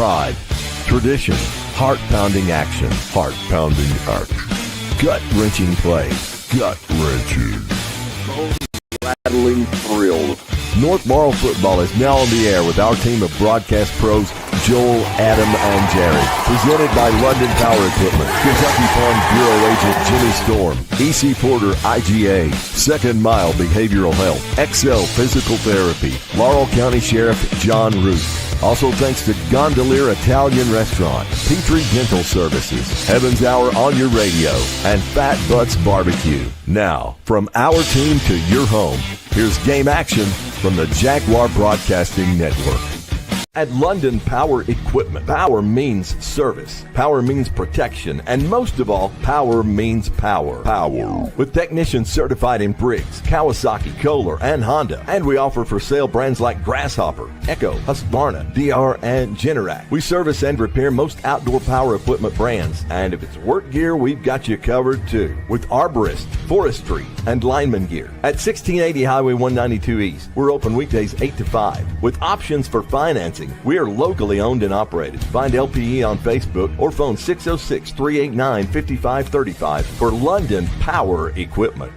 pride, tradition, heart-pounding action, heart-pounding action, gut-wrenching play, gut-wrenching, bone-rattling thrills. North Laurel football is now on the air with our team of broadcast pros, Joel, Adam, and Jerry. Presented by London Power Equipment, Kentucky Farm Bureau Agent Jimmy Storm, EC Porter IGA, Second Mile Behavioral Health, Excel Physical Therapy, Laurel County Sheriff John Root. Also thanks to Gondolier Italian Restaurant, Petrie Dental Services, Heaven's Hour on your radio, and Fat Butts Barbecue. Now, from our team to your home, here's game action from the Jaguar Broadcasting Network. At London Power Equipment, power means service, power means protection, and most of all, power means power. Power. With technicians certified in Briggs, Kawasaki, Kohler, and Honda. And we offer for sale brands like Grasshopper, Echo, Husqvarna, DR, and Generac. We service and repair most outdoor power equipment brands. And if it's work gear, we've got you covered too. With arborist, forestry, and lineman gear. At 1680 Highway 192 East, we're open weekdays 8 to 5. With options for financing, we are locally owned and operated. Find LPE on Facebook or phone 606-389-5535 for London Power Equipment.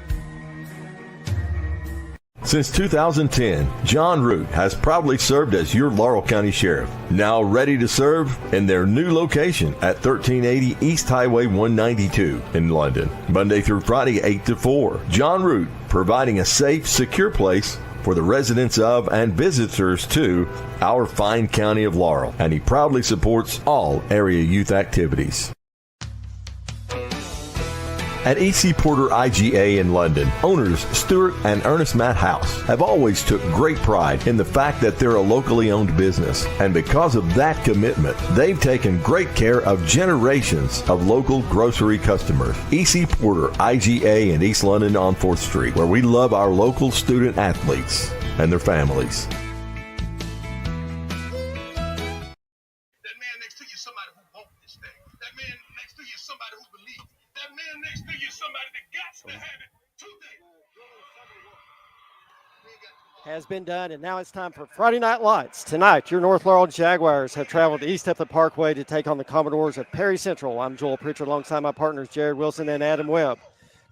Since 2010, John Root has proudly served as your Laurel County Sheriff. Now ready to serve in their new location at 1380 East Highway 192 in London. Monday through Friday, 8 to 4. John Root, providing a safe, secure place for the residents of and visitors to our fine county of Laurel. And he proudly supports all area youth activities. At EC Porter IGA in London, owners Stuart and Ernest Matt House have always took great pride in the fact that they're a locally owned business. And because of that commitment, they've taken great care of generations of local grocery customers. EC Porter IGA in East London on 4th Street, where we love our local student athletes and their families. Has been done, and now it's time for Friday Night Lights. Tonight, your North Laurel Jaguars have traveled east up the Parkway to take on the Commodores of Perry Central. I'm Joel Pritchard alongside my partners Jared Wilson and Adam Webb.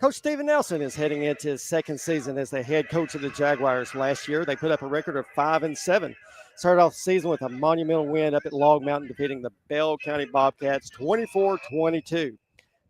Coach Steven Nelson is heading into his second season as the head coach of the Jaguars. Last year, they put up a record of 5-7. Started off the season with a monumental win up at Log Mountain, defeating the Bell County Bobcats 24-22.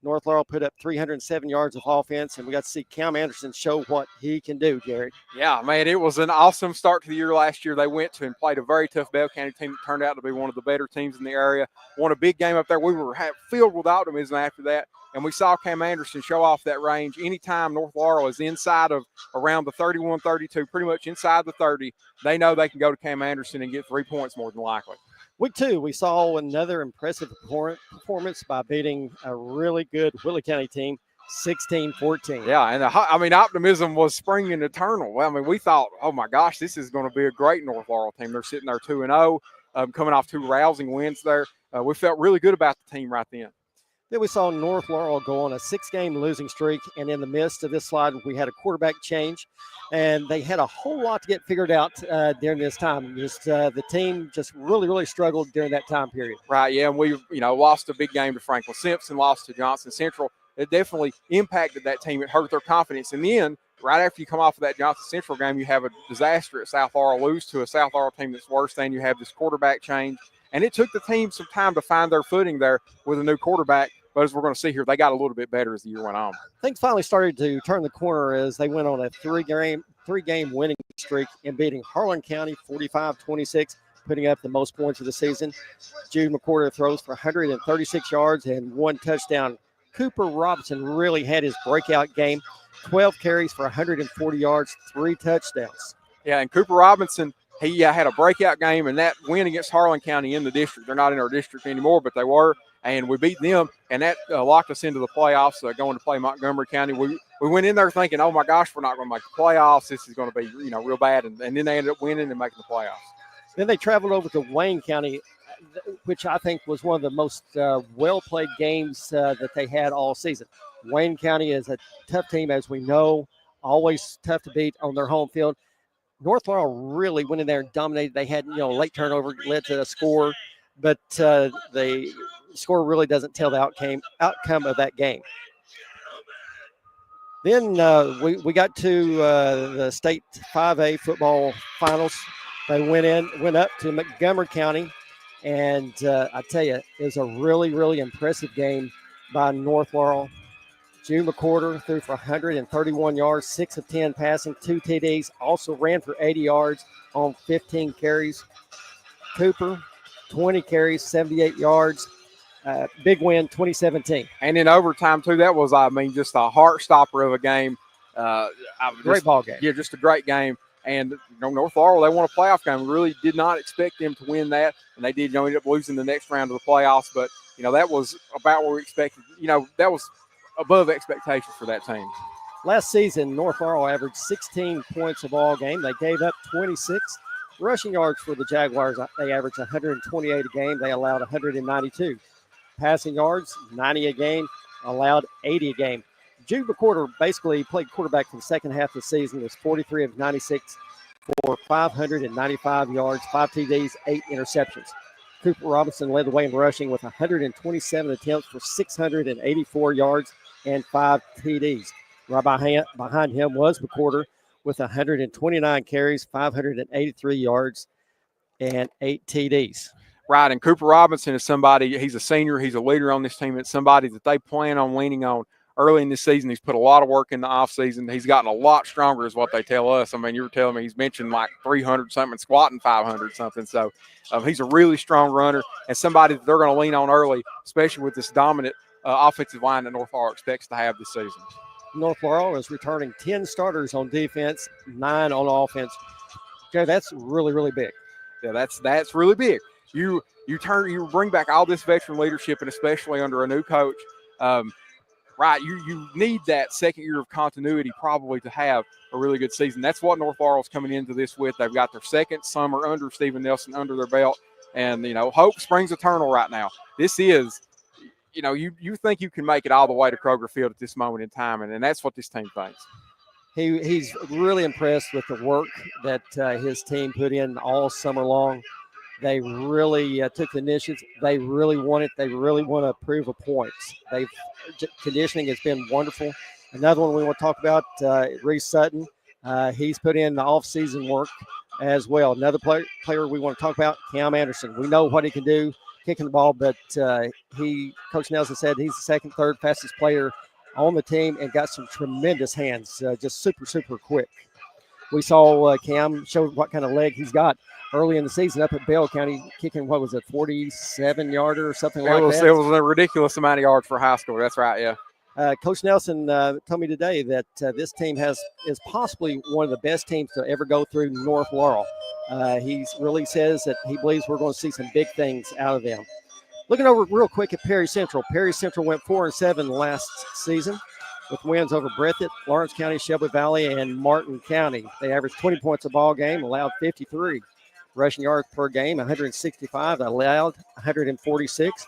North Laurel put up 307 yards of offense, and we got to see Cam Anderson show what he can do, Jared. Yeah, man, it was an awesome start to the year last year. They went to and played a very tough Bell County team that turned out to be one of the better teams in the area. Won a big game up there. We were filled with optimism after that, and we saw Cam Anderson show off that range. Anytime North Laurel is inside of around the 31-32, pretty much inside the 30, they know they can go to Cam Anderson and get 3 points more than likely. Week 2, we saw another impressive performance by beating a really good Willie County team, 16-14. Yeah, and optimism was springing eternal. Well, we thought, oh my gosh, this is going to be a great North Laurel team. They're sitting there 2-0, coming off 2 rousing wins there. We felt really good about the team right then. Then we saw North Laurel go on a 6-game losing streak, and in the midst of this slide, we had a quarterback change, and they had a whole lot to get figured out during this time. The team just really struggled during that time period. Right, yeah, and we lost a big game to Franklin Simpson, lost to Johnson Central. It definitely impacted that team. It hurt their confidence. And then, right after you come off of that Johnson Central game, you have a disaster at South Laurel, lose to a South Laurel team that's worse than. You have this quarterback change, and it took the team some time to find their footing there with a new quarterback. But as we're going to see here, they got a little bit better as the year went on. Things finally started to turn the corner as they went on a three-game winning streak in beating Harlan County 45-26, putting up the most points of the season. Jude McCorder throws for 136 yards and 1 touchdown. Cooper Robinson really had his breakout game, 12 carries for 140 yards, 3 touchdowns. Yeah, and Cooper Robinson, he had a breakout game, and that win against Harlan County in the district. They're not in our district anymore, but they were. And we beat them, and that locked us into the playoffs, going to play Montgomery County. We went in there thinking, oh, my gosh, we're not going to make the playoffs. This is going to be, real bad. And then they ended up winning and making the playoffs. Then they traveled over to Wayne County, which I think was one of the most well-played games that they had all season. Wayne County is a tough team, as we know, always tough to beat on their home field. North Laurel really went in there and dominated. They had, late turnover led to a score. but the score really doesn't tell the outcome of that game. Then we got to the state 5A football finals. They went up to Montgomery County, and I tell you, it was a really, really impressive game by North Laurel. June McCorder threw for 131 yards, 6 of 10 passing, 2 TDs, also ran for 80 yards on 15 carries. Cooper, 20 carries, 78 yards. Big win, 2017. And in overtime, too, that was, just a heart stopper of a game. Great ball game. Yeah, just a great game. And North Laurel, they won a playoff game. We really did not expect them to win that, and they did. End up losing the next round of the playoffs. But that was about what we expected. That was above expectations for that team. Last season, North Laurel averaged 16 points a ball game. They gave up 26 rushing yards for the Jaguars. They averaged 128 a game. They allowed 192. Passing yards, 90 a game, allowed 80 a game. Jude McCorder basically played quarterback for the second half of the season. It was 43 of 96 for 595 yards, 5 TDs, 8 interceptions. Cooper Robinson led the way in rushing with 127 attempts for 684 yards and 5 TDs. Right behind him was McCorder with 129 carries, 583 yards, and 8 TDs. Right, and Cooper Robinson is somebody, he's a senior, he's a leader on this team. It's somebody that they plan on leaning on early in this season. He's put a lot of work in the offseason. He's gotten a lot stronger is what they tell us. You were telling me he's mentioned like 300-something, squatting 500-something. So he's a really strong runner and somebody that they're going to lean on early, especially with this dominant offensive line that North Laurel expects to have this season. North Laurel is returning 10 starters on defense, 9 on offense. Okay, that's really, really big. Yeah, that's really big. You bring back all this veteran leadership, and especially under a new coach. Right, you need that second year of continuity probably to have a really good season. That's what North Laurel's coming into this with. They've got their second summer under Stephen Nelson under their belt, and hope springs eternal right now. This is, you think you can make it all the way to Kroger Field at this moment in time, and that's what this team thinks. He's really impressed with the work that his team put in all summer long. They really took the initiative. They really want it. They really want to prove a point. Conditioning has been wonderful. Another one we want to talk about, Reese Sutton. He's put in the off-season work as well. Another player we want to talk about, Cam Anderson. We know what he can do kicking the ball, but Coach Nelson said he's the second, third fastest player on the team and got some tremendous hands, just super, super quick. We saw Cam show what kind of leg he's got early in the season up at Bell County, kicking, 47-yarder or something like that? It was a ridiculous amount of yards for high school. That's right, yeah. Coach Nelson told me today that this team is possibly one of the best teams to ever go through North Laurel. He really says that he believes we're going to see some big things out of them. Looking over real quick at Perry Central. Perry Central went 4-7 last season with wins over Breathitt, Lawrence County, Shelby Valley, and Martin County. They averaged 20 points a ball game, allowed 53. Rushing yards per game, 165, allowed 146.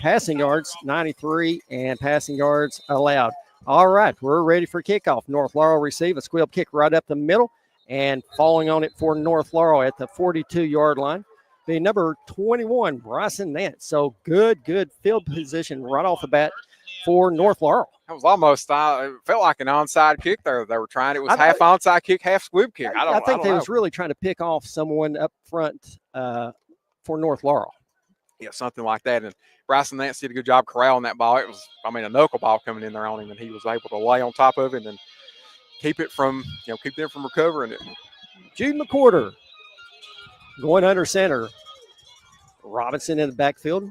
Passing yards, 93, and passing yards allowed. All right, we're ready for kickoff. North Laurel receive a squib kick right up the middle, and falling on it for North Laurel at the 42-yard line. The number 21, Bryson Nance. So good field position right off the bat for North Laurel. That was almost, it felt like an onside kick there. They were trying. It was half onside kick, half squib kick. I think they was really trying to pick off someone up front for North Laurel. Yeah, something like that. And Bryson Nance did a good job corralling that ball. It was, a knuckleball coming in there on him, and he was able to lay on top of it and keep them from recovering it. Jude McCorder going under center. Robinson in the backfield.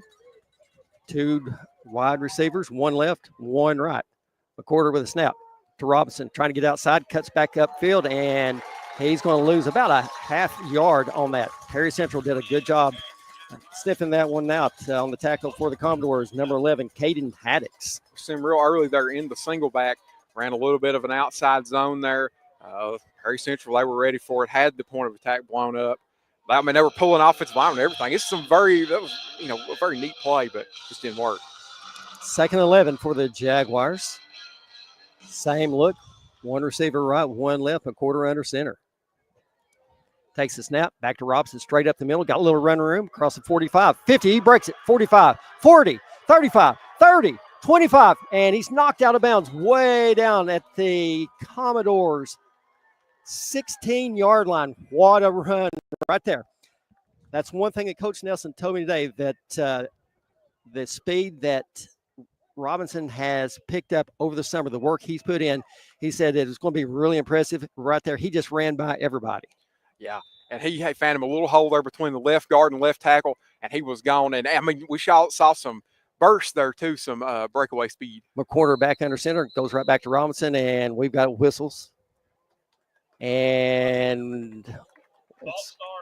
2 wide receivers, 1 left, 1 right. McCorder with a snap to Robinson, trying to get outside, cuts back upfield, and he's going to lose about a half yard on that. Perry Central did a good job sniffing that one out on the tackle for the Commodores. Number 11, Caden Haddix. Seen real early there in the single back, ran a little bit of an outside zone there. Perry Central, they were ready for it, had the point of attack blown up. They were pulling offensive line and everything. That was a very neat play, but just didn't work. 2nd and 11 for the Jaguars. Same look. 1 receiver right, 1 left, McCorder under center. Takes the snap, back to Robson, straight up the middle, got a little running room, across the 45, 50, he breaks it, 45, 40, 35, 30, 25, and he's knocked out of bounds way down at the Commodores' 16-yard line. What a run right there. That's one thing that Coach Nelson told me today, that the speed that Robinson has picked up over the summer, the work he's put in, he said it was going to be really impressive right there. He just ran by everybody. Yeah, and he found him a little hole there between the left guard and left tackle, and he was gone. And, I mean, we saw some bursts there, too, some breakaway speed. McQuarter back under center, goes right back to Robinson, and we've got whistles. And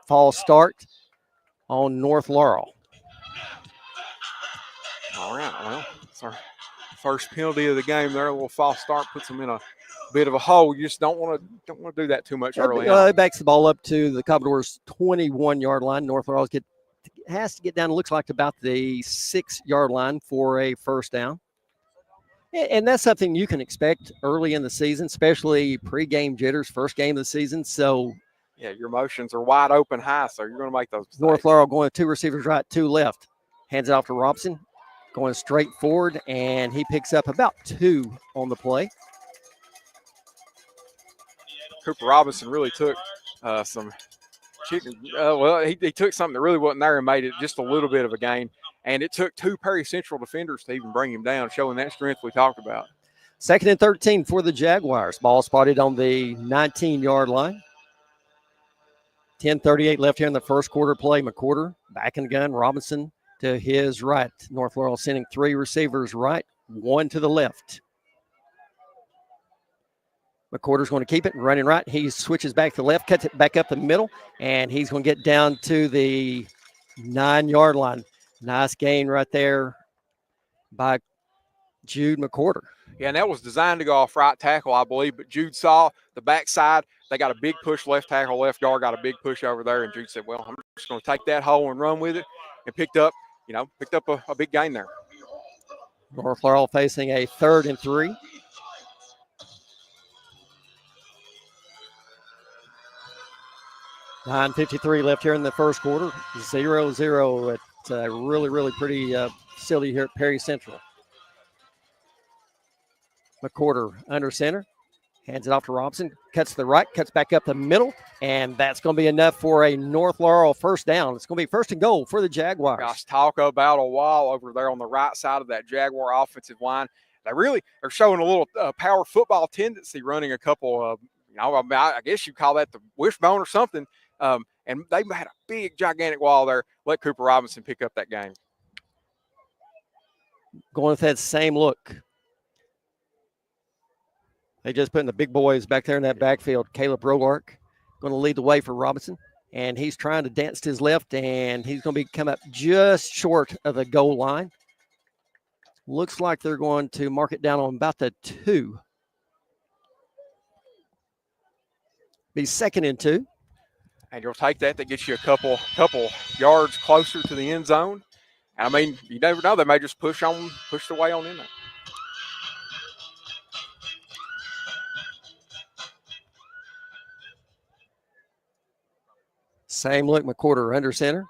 false start on North Laurel. All right, well, it's our first penalty of the game there. A little false start puts them in a bit of a hole. You just don't want to do that too much early on. It backs the ball up to the Commodores' 21-yard line. North Laurel has to get down, looks like about the 6-yard line for a first down. And that's something you can expect early in the season, especially pregame jitters, first game of the season. So, yeah, your motions are wide open high, so you're going to make those mistakes. North Laurel going 2 receivers right, 2 left. Hands it off to Robson, going straight forward, and he picks up about 2 on the play. Cooper Robinson really took some chicken. He took something that really wasn't there and made it just a little bit of a gain. And it took 2 Perry Central defenders to even bring him down, showing that strength we talked about. 2nd and 13 for the Jaguars. Ball spotted on the 19-yard line. 10:38 left here in the first quarter play. McQuarter back in the gun. Robinson to his right. North Laurel sending 3 receivers right, 1 to the left. McQuarter's going to keep it and running right. He switches back to the left, cuts it back up the middle, and he's going to get down to the 9-yard line. Nice gain right there by Jude McQuarter. Yeah, and that was designed to go off right tackle, I believe, but Jude saw the backside. They got a big push, left tackle, left guard got a big push over there, and Jude said, well, I'm just going to take that hole and run with it, and picked up a big gain there. North Laurel facing a 3rd and 3. $9:53 left here in the first quarter. 0-0 at really pretty facility here at Perry Central. McQuarter under center. Hands it off to Robinson. Cuts to the right, cuts back up the middle, and that's going to be enough for a North Laurel first down. It's going to be 1st and goal for the Jaguars. Gosh, talk about a wall over there on the right side of that Jaguar offensive line. They really are showing a little power football tendency, running a couple of, I guess you call that the wishbone or something. And they had a big, gigantic wall there. Let Cooper Robinson pick up that game. Going with that same look. They just putting the big boys back there in that backfield. Caleb Rogark going to lead the way for Robinson. And he's trying to dance to his left, and he's going to come up just short of the goal line. Looks like they're going to mark it down on about the 2. Be 2nd and 2. And you'll take that. That gets you a couple yards closer to the end zone. I mean, you never know. They may just push the way on in there. Same look, McQuarter under center.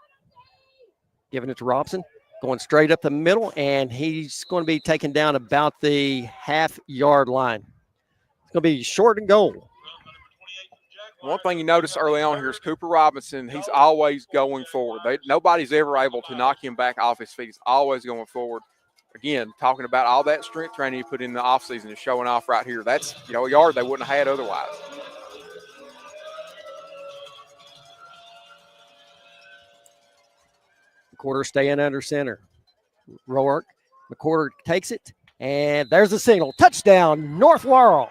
Giving it to Robson. Going straight up the middle, and he's going to be taken down about the half-yard line. It's going to be 4th and goal. One thing you notice early on here is Cooper Robinson, he's always going forward. Nobody's ever able to knock him back off his feet. He's always going forward. Again, talking about all that strength training he put in the offseason is showing off right here. That's, a yard they wouldn't have had otherwise. McQuarter staying under center. Roark. McQuarter takes it, and there's the signal. Touchdown, North Laurel.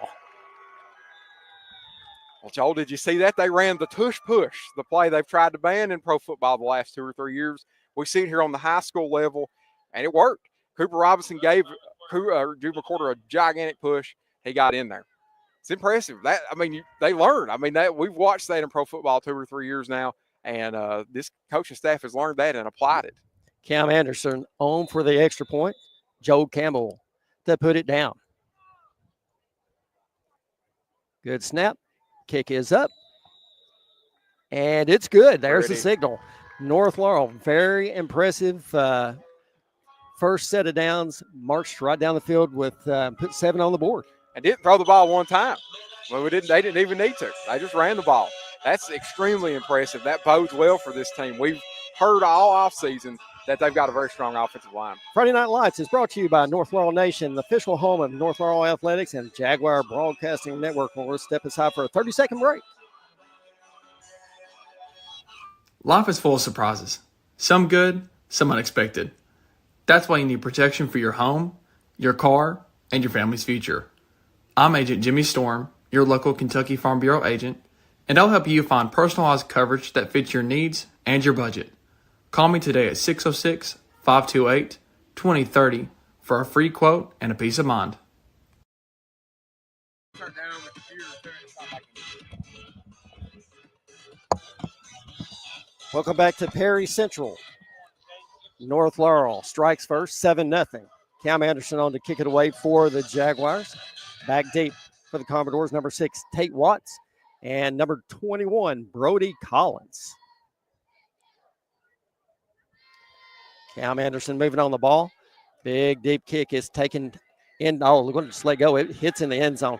Well, Joel, did you see that? They ran the tush push, the play they've tried to ban in pro football the last 2 or 3 years. We see it here on the high school level, and it worked. Cooper Robinson gave Jude McQuarter a gigantic push. He got in there. It's impressive. They learned. We've watched that in pro football 2 or 3 years now, and this coaching staff has learned that and applied it. Cam Anderson on for the extra point. Joe Campbell to put it down. Good snap. Kick is up. And it's good. There's the Pretty. signal. North Laurel, very impressive. First set of downs, marched right down the field with put 7 on the board. And didn't throw the ball one time. Well, they didn't even need to. They just ran the ball. That's extremely impressive. That bodes well for this team. We've heard all offseason that they've got a very strong offensive line. Friday Night Lights is brought to you by North Laurel Nation, the official home of North Laurel Athletics and Jaguar Broadcasting Network. We'll step aside for a 30-second break. Life is full of surprises. Some good, some unexpected. That's why you need protection for your home, your car, and your family's future. I'm Agent Jimmy Storm, your local Kentucky Farm Bureau agent, and I'll help you find personalized coverage that fits your needs and your budget. Call me today at 606-528-2030 for a free quote and a peace of mind. Welcome back to Perry Central. North Laurel strikes first, 7-0. Cam Anderson on to kick it away for the Jaguars. Back deep for the Commodores, number 6, Tate Watts, and number 21, Brody Collins. Cam Anderson moving on the ball. Big deep kick is taken in. Oh, we're going to just let go. It hits in the end zone.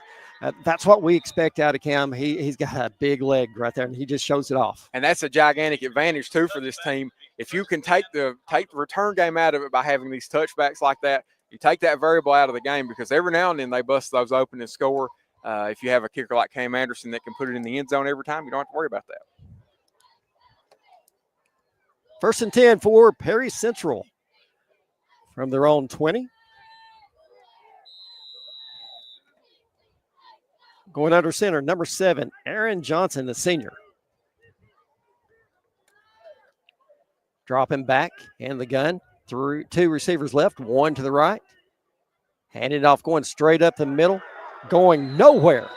That's what we expect out of Cam. He's got a big leg right there, and he just shows it off. And that's a gigantic advantage, too, for this team. If you can take the return game out of it by having these touchbacks like that, you take that variable out of the game because every now and then they bust those open and score. If you have a kicker like Cam Anderson that can put it in the end zone every time, you don't have to worry about that. 1st and 10 for Perry Central from their own 20. Going under center, number 7, Aaron Johnson, the senior. Dropping back in the gun. 2 receivers left, 1 to the right. Handed off, going straight up the middle, going nowhere.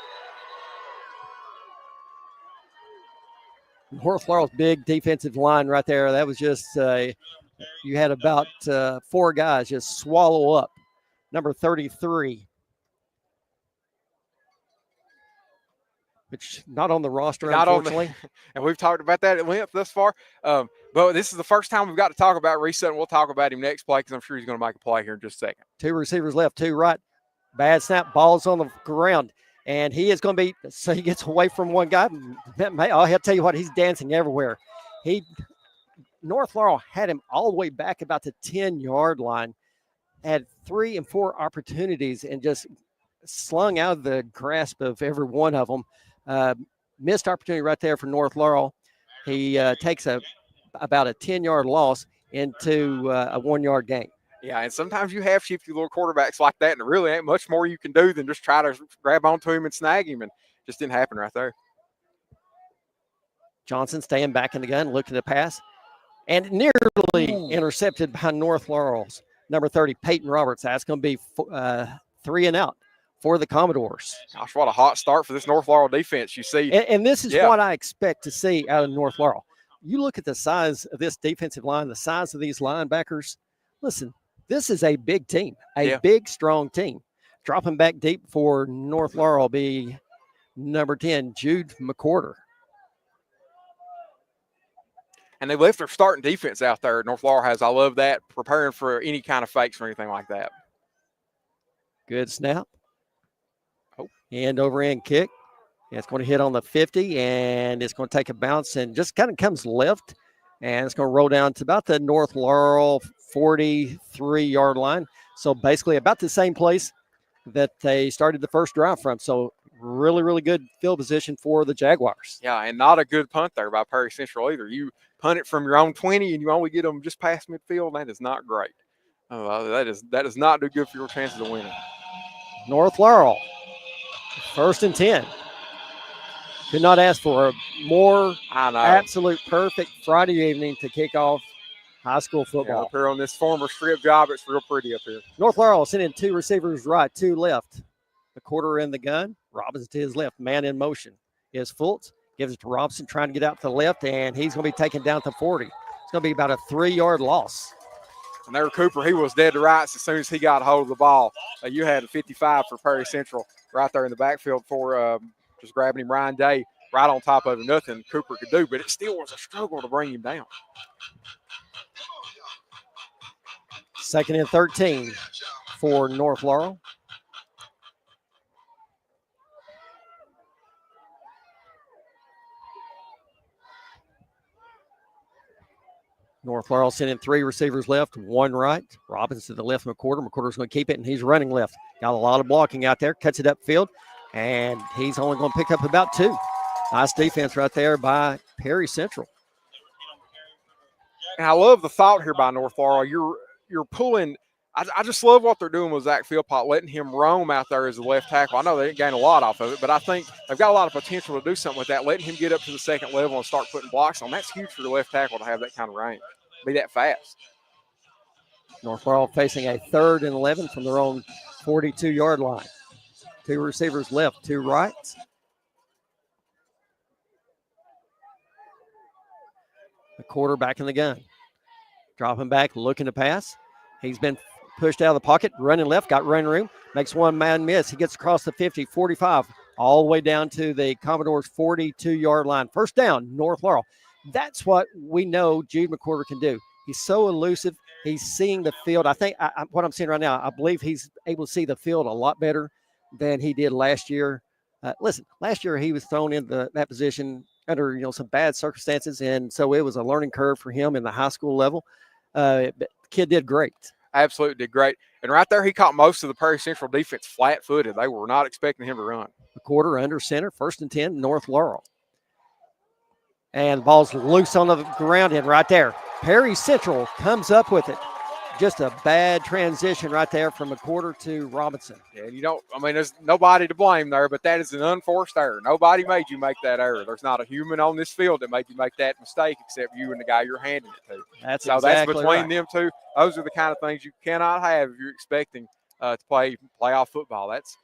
North Laurel's big defensive line right there. That was just, you had about 4 guys just swallow up. Number 33. Which not on the roster, unfortunately. And we've talked about that at length thus far. But this is the first time we've got to talk about Reset, and we'll talk about him next play because I'm sure he's going to make a play here in just a second. 2 receivers left, 2 right. Bad snap, ball's on the ground. And he is going to be, so he gets away from one guy. I'll tell you what, he's dancing everywhere. North Laurel had him all the way back about the 10-yard line, had 3 and 4 opportunities and just slung out of the grasp of every one of them. Missed opportunity right there for North Laurel. He takes about a 10-yard loss into a 1-yard gain. Yeah, and sometimes you have shifty little quarterbacks like that, and there really ain't much more you can do than just try to grab onto him and snag him, and just didn't happen right there. Johnson staying back in the gun, looking to pass, and nearly intercepted by North Laurel's number 30, Peyton Roberts. That's going to be 3 and out for the Commodores. Gosh, what a hot start for this North Laurel defense. You see. And this is what I expect to see out of North Laurel. You look at the size of this defensive line, the size of these linebackers. Listen, this is a big team, big, strong team. Dropping back deep for North Laurel will be number 10, Jude McCorder. And they left their starting defense out there. North Laurel has. I love that, preparing for any kind of fakes or anything like that. Good snap. End over end kick. It's going to hit on the 50, and it's going to take a bounce and just kind of comes left. And it's going to roll down to about the North Laurel 43-yard line. So basically about the same place that they started the first drive from. So really, really good field position for the Jaguars. Yeah, and not a good punt there by Perry Central either. You punt it from your own 20 and you only get them just past midfield. That is not great. That does not do good for your chances of winning. North Laurel, 1st and 10. Could not ask for a more absolute perfect Friday evening to kick off high school football. Yeah, up here on this former strip job, it's real pretty up here. North Laurel sending 2 receivers right, 2 left. The quarter in the gun. Robinson to his left. Man in motion is Fultz. Gives it to Robinson, trying to get out to the left, and he's going to be taken down to 40. It's going to be about a 3-yard loss. And there, Cooper, he was dead to rights as soon as he got a hold of the ball. You had a 55 for Perry Central right there in the backfield for just grabbing him. Ryan Day right on top of him. Nothing Cooper could do, but it still was a struggle to bring him down. 2nd and 13 for North Laurel. North Laurel sending 3 receivers left, 1 right. Robinson to the left of McWhorter. McWhorter's going to keep it, and he's running left. Got a lot of blocking out there. Cuts it upfield, and he's only going to pick up about 2. Nice defense right there by Perry Central. And I love the thought here by North Laurel. You're pulling. I just love what they're doing with Zach Philpott, letting him roam out there as a left tackle. I know they didn't gain a lot off of it, but I think they've got a lot of potential to do something with that, letting him get up to the second level and start putting blocks on. That's huge for the left tackle to have that kind of range, be that fast. North Laurel facing a 3rd and 11 from their own 42-yard line. 2 receivers left, 2 rights. The quarterback in the gun. Dropping back, looking to pass. He's been pushed out of the pocket, running left, got running room, makes one man miss. He gets across the 50, 45, all the way down to the Commodores' 42-yard line. First down, North Laurel. That's what we know Jude McWhorter can do. He's so elusive. He's seeing the field. I think what I'm seeing right now, I believe he's able to see the field a lot better than he did last year. Listen, last year he was thrown into that position under some bad circumstances, and so it was a learning curve for him in the high school level. But the kid did great. Absolutely did great. And right there, he caught most of the Perry Central defense flat-footed. They were not expecting him to run. McWhorter under center, 1st and 10, North Laurel. And the ball's loose on the ground end right there. Perry Central comes up with it. Just a bad transition right there from McWhorter to Robinson. Yeah, there's nobody to blame there, but that is an unforced error. Nobody made you make that error. There's not a human on this field that made you make that mistake except you and the guy you're handing it to. That's between right. them two. Those are the kind of things you cannot have if you're expecting to play playoff football. That's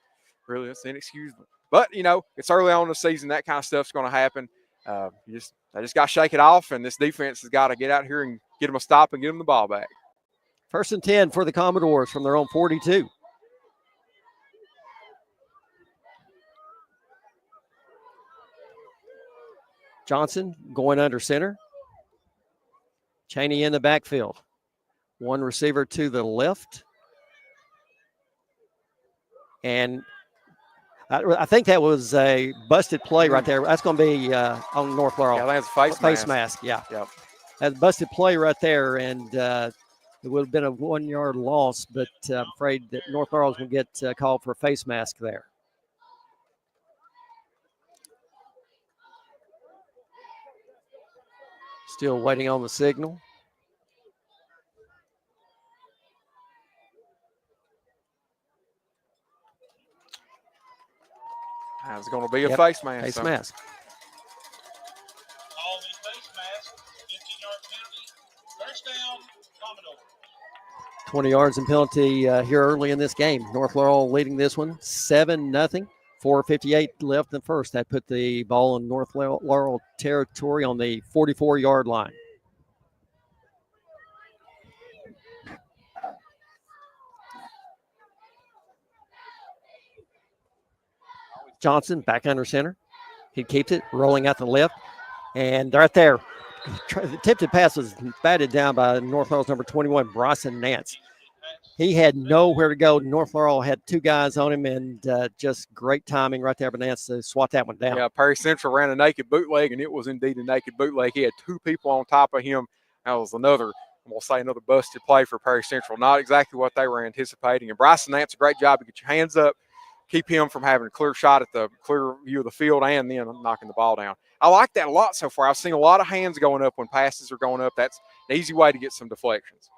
inexcusable. But, it's early on in the season. That kind of stuff's going to happen. They just got to shake it off, and this defense has got to get out here and get them a stop and get them the ball back. 1st and 10 for the Commodores from their own 42. Johnson going under center. Cheney in the backfield. 1 receiver to the left. And I think that was a busted play right there. That's going to be on North Laurel. Yeah, that's a face mask. Yeah. Yep. That's a busted play right there, and it would have been a 1-yard loss, but I'm afraid that North Laurel is going to get called for a face mask there. Still waiting on the signal. It's going to be a face mask. Face mask. 20 yards and penalty here early in this game. North Laurel leading this one 7-0. 4:58 left in the first. That put the ball in North Laurel territory on the 44-yard line. Johnson back under center. He keeps it, rolling out the left. And right there, the tipped pass was batted down by North Laurel's number 21, Bryson Nance. He had nowhere to go. North Laurel had 2 guys on him, and just great timing right there by Nance to swat that one down. Yeah, Perry Central ran a naked bootleg, and it was indeed a naked bootleg. He had 2 people on top of him. That was another busted play for Perry Central. Not exactly what they were anticipating. And Bryson Nance, a great job to get your hands up, keep him from having a clear shot at the clear view of the field and then knocking the ball down. I like that a lot so far. I've seen a lot of hands going up when passes are going up. That's an easy way to get some deflections.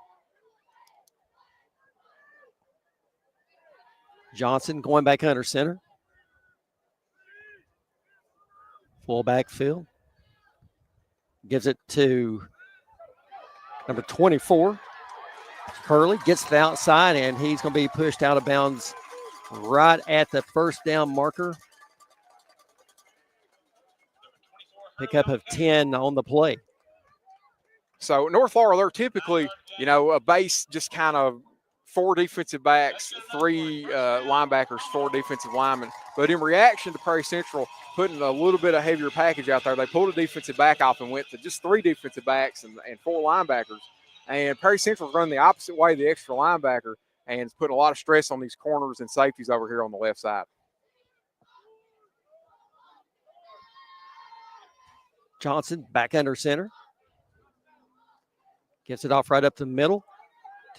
Johnson going back under center. Fullback field. Gives it to number 24. Hurley gets to the outside, and he's going to be pushed out of bounds right at the first down marker. Pickup of 10 on the play. So North Laurel, they're typically, a base just kind of 4 defensive backs, 3 linebackers, 4 defensive linemen. But in reaction to Prairie Central putting a little bit of heavier package out there, they pulled a defensive back off and went to just 3 defensive backs and 4 linebackers. And Prairie Central's running the opposite way, the extra linebacker, and it's putting a lot of stress on these corners and safeties over here on the left side. Johnson back under center. Gets it off right up the middle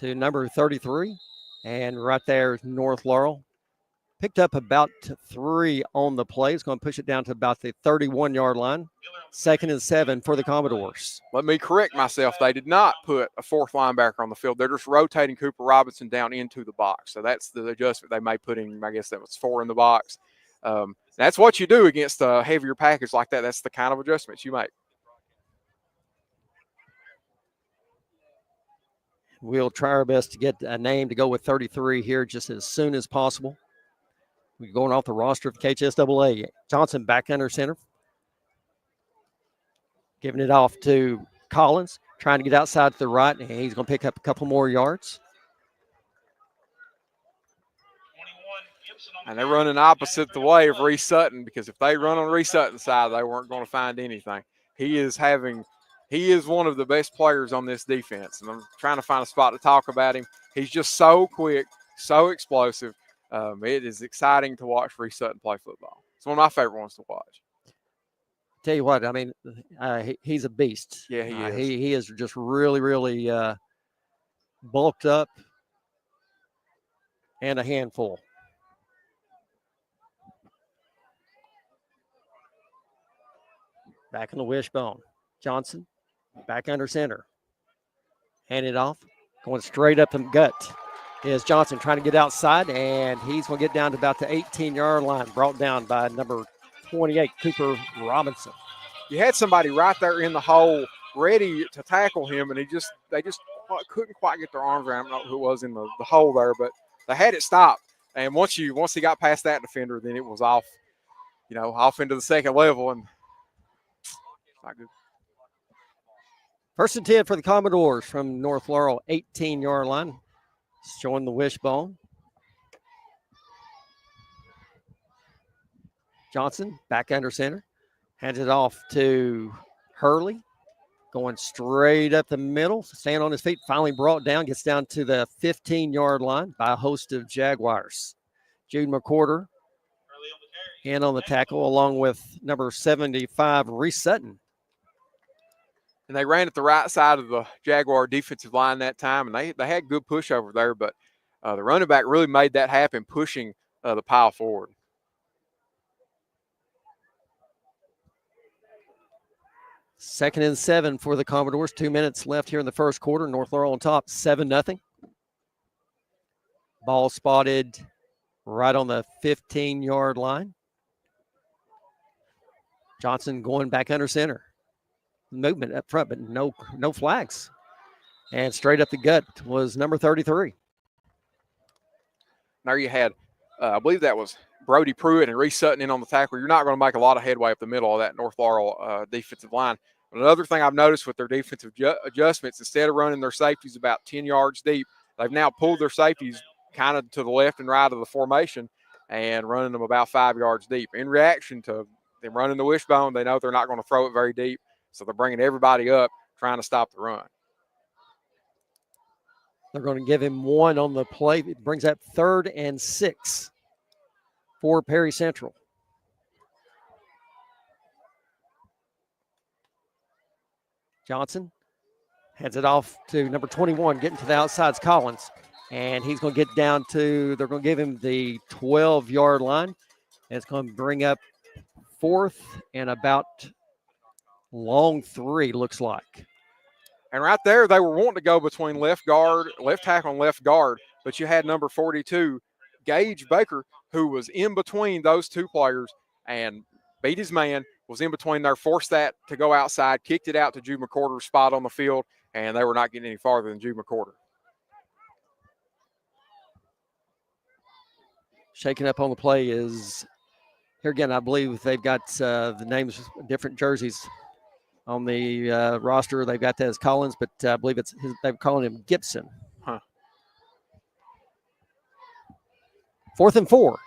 to number 33. And right there is North Laurel. Picked up about 3 on the play. It's going to push it down to about the 31-yard line. 2nd and 7 for the Commodores. Let me correct myself. They did not put a 4th linebacker on the field. They're just rotating Cooper Robinson down into the box. So that's the adjustment they made, putting, I guess that was 4 in the box. That's what you do against a heavier package like that. That's the kind of adjustments you make. We'll try our best to get a name to go with 33 here just as soon as possible. We're going off the roster of KHSAA. Johnson back under center. Giving it off to Collins, trying to get outside to the right, and he's going to pick up a couple more yards. And they're running opposite the way of Reese Sutton, because if they run on Reese Sutton's side, they weren't going to find anything. He is one of the best players on this defense, and I'm trying to find a spot to talk about him. He's just so quick, so explosive. It is exciting to watch Reese Sutton play football. It's one of my favorite ones to watch. Tell you what, I mean, he's a beast. Yeah, he is. He is just really, really bulked up and a handful. Back in the wishbone. Johnson back under center. Hand it off. Going straight up the gut is Johnson trying to get outside, and he's going to get down to about the 18-yard line, brought down by number 28, Cooper Robinson. You had somebody right there in the hole ready to tackle him, and they just couldn't quite get their arms around him. I don't know who it was in the hole there, but they had it stopped. And once he got past that defender, then it was off into the second level, and not good. 1st and 10 for the Commodores from North Laurel, 18-yard line. Showing the wishbone. Johnson back under center. Hands it off to Hurley. Going straight up the middle. Staying on his feet. Finally brought down. Gets down to the 15-yard line by a host of Jaguars. Jude McCorder in on the tackle along with number 75, Reese Sutton. And they ran at the right side of the Jaguar defensive line that time, and they had good push over there, but the running back really made that happen, pushing the pile forward. Second and 7 for the Commodores. 2 minutes left here in the first quarter. North Laurel on top, 7-0. Ball spotted right on the 15-yard line. Johnson going back under center. Movement up front, but no flags. And straight up the gut was number 33. There you had, I believe that was Brody Pruitt and Reese Sutton in on the tackle. You're not going to make a lot of headway up the middle of that North Laurel defensive line. But another thing I've noticed with their defensive adjustments, instead of running their safeties about 10 yards deep, they've now pulled their safeties kind of to the left and right of the formation and running them about 5 yards deep. In reaction to them running the wishbone, they know they're not going to throw it very deep. So they're bringing everybody up, trying to stop the run. They're going to give him 1 on the play. It brings up 3rd and 6 for Perry Central. Johnson heads it off to number 21, getting to the outside's Collins. And he's going to get down to, they're going to give him the 12-yard line. And it's going to bring up 4th and about long 3, looks like. And right there, they were wanting to go between left tackle and left guard, but you had number 42, Gage Baker, who was in between those 2 players and beat his man, was in between there, forced that to go outside, kicked it out to Jude McCorder's spot on the field, and they were not getting any farther than Jude McCorder. Shaking up on the play is, here again, I believe they've got the names, different jerseys on the roster. They've got that as Collins, but I believe they're calling him Gibson. Huh. 4th and 4.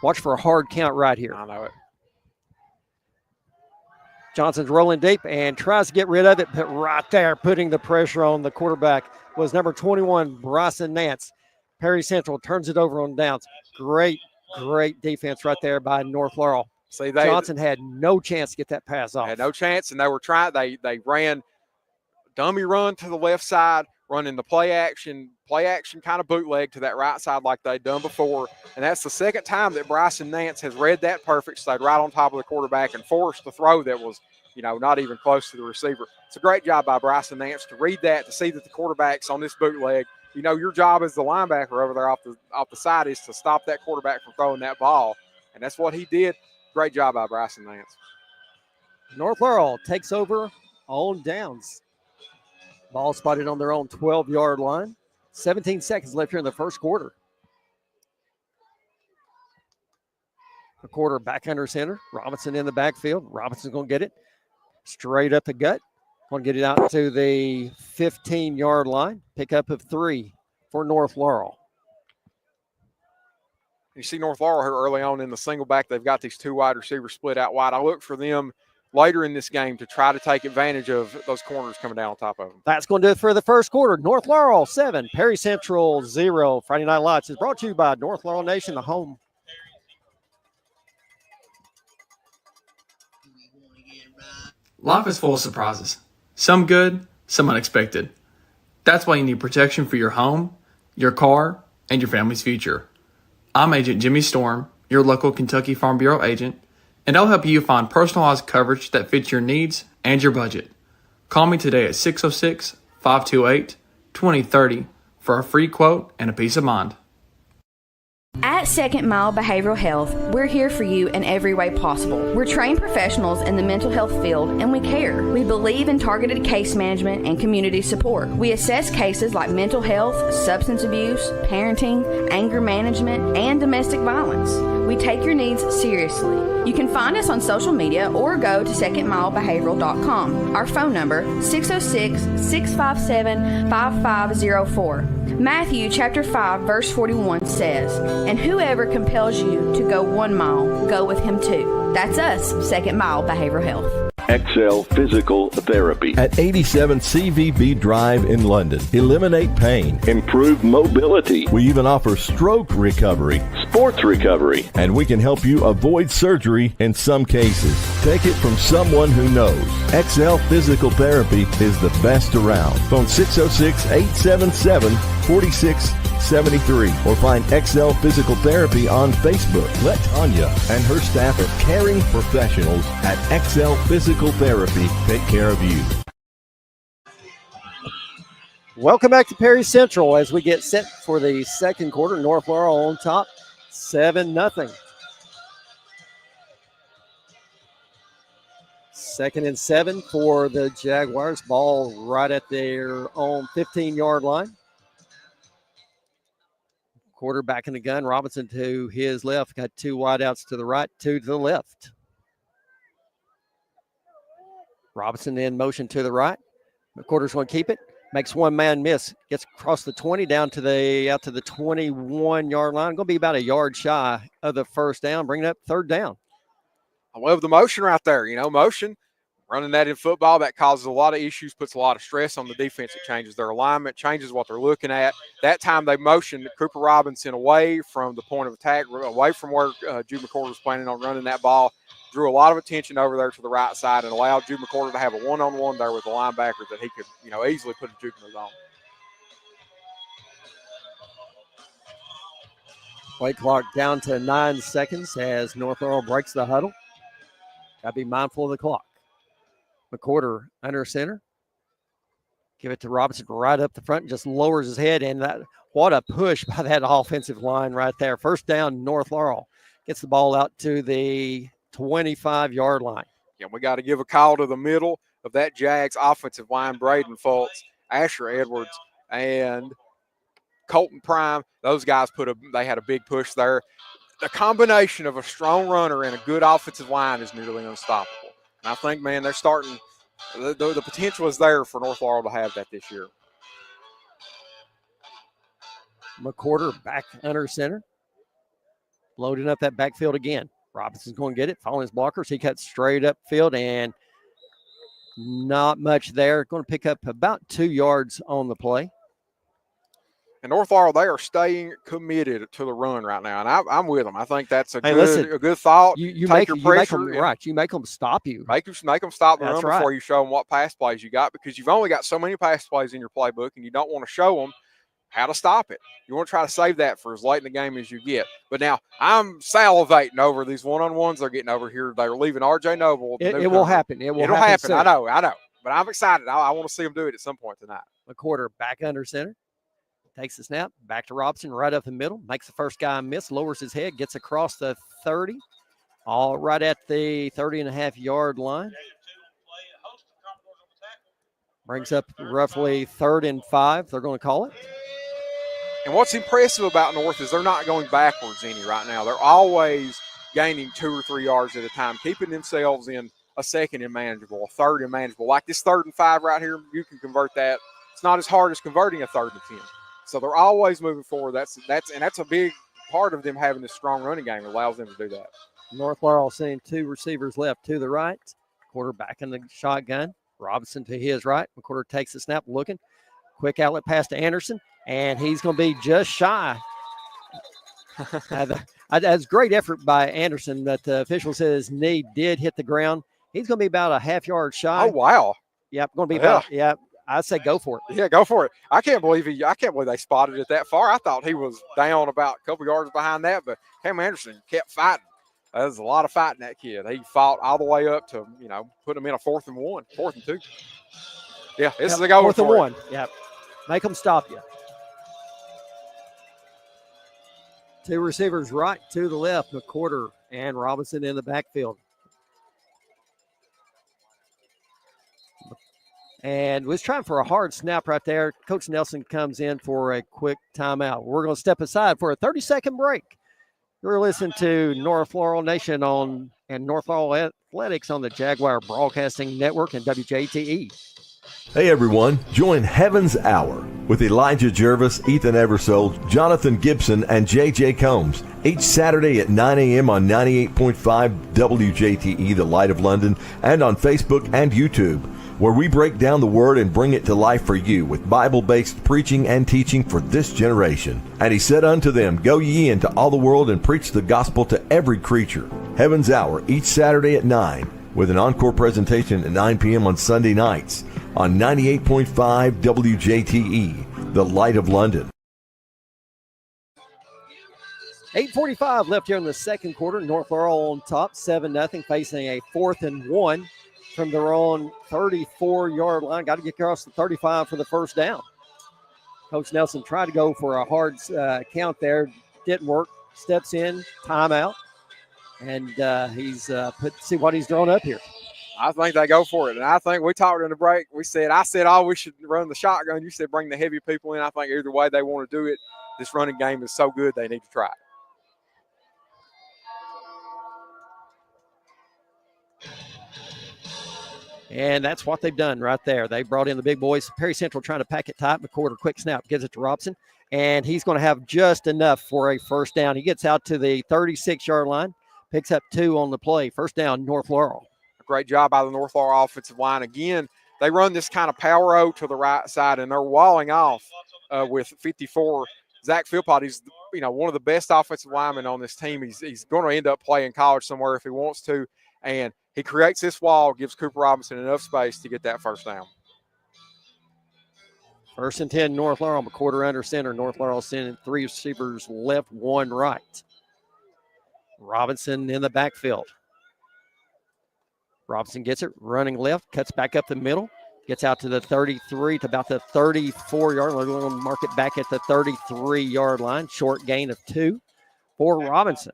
Watch for a hard count right here. I know it. Johnson's rolling deep and tries to get rid of it, but right there, putting the pressure on the quarterback was number 21, Bryson Nance. Perry Central turns it over on downs. Great defense right there by North Laurel. See, Johnson had no chance to get that pass off. Had no chance, and they were trying. They ran dummy run to the left side, running the play action kind of bootleg to that right side like they'd done before. And that's the second time that Bryson Nance has read that perfect, stayed right on top of the quarterback and forced the throw that was, not even close to the receiver. It's a great job by Bryson Nance to read that, to see that the quarterback's on this bootleg. Your job as the linebacker over there off the side is to stop that quarterback from throwing that ball. And that's what he did. Great job by Bryson Nance. North Laurel takes over on downs. Ball spotted on their own 12-yard line. 17 seconds left here in the first quarter. A quarter back under center. Robinson in the backfield. Robinson's going to get it straight up the gut. Going to get it out to the 15-yard line. Pickup of 3 for North Laurel. You see North Laurel here early on in the single back. They've got these 2 wide receivers split out wide. I look for them later in this game to try to take advantage of those corners coming down on top of them. That's going to do it for the first quarter. North Laurel 7, Perry Central 0. Friday Night Lights is brought to you by North Laurel Nation, the home. Life is full of surprises. Some good, some unexpected. That's why you need protection for your home, your car, and your family's future. I'm Agent Jimmy Storm, your local Kentucky Farm Bureau agent, and I'll help you find personalized coverage that fits your needs and your budget. Call me today at 606-528-2030 for a free quote and a peace of mind. At Second Mile Behavioral Health, we're here for you in every way possible. We're trained professionals in the mental health field, and we care. We believe in targeted case management and community support. We assess cases like mental health, substance abuse, parenting, anger management, and domestic violence. We take your needs seriously. You can find us on social media or go to secondmilebehavioral.com. Our phone number, 606-657-5504. Matthew chapter 5, verse 41 says, "And whoever compels you to go 1 mile, go with him 2. That's us, Second Mile Behavioral Health. XL Physical Therapy at 87 CVB Drive in London. Eliminate pain. Improve mobility. We even offer stroke recovery, sports recovery, and we can help you avoid surgery in some cases. Take it from someone who knows. XL Physical Therapy is the best around. Phone 606-877-4673 or find XL Physical Therapy on Facebook. Let Tanya and her staff of caring professionals at XL Physical Therapy take care of you. Welcome back to Perry Central as we get set for the second quarter. North Laurel on top, 7-0. 2nd and 7 for the Jaguars. Ball right at their own 15-yard line. Quarterback in the gun. Robinson to his left. Got 2 wideouts to the right, 2 to the left. Robinson in motion to the right. McQuarter's going to keep it. Makes one man miss. Gets across the 20 out to the 21-yard line. Going to be about a yard shy of the first down. Bringing up 3rd down. I love the motion right there. Motion. Running that in football, that causes a lot of issues, puts a lot of stress on the defense. It changes their alignment, changes what they're looking at. That time they motioned Cooper Robinson away from the point of attack, away from where Jude McCord was planning on running that ball. Drew a lot of attention over there to the right side and allowed Jude McCord to have a one-on-one there with the linebacker that he could, easily put a juke in his own. Play clock down to 9 seconds as North Laurel breaks the huddle. Got to be mindful of the clock. McQuarter under center. Give it to Robinson right up the front and just lowers his head. And what a push by that offensive line right there. First down, North Laurel. Gets the ball out to the 25-yard line. Yeah, we got to give a call to the middle of that Jags offensive line. Braden Fultz, Asher Edwards, and Colton Prime. Those guys they had a big push there. The combination of a strong runner and a good offensive line is nearly unstoppable. And I think, man, they're starting – the potential is there for North Laurel to have that this year. McQuarter back under center. loading up that backfield again. Robinson's going to get it, following his blockers. He cuts straight upfield and not much there. Going to pick up about 2 yards on the play. And North Laurel, they are staying committed to the run right now, and I'm with them. I think that's a good thought. You take make your you pressure. make them, right. You make them stop you. Make them stop the That's run before you show them what pass plays you got, because you've only got so many pass plays in your playbook, and you don't want to show them how to stop it. You want to try to save that for as late in the game as you get. But now I'm salivating over these one-on-ones they're getting over here. They're leaving R.J. Noble. It will happen. It'll happen. I know. But I'm excited. I want to see them do it at some point tonight. McWhorter back under center. Takes the snap, back to Robinson, right up the middle. Makes the first guy miss, lowers his head, gets across the 30. All right at the 30.5-yard line. Brings up roughly 3rd and 5. They're going to call it. And what's impressive about North is they're not going backwards any right now. They're always gaining 2 or 3 yards at a time, keeping themselves in a second and manageable, a third and manageable. Like this 3rd and 5 right here, you can convert that. It's not as hard as converting a 3rd and 10. So they're always moving forward. That's a big part of them having this strong running game. It allows them to do that. North Laurel seeing 2 receivers left to the right. Quarterback in the shotgun. Robinson to his right. McWhorter takes the snap, looking. Quick outlet pass to Anderson, and he's going to be just shy. That's great effort by Anderson, but the official says his knee did hit the ground. He's going to be about a half-yard shy. Oh, wow. Yep, going to be about, I'd say go for it. Yeah, go for it. I can't believe they spotted it that far. I thought he was down about a couple yards behind that, but Cam Anderson kept fighting. That was a lot of fighting, that kid. He fought all the way up to, put him in a 4th and 1, 4th and 2. Yeah, this is a go. 4th and 1. Yep. Make them stop you. 2 receivers right to the left, McWhorter and Robinson in the backfield. And was trying for a hard snap right there. Coach Nelson comes in for a quick timeout. We're going to step aside for a 30-second break. You're listening to North Laurel Nation and North Laurel Athletics on the Jaguar Broadcasting Network and WJTE. Hey everyone, join Heaven's Hour with Elijah Jervis, Ethan Eversole, Jonathan Gibson, and J.J. Combs each Saturday at 9 a.m. on 98.5 WJTE, The Light of London, and on Facebook and YouTube, where we break down the Word and bring it to life for you with Bible-based preaching and teaching for this generation. And he said unto them, Go ye into all the world and preach the gospel to every creature. Heaven's Hour each Saturday at 9, with an encore presentation at 9 p.m. on Sunday nights on 98.5 WJTE, The Light of London. 8:45 left here in the second quarter. North Laurel on top, 7-0, facing a 4th and 1 from their own 34-yard line. Got to get across the 35 for the first down. Coach Nelson tried to go for a hard count there. Didn't work. Steps in, timeout. And he's see what he's drawn up here. I think they go for it. And I think we talked in the break. I said, we should run the shotgun. You said bring the heavy people in. I think either way they want to do it. This running game is so good they need to try it. And that's what they've done right there. They brought in the big boys. Perry Central trying to pack it tight. McWhorter, quick snap, gives it to Robson. And he's going to have just enough for a first down. He gets out to the 36-yard line, picks up 2 on the play. First down, North Laurel. A great job by the North Laurel offensive line. Again, they run this kind of power O to the right side, and they're walling off with 54. Zach Philpott, he's one of the best offensive linemen on this team. He's going to end up playing college somewhere if he wants to. And he creates this wall, gives Cooper Robinson enough space to get that first down. 1st and 10, North Laurel. McWhorter under center. North Laurel sending 3 receivers left, 1 right. Robinson in the backfield. Robinson gets it, running left, cuts back up the middle, gets out to the 33 to about the 34-yard line. We're going to mark it back at the 33-yard line. Short gain of 2 for Robinson.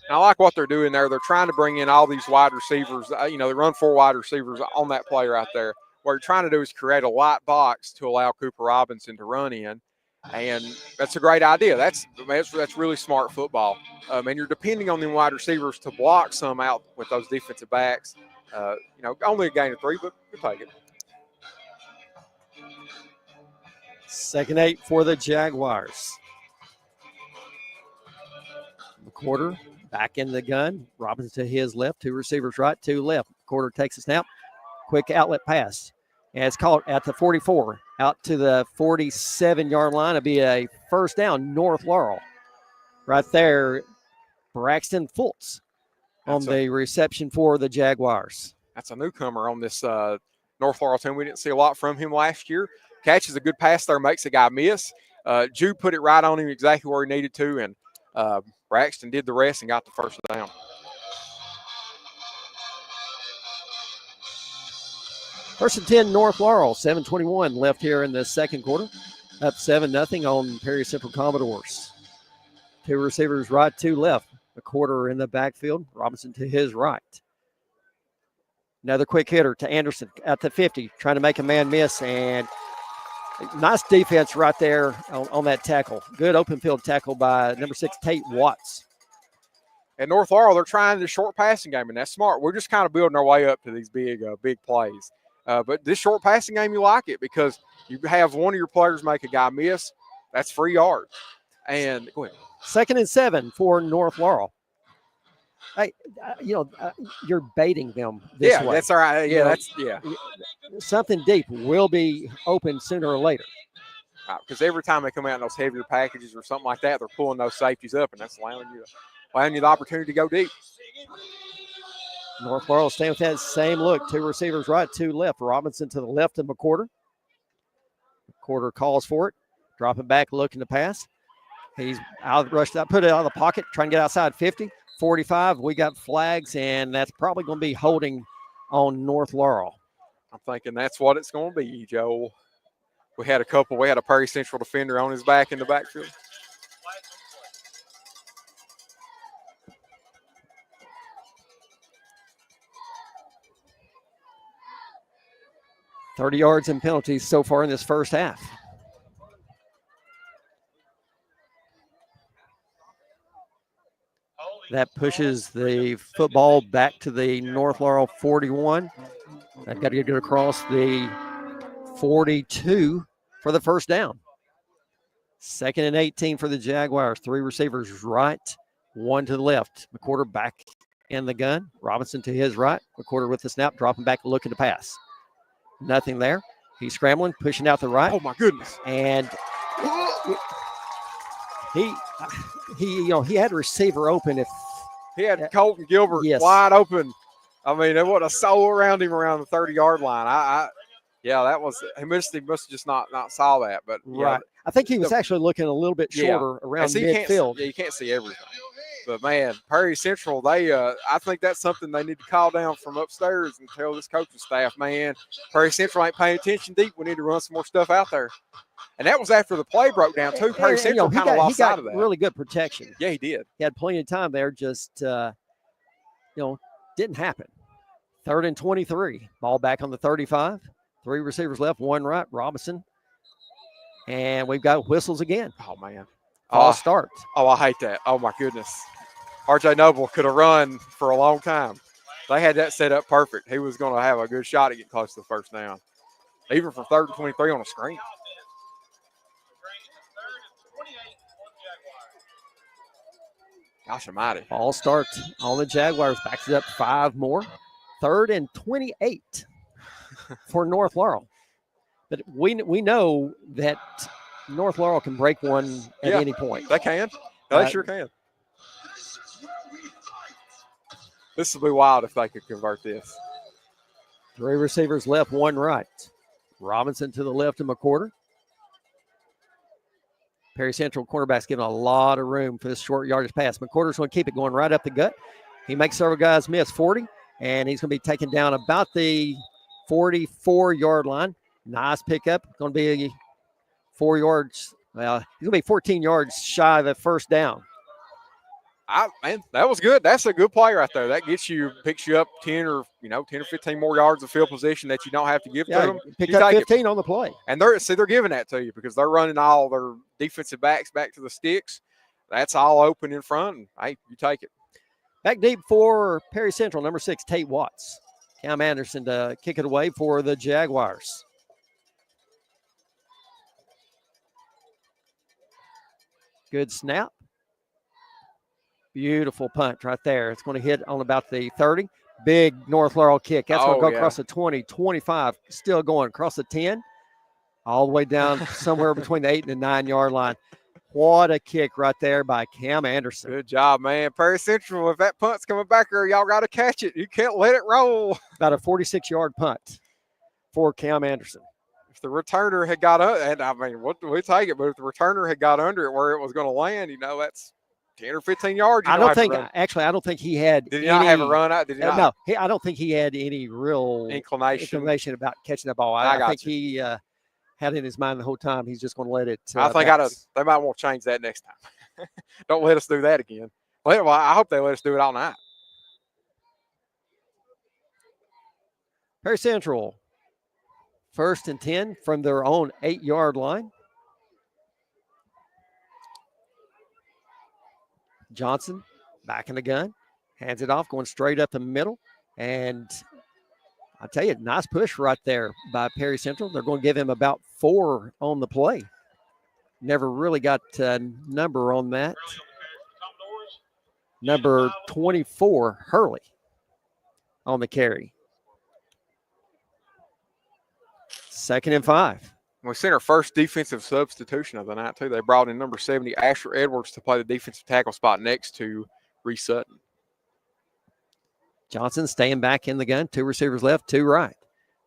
And I like what they're doing there. They're trying to bring in all these wide receivers. They run 4 wide receivers on that play right there. What you're trying to do is create a light box to allow Cooper Robinson to run in. And that's a great idea. That's really smart football. And you're depending on them wide receivers to block some out with those defensive backs. Only a gain of 3, but we'll take it. 2nd 8 for the Jaguars. McWhorter Back in the gun. Robinson to his left. 2 receivers right, 2 left. Quarter takes a snap. Quick outlet pass. And it's caught at the 44. Out to the 47-yard line. It'll be a first down, North Laurel. Right there, Braxton Fultz on the reception for the Jaguars. That's a newcomer on this North Laurel team. We didn't see a lot from him last year. Catches a good pass there, makes a guy miss. Jude put it right on him exactly where he needed to, and Braxton did the rest and got the first down. First and 10, North Laurel. 7:21 left here in the second quarter. Up 7-0 on Perry Central Commodores. 2 receivers right, 2 left. A quarter in the backfield. Robinson to his right. Another quick hitter to Anderson at the 50, trying to make a man miss, and nice defense right there on that tackle. Good open field tackle by number 6, Tate Watts. At North Laurel, they're trying the short passing game, and that's smart. We're just kind of building our way up to these big plays. But this short passing game, you like it because you have one of your players make a guy miss. That's free yards. And go ahead. 2nd and 7 for North Laurel. Hey, you're baiting them this way. Yeah, that's all right. Yeah, Something deep will be open sooner or later. Because every time they come out in those heavier packages or something like that, they're pulling those safeties up, and that's allowing you the opportunity to go deep. North Laurel staying with that same look. 2 receivers right, 2 left. Robinson to the left of McQuarter. McQuarter calls for it. Dropping back, looking to pass. He's rushed out, put it out of the pocket, trying to get outside 50, 45. We got flags, and that's probably going to be holding on North Laurel. I'm thinking that's what it's going to be, Joe. We had a Perry Central defender on his back in the backfield. $30 yards and penalties so far in this first half. That pushes the football back to the North Laurel 41. They've got to get it across the 42 for the first down. 2nd and 18 for the Jaguars. 3 receivers right, 1 to the left. McQuarter back in the gun. Robinson to his right. McQuarter with the snap, dropping back, looking to pass. Nothing there. He's scrambling, pushing out the right. Oh, my goodness. And he had a receiver open. If he had Colton Gilbert wide open, I mean, there was a soul around him around the 30-yard line. That was he must have just not saw that, but right. I think he was actually looking a little bit shorter around midfield. You can't see everything. But man, Perry Central, I think that's something they need to call down from upstairs and tell this coaching staff, man, Perry Central ain't paying attention deep. We need to run some more stuff out there. And that was after the play broke down too. Perry Central kind of lost sight of that. Really good protection. Yeah, he did. He had plenty of time there. Just didn't happen. 3rd and 23. Ball back on the 35. 3 receivers left, 1 right. Robinson. And we've got whistles again. Oh man. False start. Oh, I hate that. Oh my goodness. RJ Noble could have run for a long time. They had that set up perfect. He was going to have a good shot at getting close to the first down. Even from 3rd and 23 on a screen. Gosh almighty. All start on the Jaguars. Backs it up 5 more. 3rd and 28 for North Laurel. But we know that North Laurel can break one at any point. They can. They sure can. This will be wild if they could convert this. 3 receivers left, 1 right. Robinson to the left of McQuarter. Perry Central cornerback's given a lot of room for this short yardage pass. McQuarter's going to keep it going right up the gut. He makes several guys miss 40, and he's going to be taken down about the 44-yard line. Nice pickup. Going to be 4 yards. Well, he's going to be 14 yards shy of the first down. Man, that was good. That's a good play right there. That picks you up 10 or 15 more yards of field position that you don't have to give to them. Pick up 15 on the play. And they're giving that to you because they're running all their defensive backs back to the sticks. That's all open in front. And, hey, you take it. Back deep for Perry Central, number 6, Tate Watts. Cam Anderson to kick it away for the Jaguars. Good snap. Beautiful punt right there. It's going to hit on about the 30. Big North Laurel kick. That's going to go across the 20, 25, still going across the 10, all the way down somewhere between the 8 and the 9 yard line. What a kick right there by Cam Anderson. Good job, man. Perry Central, if that punt's coming back there, y'all got to catch it. You can't let it roll. About a 46-yard punt for Cam Anderson. If the returner had got and I mean, what do we take it? But if the returner had got under it where it was going to land, that's 10 or 15 yards. I don't think he had. Did he not have a run out? Did he not? No, I don't think he had any real inclination about catching the ball. I think he had in his mind the whole time he's just going to let it. I think they might want to change that next time. Don't let us do that again. Well, I hope they let us do it all night. Perry Central, 1st and 10 from their own 8-yard line. Johnson back in the gun, hands it off, going straight up the middle. And I tell you, nice push right there by Perry Central. They're going to give him about 4 on the play. Never really got a number on that. Number 24, Hurley, on the carry. 2nd and 5. We sent our first defensive substitution of the night, too. They brought in number 70, Asher Edwards, to play the defensive tackle spot next to Reese Sutton. Johnson staying back in the gun. 2 receivers left, 2 right.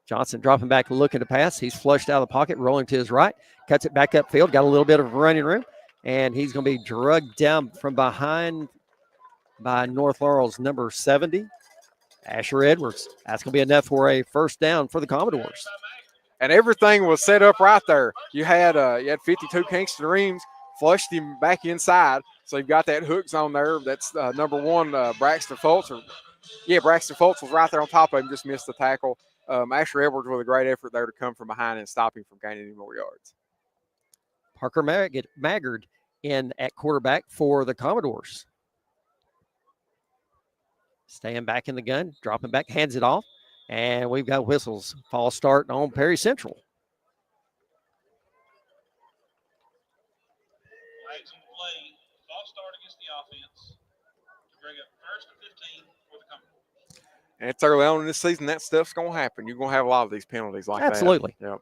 Johnson dropping back, looking to pass. He's flushed out of the pocket, rolling to his right. Cuts it back upfield, got a little bit of running room. And he's going to be drugged down from behind by North Laurel's number 70, Asher Edwards. That's going to be enough for a first down for the Commodores. And everything was set up right there. You had 52 Kingston Reams, flushed him back inside. So you've got that hook zone there. That's number 1, Braxton Fultz. Braxton Fultz was right there on top of him, just missed the tackle. Asher Edwards with a great effort there to come from behind and stop him from gaining any more yards. Parker Maggard in at quarterback for the Commodores. Staying back in the gun, dropping back, hands it off. And we've got whistles. False start on Perry Central. Flags on the play. False start against the offense to bring up 1st and 15 for the Commodores. And it's early on in this season. That stuff's going to happen. You're going to have a lot of these penalties like that. Absolutely. Yep.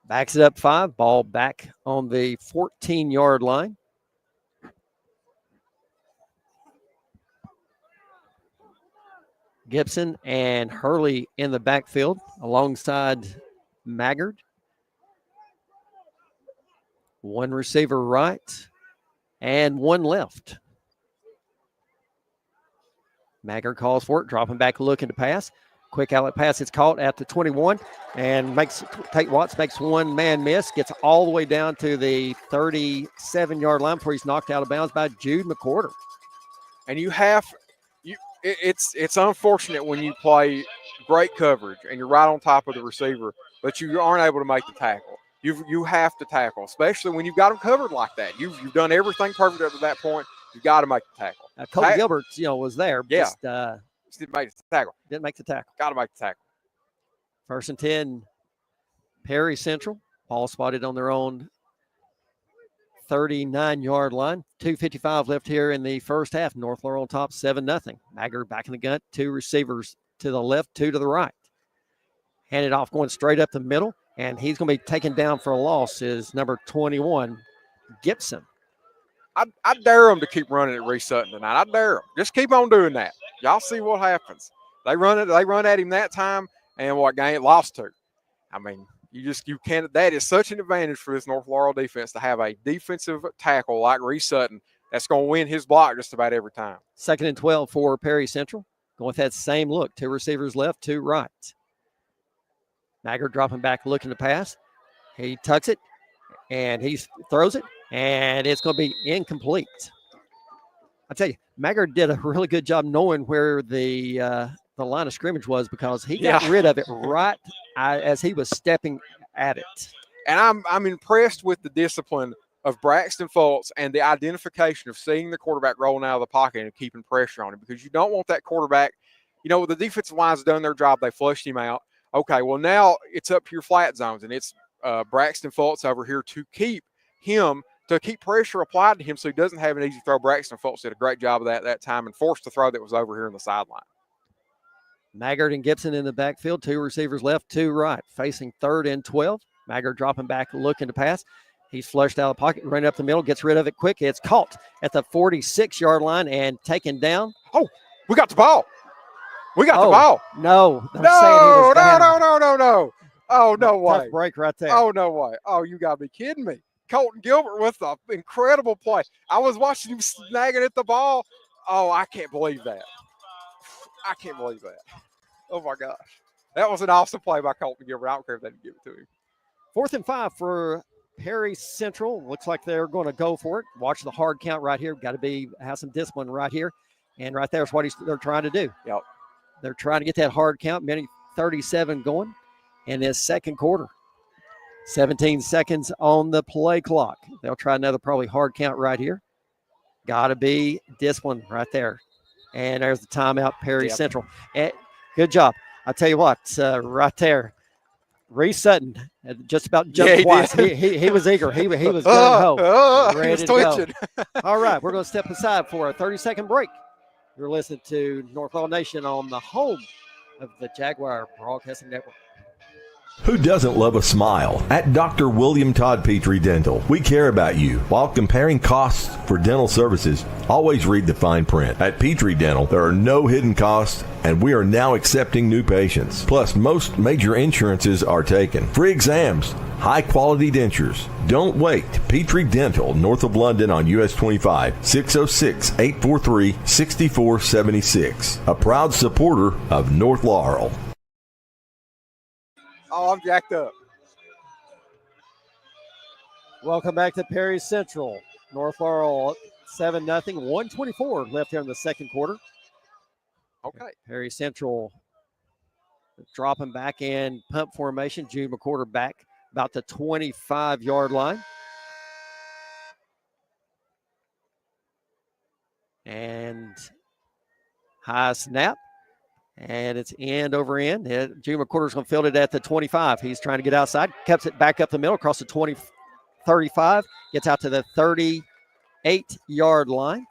Backs it up 5. Ball back on the 14-yard line. Gibson and Hurley in the backfield alongside Maggard. 1 receiver right and 1 left. Maggard calls for it, dropping back, looking to pass. Quick outlet pass, it's caught at the 21 and Tate Watts makes 1 man miss, gets all the way down to the 37-yard line before he's knocked out of bounds by Jude McCorder. And it's unfortunate when you play great coverage and you're right on top of the receiver, but you aren't able to make the tackle. You have to tackle, especially when you've got them covered like that. You've done everything perfect up to that point. You've got to make the tackle. Cody Gilbert, was there. Yeah. Just didn't make the tackle. Didn't make the tackle. Got to make the tackle. 1st and 10, Perry Central. Ball spotted on their own 39-yard line. 2:55 left here in the first half. North Laurel on top 7-0. Maggard back in the gun. 2 receivers to the left, 2 to the right. Handed off going straight up the middle, and he's going to be taken down for a loss is number 21, Gibson. I dare them to keep running at Reese Sutton tonight. I dare them. Just keep on doing that. Y'all see what happens. They run at him that time, and lost 2. I mean, you can't. That is such an advantage for this North Laurel defense to have a defensive tackle like Reese Sutton that's going to win his block just about every time. 2nd and 12 for Perry Central. Going with that same look. 2 receivers left, 2 right. Maggard dropping back, looking to pass. He tucks it, and he throws it, and it's going to be incomplete. I tell you, Maggard did a really good job knowing where the line of scrimmage was because he got rid of it right as he was stepping at it. And I'm impressed with the discipline of Braxton Fultz and the identification of seeing the quarterback rolling out of the pocket and keeping pressure on him, because you don't want that quarterback. The defensive line's done their job. They flushed him out. Okay, well, now it's up to your flat zones, and it's Braxton Fultz over here to keep him to keep pressure applied to him so he doesn't have an easy throw. Braxton Fultz did a great job of that time and forced the throw that was over here on the sideline. Maggard and Gibson in the backfield, 2 receivers left, 2 right, facing 3rd and 12. Maggard dropping back, looking to pass. He's flushed out of the pocket, running up the middle, gets rid of it quick. It's caught at the 46-yard line and taken down. Oh, we got the ball. We got the ball. No. No. Oh, no way. Tough break right there. Oh, no way. Oh, you got to be kidding me. Colton Gilbert with an incredible play. I was watching him snagging at the ball. Oh, I can't believe that. I can't believe that. Oh, my gosh. That was an awesome play by Colton Gilbert. I don't care if they didn't give it to him. 4th and 5 for Perry Central. Looks like they're going to go for it. Watch the hard count right here. Got to have some discipline right here. And right there is what they're trying to do. Yep. They're trying to get that hard count. Minute 37 going in this second quarter. 17 seconds on the play clock. They'll try another probably hard count right here. Got to be discipline right there. And there's the timeout, Perry Central. And good job. I tell you what, right there, Reese Sutton just about jumped twice. He was eager. He was gung-ho. Ready to go. All right, we're going to step aside for a 30-second break. You're listening to North Laurel Nation on the home of the Jaguar Broadcasting Network. Who doesn't love a smile? At Dr. William Todd Petrie Dental, we care about you. While comparing costs for dental services, always read the fine print. At Petrie Dental, there are no hidden costs, and we are now accepting new patients. Plus, most major insurances are taken. Free exams, high-quality dentures. Don't wait. Petrie Dental, north of London on US 25, 606-843-6476. A proud supporter of North Laurel. Oh, I'm jacked up. Welcome back to Perry Central. North Laurel 7-0, 1:24 left here in the second quarter. Okay. Perry Central dropping back in pump formation. Jude McCorder back about the 25-yard line. And high snap. And it's end over end. Jude McCorder's going to field it at the 25. He's trying to get outside. Keeps it back up the middle across the 35. Gets out to the 38-yard line.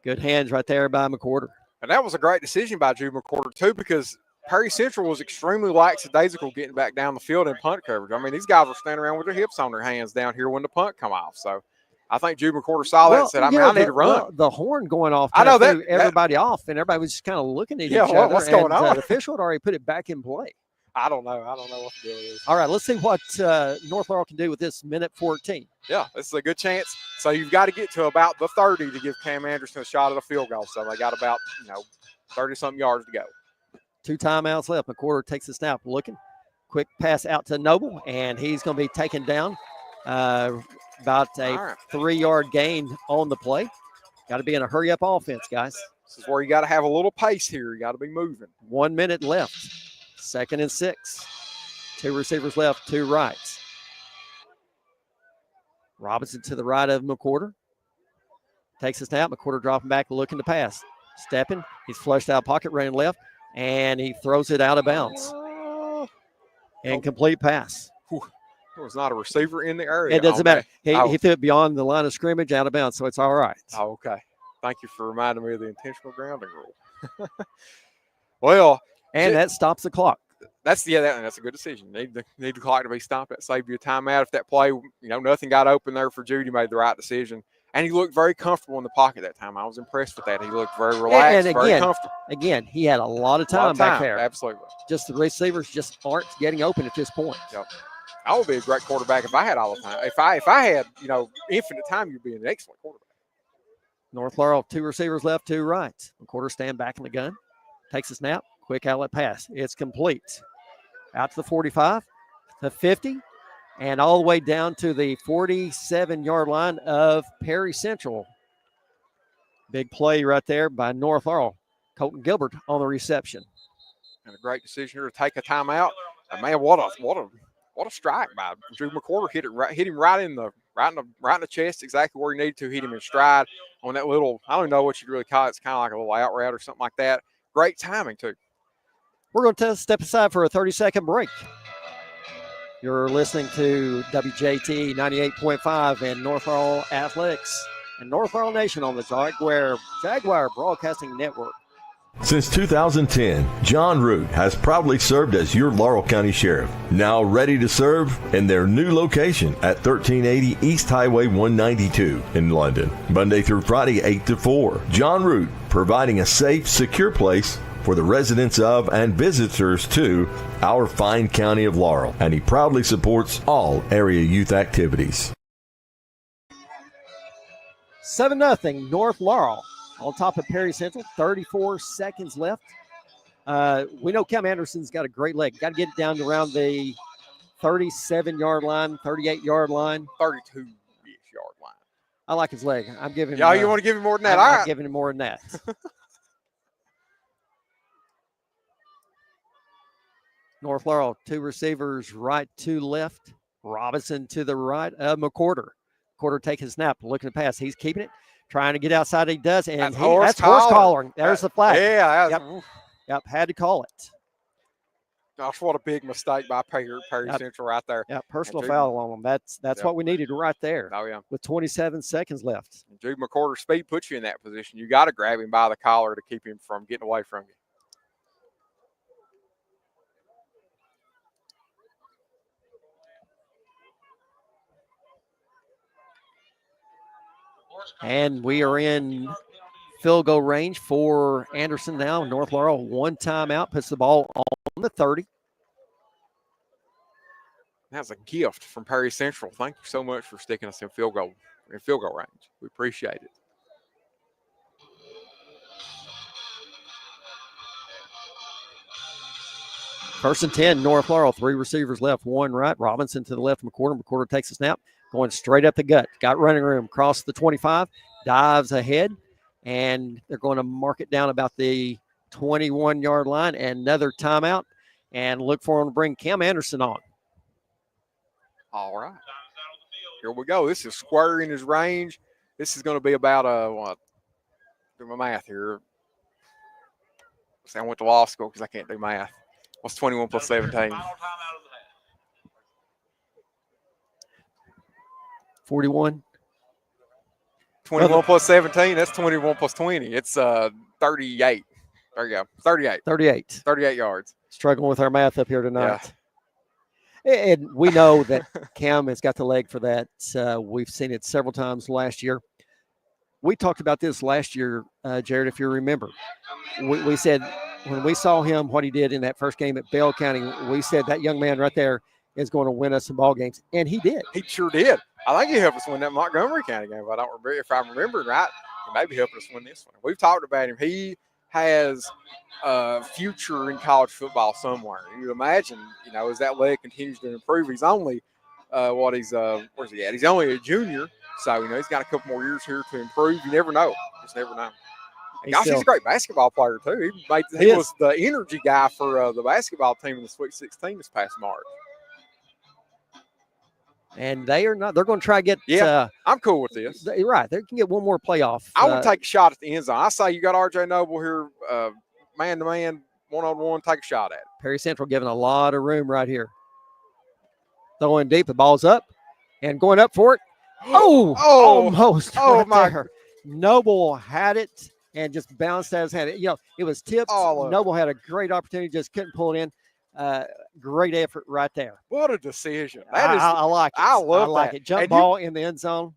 Good hands right there by McCorder. And that was a great decision by Jude McCorder, too, because Perry Central was extremely lackadaisical getting back down the field in punt coverage. I mean, these guys were standing around with their hips on their hands down here when the punt come off. So I think Jude McCorder saw that and said, I need to run. The horn going off. I know that. Everybody off, and everybody was just kind of looking at each other. What's going on? The official had already put it back in play. I don't know. I don't know what the deal is. All right, let's see what North Laurel can do with this minute 14. Yeah, this is a good chance. So you've got to get to about the 30 to give Cam Anderson a shot at a field goal. So they got about, 30-something yards to go. 2 timeouts left. McCorder takes the snap, looking. Quick pass out to Noble, and he's going to be taken down. About a 3-yard gain on the play. Got to be in a hurry-up offense, guys. This is where you got to have a little pace here. You got to be moving. 1 minute left. 2nd and 6. 2 receivers left, 2 rights. Robinson to the right of McCorder. Takes the snap. McCorder dropping back, looking to pass. Stepping. He's flushed out pocket, running left, and he throws it out of bounds. Incomplete pass. There was not a receiver in the area. It doesn't matter. He threw it beyond the line of scrimmage, out of bounds, so it's all right. Oh, okay. Thank you for reminding me of the intentional grounding rule. Well, and that stops the clock. That's a good decision. Need the clock to be stopped. That saved you a timeout. If that play, nothing got open there for Jude, he made the right decision. And he looked very comfortable in the pocket that time. I was impressed with that. He looked very relaxed, and very comfortable. Again, he had a lot of time back there. Absolutely. Just the receivers just aren't getting open at this point. Yep. I would be a great quarterback if I had all the time. If I had, infinite time, you'd be an excellent quarterback. North Laurel, 2 receivers left, 2 rights. McCorder stand back in the gun. Takes a snap. Quick outlet pass. It's complete. Out to the 45, the 50, and all the way down to the 47-yard line of Perry Central. Big play right there by North Laurel. Colton Gilbert on the reception. And a great decision here to take a timeout. And man, what a strike by Drew McCorder. Hit him right in the chest, exactly where he needed to. Hit him in stride on that little, I don't know what you'd really call it. It's kind of like a little out route or something like that. Great timing, too. We're going to step aside for a 30-second break. You're listening to WJT 98.5 and North Laurel Athletics and North Laurel Nation on the Jaguar Broadcasting Network. Since 2010, John Root has proudly served as your Laurel County Sheriff, now ready to serve in their new location at 1380 East Highway 192 in London. Monday through Friday, 8 to 4. John Root, providing a safe, secure place for the residents of and visitors to our fine county of Laurel, and he proudly supports all area youth activities. 7-0 North Laurel on top of Perry Central. 34 seconds left. We know Cam Anderson's got a great leg. Got to get it down to around the 37-yard line, 38-yard line. 32-ish yard line. I like his leg. I'm giving him. Yeah, you want to give him more than that? I'm giving him more than that. North Laurel, 2 receivers right to left. Robinson to the right of McCorder. McCorder taking a snap, looking to pass. He's keeping it, trying to get outside. He does, and that's horse collaring. There's the flag. Yeah. Yep, had to call it. Gosh, what a big mistake by Perry Central right there. Yeah, personal foul on him. That's what we needed right there. Oh, yeah. With 27 seconds left. Drew McCorder's speed puts you in that position. You got to grab him by the collar to keep him from getting away from you. And we are in field goal range for Anderson now. North Laurel, 1 timeout, puts the ball on the 30. That's a gift from Perry Central. Thank you so much for sticking us in field goal range. We appreciate it. First and 10, North Laurel, 3 receivers left, 1 right. Robinson to the left, McCorder. McCorder takes a snap, going straight up the gut. Got running room, across the 25, dives ahead, and they're going to mark it down about the 21-yard line. Another timeout, and look for him to bring Cam Anderson on. All right. Here we go. This is square in his range. This is going to be about do my math here. See, I went to law school because I can't do math. What's 21 plus 17? 41. 21 plus 17, that's 21 plus 20. It's 38. There you go. 38. 38 yards. Struggling with our math up here tonight. Yeah. And we know that Cam has got the leg for that. We've seen it several times last year. We talked about this last year, Jared, if you remember. We said when we saw him, what he did in that first game at Bell County, we said that young man right there is going to win us some ball games, and he did. He sure did. I think he helped us win that Montgomery County game. If I remember right, he maybe helped us win this one. We've talked about him. He has a future in college football somewhere. You imagine, as that leg continues to improve. He's only where's he at? He's only a junior, so he's got a couple more years here to improve. You never know. Just never know. He's a great basketball player too. He was the energy guy for the basketball team in the Sweet 16 this past March. And they're going to try to get. I'm cool with this. Right. They can get one more playoff. I would take a shot at the end zone. I say you got R.J. Noble here, man-to-man, one-on-one, take a shot at it. Perry Central giving a lot of room right here. Throwing deep, the ball's up and going up for it. Almost. Oh, my. There. Noble had it and just bounced out his hand. It was tipped. Noble had a great opportunity, just couldn't pull it in. Great effort right there. What a decision. I like it. I like it. Jump ball in the end zone.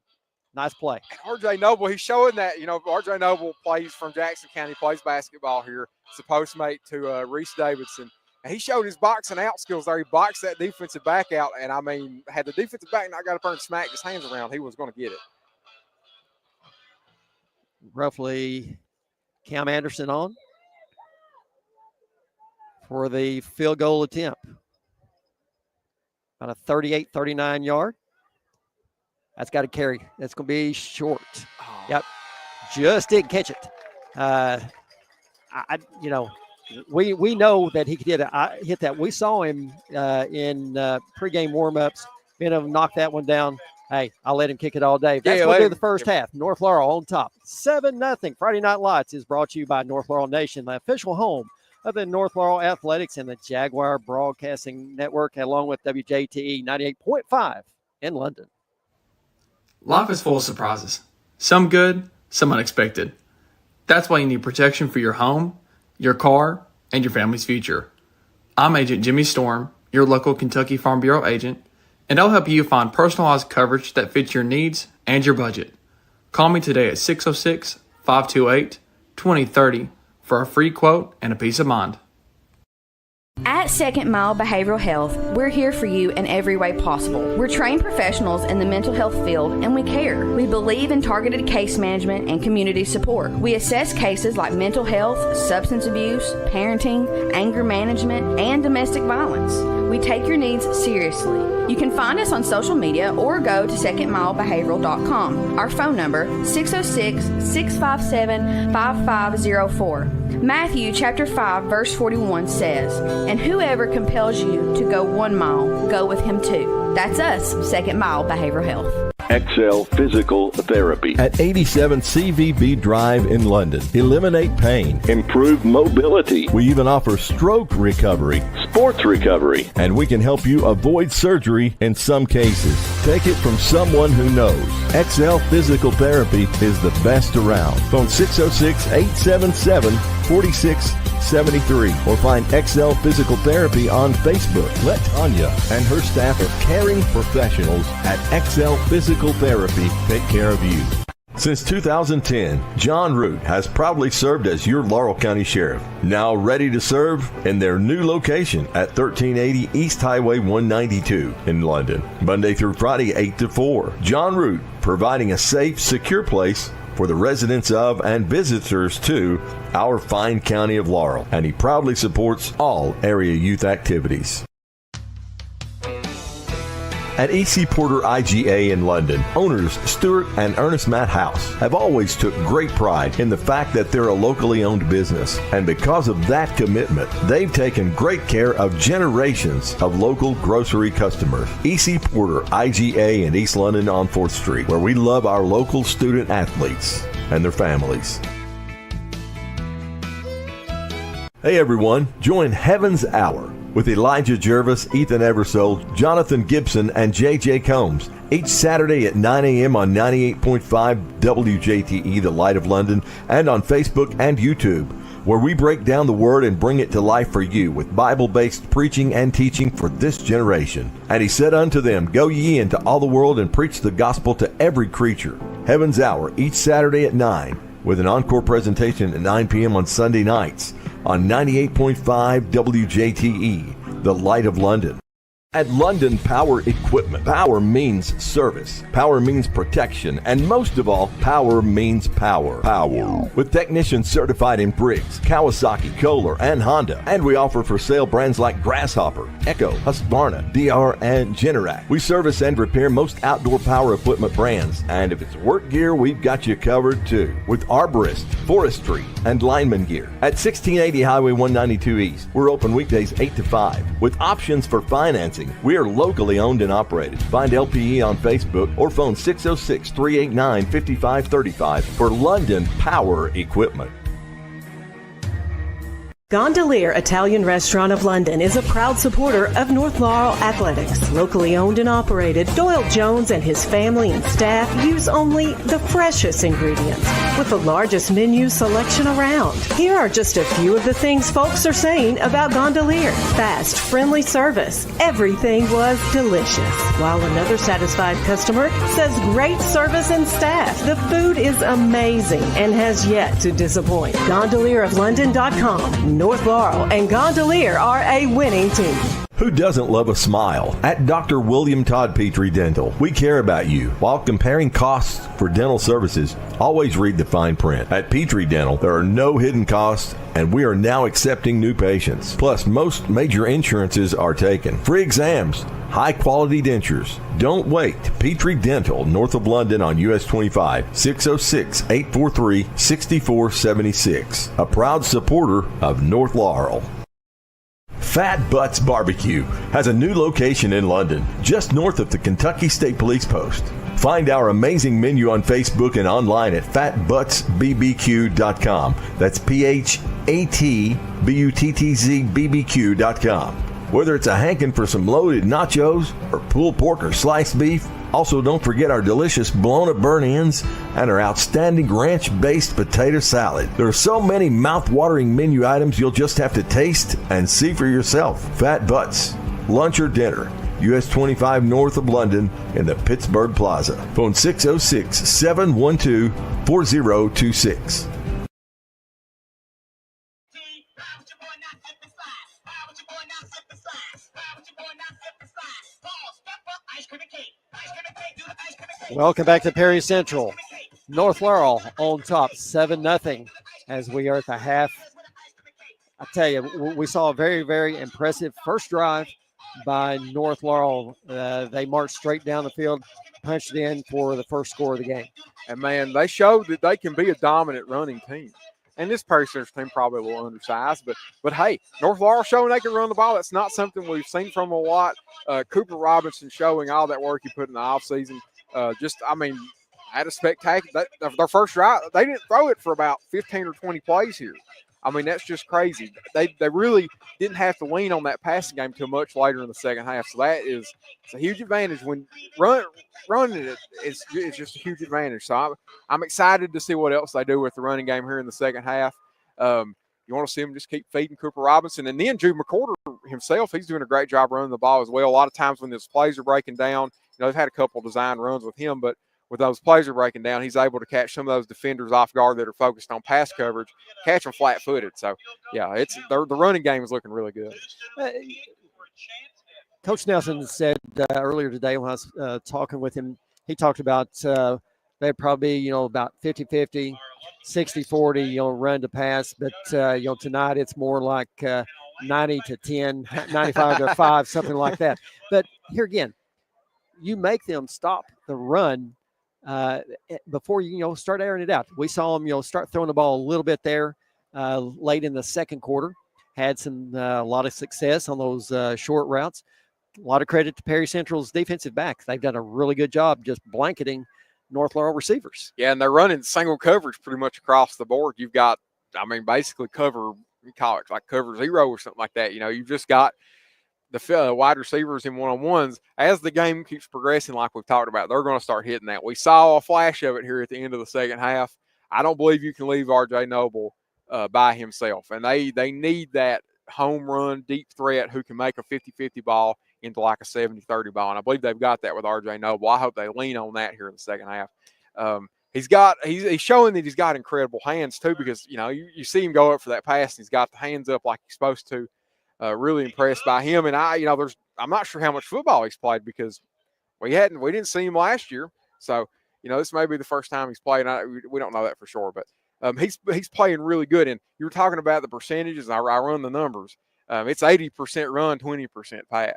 Nice play. R.J. Noble, he's showing that, R.J. Noble plays from Jackson County, plays basketball here. It's a postmate to Reese Davidson. And he showed his boxing out skills there. He boxed that defensive back out. And, had the defensive back not got up there and smacked his hands around, he was going to get it. Roughly Cam Anderson on for the field goal attempt. About a 38, 39 yard. That's got to carry. That's going to be short. Oh. Yep. Just didn't catch it. We know that he could hit that. We saw him in pregame warmups. Being able to knock that one down. Hey, I'll let him kick it all day. That's what we do the first half. North Laurel on top. 7-0. Friday Night Lights is brought to you by North Laurel Nation, the official home of the North Laurel Athletics and the Jaguar Broadcasting Network, along with WJTE 98.5 in London. Life is full of surprises. Some good, some unexpected. That's why you need protection for your home, your car, and your family's future. I'm Agent Jimmy Storm, your local Kentucky Farm Bureau agent, and I'll help you find personalized coverage that fits your needs and your budget. Call me today at 606-528-2030 for a free quote and a peace of mind. At Second Mile Behavioral Health, we're here for you in every way possible. We're trained professionals in the mental health field and we care. We believe in targeted case management and community support. We assess cases like mental health, substance abuse, parenting, anger management, and domestic violence. We take your needs seriously. You can find us on social media or go to secondmilebehavioral.com. Our phone number, 606-657-5504. Matthew chapter 5 verse 41 says, "And whoever compels you to go 1 mile, go with him 2. That's us, Second Mile Behavioral Health. XL Physical Therapy at 87 CVB Drive in London. Eliminate pain, improve mobility. We even offer stroke recovery, sports recovery, and we can help you avoid surgery in some cases. Take it from someone who knows. XL Physical Therapy is the best around. Phone 606-877-4673 or find XL Physical Therapy on Facebook. Let Tanya and her staff of caring professionals at XL Physical Therapy take care of you. Since 2010, John Root has proudly served as your Laurel County Sheriff, now ready to serve in their new location at 1380 East Highway 192 in London, Monday through Friday, 8 to 4. John Root, providing a safe, secure place for the residents of and visitors to our fine county of Laurel, and he proudly supports all area youth activities. At E.C. Porter IGA in London, owners Stuart and Ernest Matt House have always took great pride in the fact that they're a locally owned business. And because of that commitment, they've taken great care of generations of local grocery customers. E.C. Porter IGA in East London on 4th Street, where we love our local student athletes and their families. Hey everyone, join Heaven's Hour with Elijah Jervis, Ethan Eversole, Jonathan Gibson, and J.J. Combs each Saturday at 9 a.m. on 98.5 WJTE, The Light of London, and on Facebook and YouTube, where we break down the Word and bring it to life for you with Bible-based preaching and teaching for this generation. And he said unto them, Go ye into all the world and preach the gospel to every creature. Heaven's Hour each Saturday at 9, with an encore presentation at 9 p.m. on Sunday nights on 98.5 WJTE, The Light of London. At London Power Equipment, power means service, power means protection, and most of all, power means power. Power. With technicians certified in Briggs, Kawasaki, Kohler, and Honda. And we offer for sale brands like Grasshopper, Echo, Husqvarna, DR, and Generac. We service and repair most outdoor power equipment brands. And if it's work gear, we've got you covered too. With arborist, forestry, and lineman gear. At 1680 Highway 192 East, we're open weekdays 8 to 5. With options for financing, we are locally owned and operated. Find LPE on Facebook or phone 606-389-5535 for London Power Equipment. Gondolier Italian Restaurant of London is a proud supporter of North Laurel Athletics. Locally owned and operated, Doyle Jones and his family and staff use only the freshest ingredients with the largest menu selection around. Here are just a few of the things folks are saying about Gondolier. Fast, friendly service. Everything was delicious. While another satisfied customer says great service and staff. The food is amazing and has yet to disappoint. GondelierofLondon.com. North Laurel and Gondolier are a winning team. Who doesn't love a smile? At Dr. William Todd Petrie Dental, we care about you. While comparing costs for dental services, always read the fine print. At Petrie Dental, there are no hidden costs, and we are now accepting new patients. Plus, most major insurances are taken. Free exams, high-quality dentures. Don't wait. Petrie Dental, north of London on US 25, 606-843-6476. A proud supporter of North Laurel. Fat Butts Barbecue has a new location in London, just north of the Kentucky State Police Post. Find our amazing menu on Facebook and online at fatbuttsbbq.com. That's PHATBUTTSBBQ.com. atbuttzbbq.com. Whether it's a hankin' for some loaded nachos or pulled pork or sliced beef, also don't forget our delicious blown-up burnt-ends and our outstanding ranch-based potato salad. There are so many mouth-watering menu items you'll just have to taste and see for yourself. Fat Butts, lunch or dinner, US 25 north of London in the Pittsburgh Plaza. Phone 606-712-4026. Welcome back to Perry Central. North Laurel on top, 7-0 as we are at the half. I tell you, we saw a very, very impressive first drive by North Laurel. They marched straight down the field, punched in for the first score of the game. And, man, they showed that they can be a dominant running team. And this Perry Central team probably a little undersized, but hey, North Laurel showing they can run the ball. That's not something we've seen from a lot. Cooper Robinson showing all that work he put in the offseason. Had a spectacular – their first drive, they didn't throw it for about 15 or 20 plays here. I mean, that's just crazy. They really didn't have to lean on that passing game until much later in the second half. So it's a huge advantage when running it is just a huge advantage. So I'm excited to see what else they do with the running game here in the second half. You want to see them just keep feeding Cooper Robinson. And then Jude McCorder himself, he's doing a great job running the ball as well. A lot of times when those plays are breaking down, they've had a couple design runs with him, but with those plays are breaking down, he's able to catch some of those defenders off guard that are focused on pass coverage, catch them flat-footed. So, yeah, the running game is looking really good. Coach Nelson said earlier today when I was talking with him, he talked about they'd probably, about 50-50, 60-40, run to pass. But, tonight it's more like 90-10, 95-5, something like that. But here again, you make them stop the run before you start airing it out. We saw them start throwing the ball a little bit there late in the second quarter. Had a lot of success on those short routes. A lot of credit to Perry Central's defensive backs. They've done a really good job just blanketing North Laurel receivers. Yeah, and they're running single coverage pretty much across the board. You've got, basically cover, you call it like cover zero or something like that. You've just got the wide receivers in one-on-ones. As the game keeps progressing, like we've talked about, they're going to start hitting that. We saw a flash of it here at the end of the second half. I don't believe you can leave R.J. Noble by himself, and they need that home run, deep threat who can make a 50-50 ball into like a 70-30 ball, and I believe they've got that with R.J. Noble. I hope they lean on that here in the second half. He's showing that he's got incredible hands too, because you see him go up for that pass, and he's got the hands up like he's supposed to. Really impressed by him, and I'm not sure how much football he's played because we didn't see him last year, so this may be the first time he's played. We don't know that for sure, but he's playing really good. And you were talking about the percentages. I run the numbers. It's 80% run, 20% pass,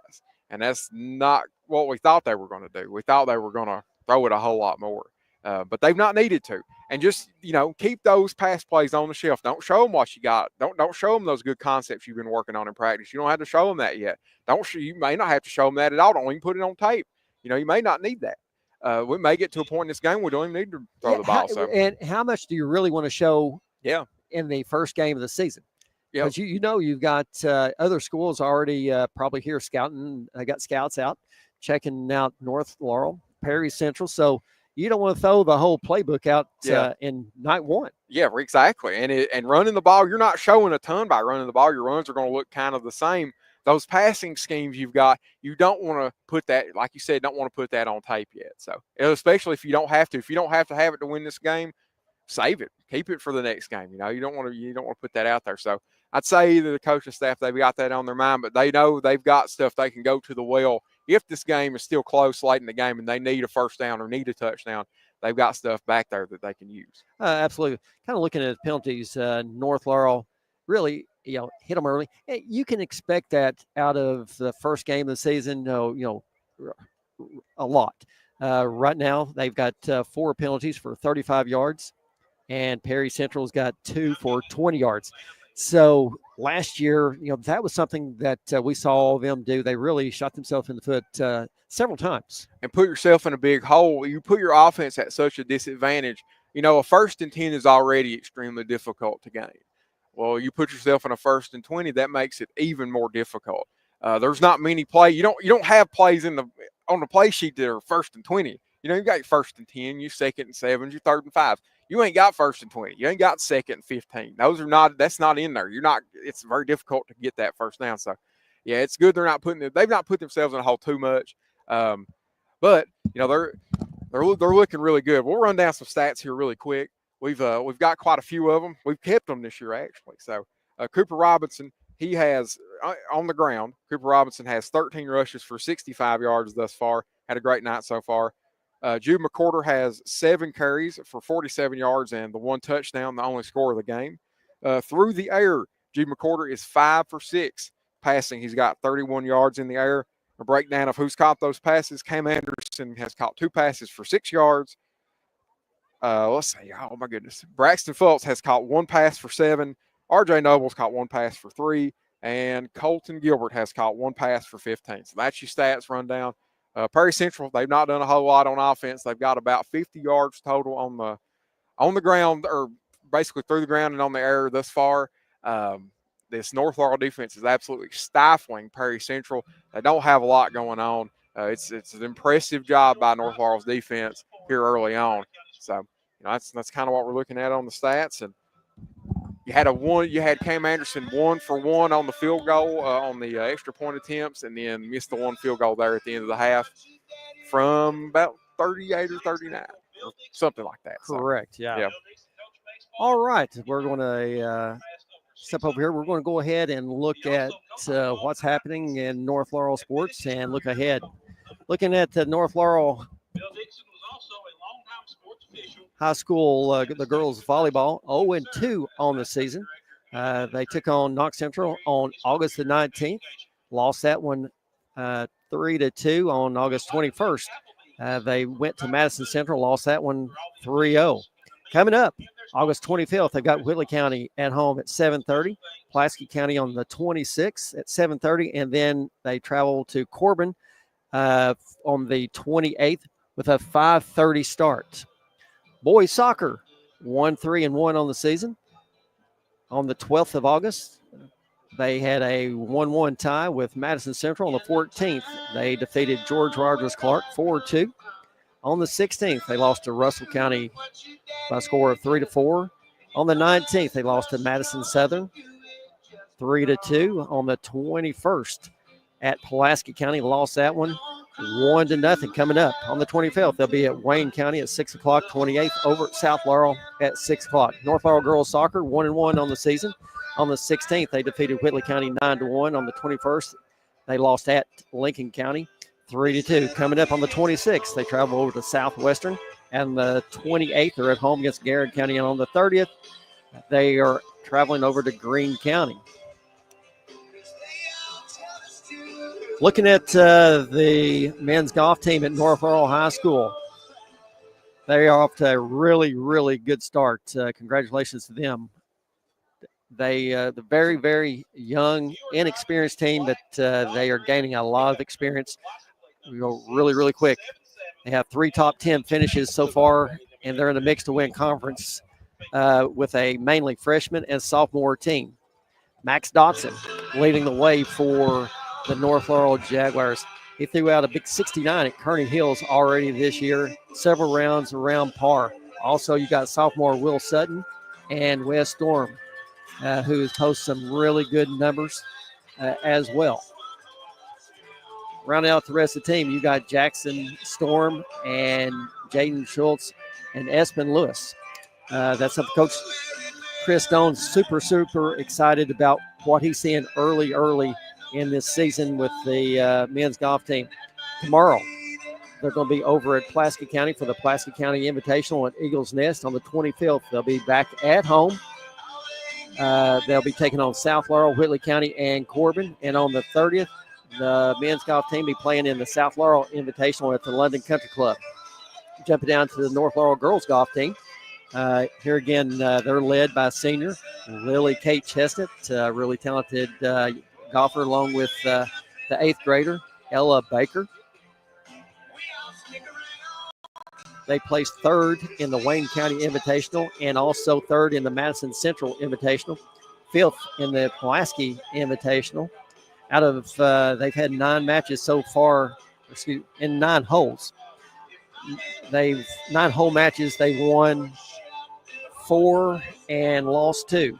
and that's not what we thought they were going to do. We thought they were going to throw it a whole lot more, but they've not needed to. And just, keep those pass plays on the shelf. Don't show them what you got. Don't show them those good concepts you've been working on in practice. You don't have to show them that yet. You may not have to show them that at all. Don't even put it on tape. You may not need that. We may get to a point in this game we don't even need to throw the ball. And how much do you really want to show in the first game of the season? Yeah. Because you've got other schools already probably here scouting. I got scouts out checking out North Laurel, Perry Central. So you don't want to throw the whole playbook out in night one. Yeah, exactly. And running the ball, you're not showing a ton by running the ball. Your runs are going to look kind of the same. Those passing schemes you've got, you don't want to put that, like you said, don't want to put that on tape yet. So, especially if you don't have to. If you don't have to have it to win this game, save it. Keep it for the next game. You don't want to put that out there. So, I'd say either the coaching staff, they've got that on their mind, but they know they've got stuff they can go to the well. If this game is still close late in the game and they need a first down or need a touchdown, they've got stuff back there that they can use. Absolutely. Kind of looking at penalties, North Laurel really, hit them early. You can expect that out of the first game of the season, a lot. Right now, they've got 4 penalties for 35 yards, and Perry Central's got 2 for 20 yards. So last year, that was something that we saw them do. They really shot themselves in the foot several times. And put yourself in a big hole. You put your offense at such a disadvantage. A 1st and 10 is already extremely difficult to gain. Well, you put yourself in a 1st and 20, that makes it even more difficult. There's not many plays. You don't have plays on the play sheet that are 1st and 20. You know, you got your 1st and 10, you 2nd and 7, your 3rd and 5. You ain't got 1st and 20. You ain't got 2nd and 15. That's not in there. It's very difficult to get that first down. So, yeah, it's good they've not put themselves in a hole too much. But you know, they're looking really good. We'll run down some stats here really quick. We've got quite a few of them. We've kept them this year actually. So Cooper Robinson, he has on the ground. Cooper Robinson has 13 rushes for 65 yards thus far. Had a great night so far. Jude McCorder has 7 carries for 47 yards and the 1 touchdown, the only score of the game. Through the air, Jude McCorder is 5 for 6 passing. He's got 31 yards in the air. A breakdown of who's caught those passes. Cam Anderson has caught 2 passes for 6 yards. Let's see. Oh, my goodness. Braxton Fultz has caught 1 pass for 7. R.J. Noble's caught 1 pass for 3. And Colton Gilbert has caught 1 pass for 15. So that's your stats rundown. Perry Central, they've not done a whole lot on offense. They've got about 50 yards total on the ground, or basically through the ground and on the air thus far. This North Laurel defense is absolutely stifling Perry Central. They don't have a lot going on. It's an impressive job by North Laurel's defense here early on. So, you know, that's kind of what we're looking at on the stats. And you had Cam Anderson 1 for 1 on the field goal on the extra point attempts, and then missed the 1 field goal there at the end of the half from about 38 or 39, or something like that. Correct. So, yeah. All right. We're going to step over here. We're going to go ahead and look at what's happening in North Laurel sports and look ahead. Looking at the North Laurel High School, the girls volleyball, 0-2 on the season. They took on Knox Central on August the 19th, lost that one 3-2 on August 21st. They went to Madison Central, lost that one 3-0. Coming up, August 25th, they've got Whitley County at home at 7:30, Pulaski County on the 26th at 7:30, and then they travel to Corbin on the 28th with a 5:30 start. Boys soccer, 1-3-1 on the season. On the 12th of August, they had a 1-1 tie with Madison Central. On the 14th, they defeated George Rogers Clark 4-2. On the 16th, they lost to Russell County by a score of 3-4. On the 19th, they lost to Madison Southern 3-2. On the 21st, at Pulaski County, lost that one 1-0. Coming up on the 25th, they'll be at Wayne County at 6 o'clock. 28th over at South Laurel at 6 o'clock. North Laurel girls soccer 1-1 on the season. On the 16th, they defeated Whitley County 9-1. On the 21st, they lost at Lincoln County 3-2. Coming up on the 26th, they travel over to Southwestern, and the 28th they're at home against Garrett County, and on the 30th, they are traveling over to Greene County. Looking at the men's golf team at North Laurel High School, they are off to a really, really good start. Congratulations to them. The very, very young, inexperienced team, but they are gaining a lot of experience. We go really, really quick. They have 3 top 10 finishes so far, and they're in the mix to win conference with a mainly freshman and sophomore team. Max Dotson leading the way for the North Laurel Jaguars. He threw out a big 69 at Kearney Hills already this year, several rounds around par. Also, you got sophomore Will Sutton and Wes Storm, who has posted some really good numbers as well. Rounding out the rest of the team, you got Jackson Storm and Jaden Schultz and Espen Lewis. That's up Coach Chris Stone's super excited about what he's seeing early in this season with the men's golf team. Tomorrow, they're going to be over at Pulaski County for the Pulaski County Invitational at Eagles Nest. On the 25th, they'll be back at home. They'll be taking on South Laurel, Whitley County, and Corbin. And on the 30th, the men's golf team will be playing in the South Laurel Invitational at the London Country Club. Jumping down to the North Laurel girls golf team. Here again, they're led by senior Lily Kate Chestnut, really talented golfer, along with the 8th grader, Ella Baker. They placed 3rd in the Wayne County Invitational and also 3rd in the Madison Central Invitational. 5th in the Pulaski Invitational. Out of they've had 9 matches so far, in 9 holes. They've 9 hole matches. They won 4 and lost 2.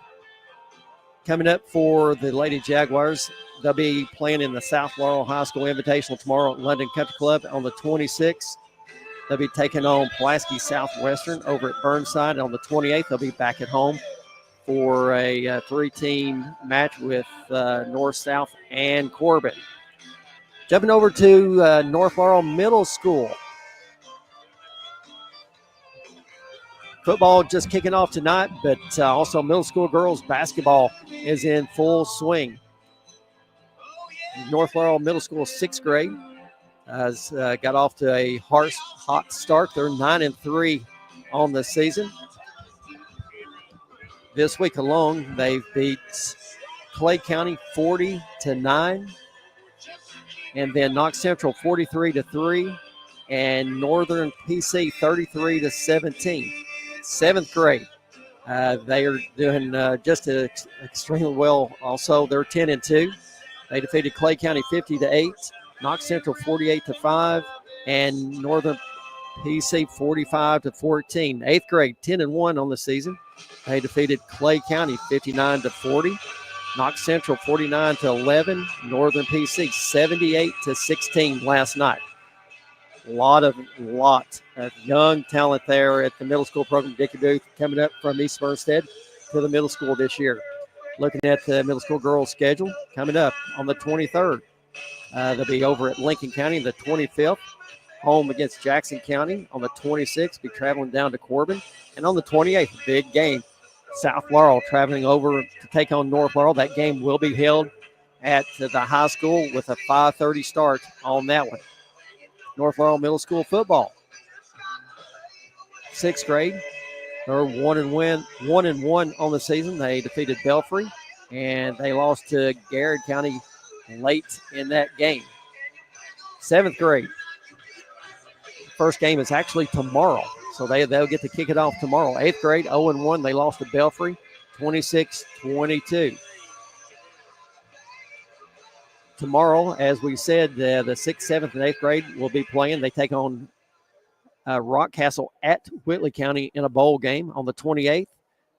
Coming up for the Lady Jaguars, they'll be playing in the South Laurel High School Invitational tomorrow at London Country Club on the 26th. They'll be taking on Pulaski Southwestern over at Burnside. On the 28th, they'll be back at home for a 3-team match with North, South, and Corbin. Jumping over to North Laurel Middle School. Football just kicking off tonight, but also middle school girls basketball is in full swing. North Laurel Middle School 6th grade has got off to a hot start. They're 9-3 on the season. This week alone, they've beat Clay County 40-9, and then Knox Central 43-3, and Northern PC 33-17. 7th grade. They are doing just extremely well. Also, they're 10-2. They defeated Clay County 50-8, Knox Central 48-5, and Northern PC 45-14. 8th grade 10-1 on the season. They defeated Clay County 59-40, Knox Central 49-11, Northern PC 78-16 last night. Lot of young talent there at the middle school program. Dickie Booth coming up from East Spurstead to the middle school this year. Looking at the middle school girls schedule coming up on the 23rd. They'll be over at Lincoln County the 25th. Home against Jackson County on the 26th. Be traveling down to Corbin. And on the 28th, big game. South Laurel traveling over to take on North Laurel. That game will be held at the high school with a 5:30 start on that one. North Laurel Middle School football. 6th grade. They're 1-1 on the season. They defeated Belfry, and they lost to Garrett County late in that game. 7th grade. First game is actually tomorrow, so they'll get to kick it off tomorrow. 8th grade, 0-1. They lost to Belfry, 26-22. Tomorrow, as we said, the 6th, 7th, and 8th grade will be playing. They take on Rockcastle at Whitley County in a bowl game on the 28th.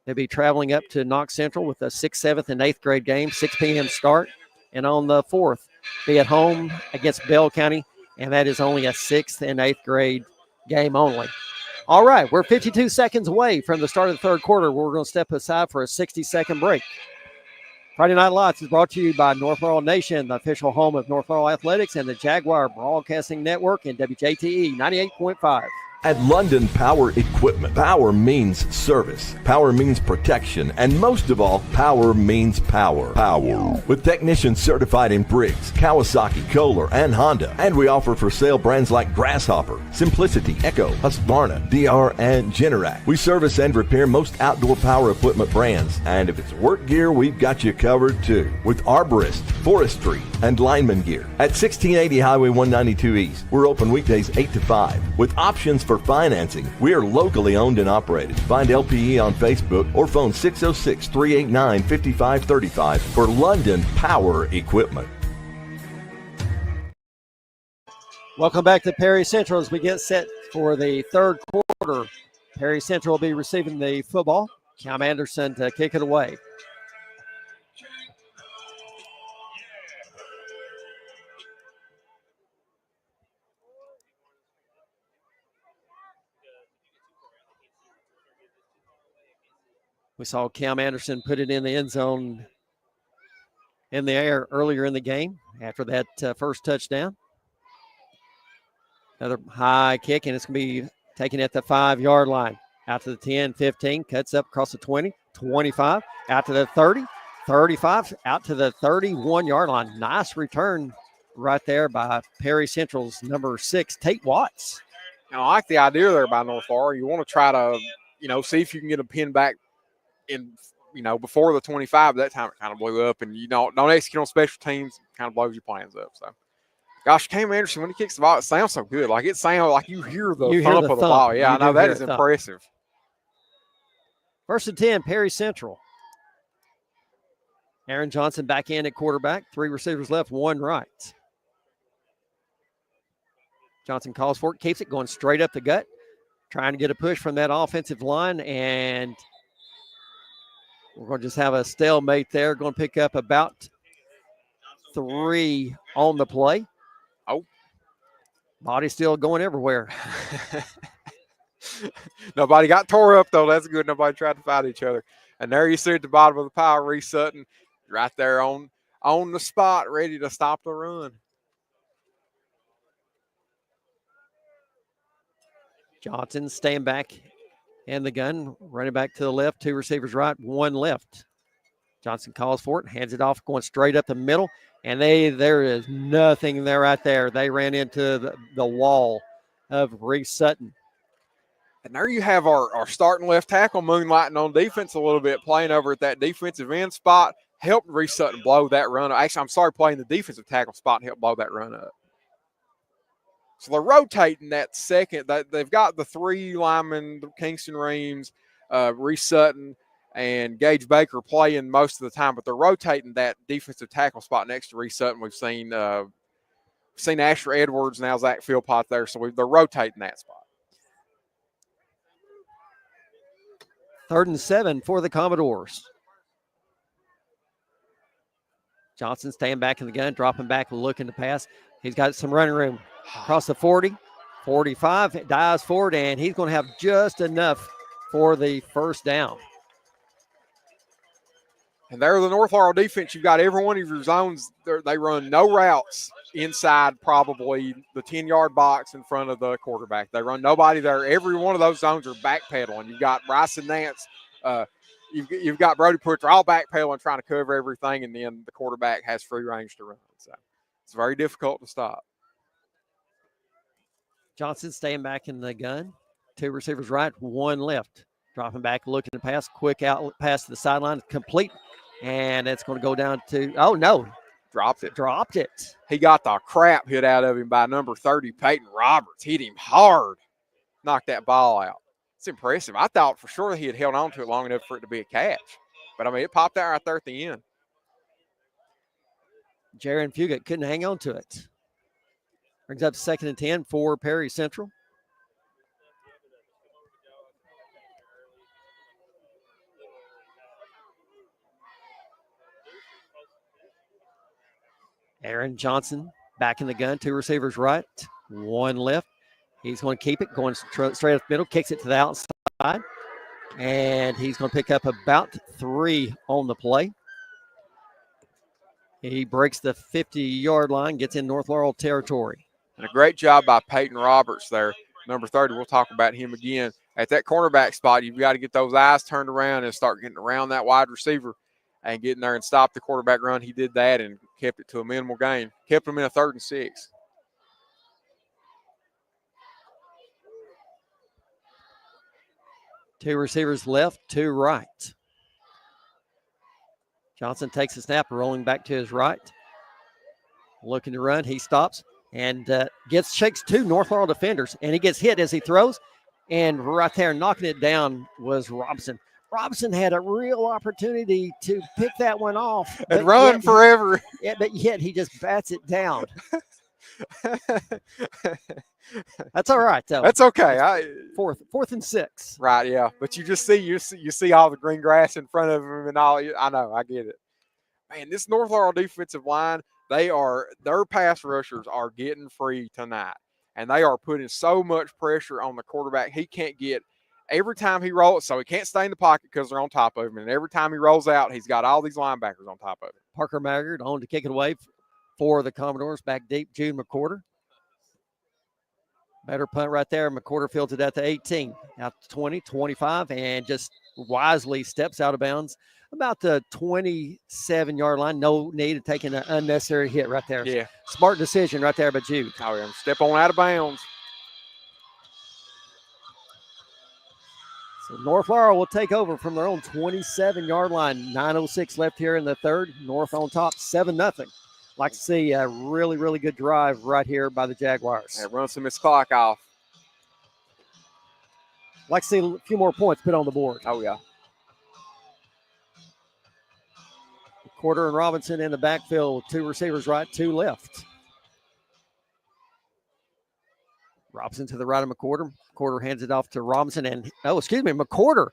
They'll be traveling up to Knox Central with a 6th, 7th, and 8th grade game, 6 p.m. start. And on the 4th, be at home against Bell County, and that is only a 6th and 8th grade game only. All right, we're 52 seconds away from the start of the 3rd quarter. We're going to step aside for a 60-second break. Friday Night Lights is brought to you by North Laurel Nation, the official home of North Laurel Athletics and the Jaguar Broadcasting Network and WJTE 98.5. At London Power Equipment, power means service, power means protection, and most of all, power means power. Power. With technicians certified in Briggs, Kawasaki, Kohler, and Honda. And we offer for sale brands like Grasshopper, Simplicity, Echo, Husqvarna, DR, and Generac. We service and repair most outdoor power equipment brands. And if it's work gear, we've got you covered too. With arborist, forestry, and lineman gear. At 1680 Highway 192 East, we're open weekdays 8 to 5. With options for financing, we are locally owned and operated. Find LPE on Facebook or phone 606-389-5535 for London Power Equipment. Welcome back to Perry Central as we get set for the 3rd quarter. Perry Central will be receiving the football. Cam Anderson to kick it away. We saw Cam Anderson put it in the end zone in the air earlier in the game after that first touchdown. Another high kick, and it's going to be taken at the 5-yard line. Out to the 10, 15, cuts up across the 20, 25, out to the 30, 35, out to the 31-yard line. Nice return right there by Perry Central's number 6, Tate Watts. And I like the idea there by North Laurel. You want to try to, see if you can get a pin back in, before the 25. That time it kind of blew up, and don't execute on special teams, it kind of blows your plans up. So, gosh, Cam Anderson, when he kicks the ball, it sounds so good. Like it sounds like you hear the thump of the ball. Yeah, I know that is impressive. 1st and 10, Perry Central. Aaron Johnson back in at quarterback. 3 receivers left, 1 right. Johnson calls for it, keeps it going straight up the gut, trying to get a push from that offensive line, and we're going to just have a stalemate there. Going to pick up about 3 on the play. Oh. Body still going everywhere. Nobody got tore up, though. That's good. Nobody tried to fight each other. And there you see at the bottom of the pile, Reese Sutton right there on the spot, ready to stop the run. Johnson staying back in the gun, running back to the left, 2 receivers right, 1 left. Johnson calls for it, hands it off, going straight up the middle, and there is nothing there right there. They ran into the wall of Reese Sutton. And there you have our starting left tackle moonlighting on defense a little bit, playing over at that defensive end spot, helped Reese Sutton blow that run up. Actually, I'm sorry, playing the defensive tackle spot and helped blow that run up. So they're rotating that second. They've got the 3 linemen, Kingston Reams, Reese Sutton, and Gage Baker playing most of the time, but they're rotating that defensive tackle spot next to Reese Sutton. We've seen Asher Edwards, now Zach Philpott there, so they're rotating that spot. 3rd and 7 for the Commodores. Johnson staying back in the gun, dropping back, looking to pass. He's got some running room across the 40, 45, dives forward, and he's going to have just enough for the first down. And there, the North Laurel defense, you've got every one of your zones. They run no routes inside probably the 10-yard box in front of the quarterback. They run nobody there. Every one of those zones are backpedaling. You've got Bryce and Nance. You've got Brody Pritchard all backpedaling, trying to cover everything, and then the quarterback has free range to run. So it's very difficult to stop. Johnson staying back in the gun. 2 receivers right, 1 left. Dropping back, looking to pass. Quick out pass to the sideline, complete. And it's going to go down to, oh, no. Dropped it. He got the crap hit out of him by number 30, Peyton Roberts. Hit him hard. Knocked that ball out. It's impressive. I thought for sure he had held on to it long enough for it to be a catch. But, I mean, it popped out right there at the end. Jaron Fugit couldn't hang on to it. Brings up 2nd and 10 for Perry Central. Aaron Johnson back in the gun, 2 receivers right, 1 left. He's going to keep it, going straight up the middle, kicks it to the outside, and he's going to pick up about 3 on the play. He breaks the 50-yard line, gets in North Laurel territory. And a great job by Peyton Roberts there, number 30. We'll talk about him again. At that cornerback spot, you've got to get those eyes turned around and start getting around that wide receiver and getting there and stop the quarterback run. He did that and kept it to a minimal gain. Kept him in a 3rd and 6. Two receivers left, 2 right. Johnson takes a snap, rolling back to his right. Looking to run, he stops and shakes 2 North Laurel defenders, and he gets hit as he throws. And right there, knocking it down was Robson. Robson had a real opportunity to pick that one off. And run forever. But yet he just bats it down. That's all right, though. That's okay. Fourth and 6. Right, yeah. But you see all the green grass in front of him and all. I know, I get it. Man, this North Laurel defensive line, their pass rushers are getting free tonight. And they are putting so much pressure on the quarterback. He can't get every time he rolls, so he can't stay in the pocket because they're on top of him. And every time he rolls out, he's got all these linebackers on top of him. Parker Maggard on to kick it away for the Commodores. Back deep, Jude McCorder. Better punt right there. McCorder fields it at the 18, out to 20, 25, and just wisely steps out of bounds about the 27-yard line. No need of taking an unnecessary hit right there. Yeah. Smart decision right there by Jude. Oh, yeah. Step on out of bounds. So North Laurel will take over from their own 27-yard line. 9:06 left here in the 3rd. North on top, 7-0. Like to see a really, really good drive right here by the Jaguars. Yeah, run some of this clock off. Like to see a few more points put on the board. Oh, yeah. McWhorter and Robinson in the backfield with 2 receivers right, 2 left. Robinson to the right of McWhorter. McWhorter hands it off to Robinson and, McWhorter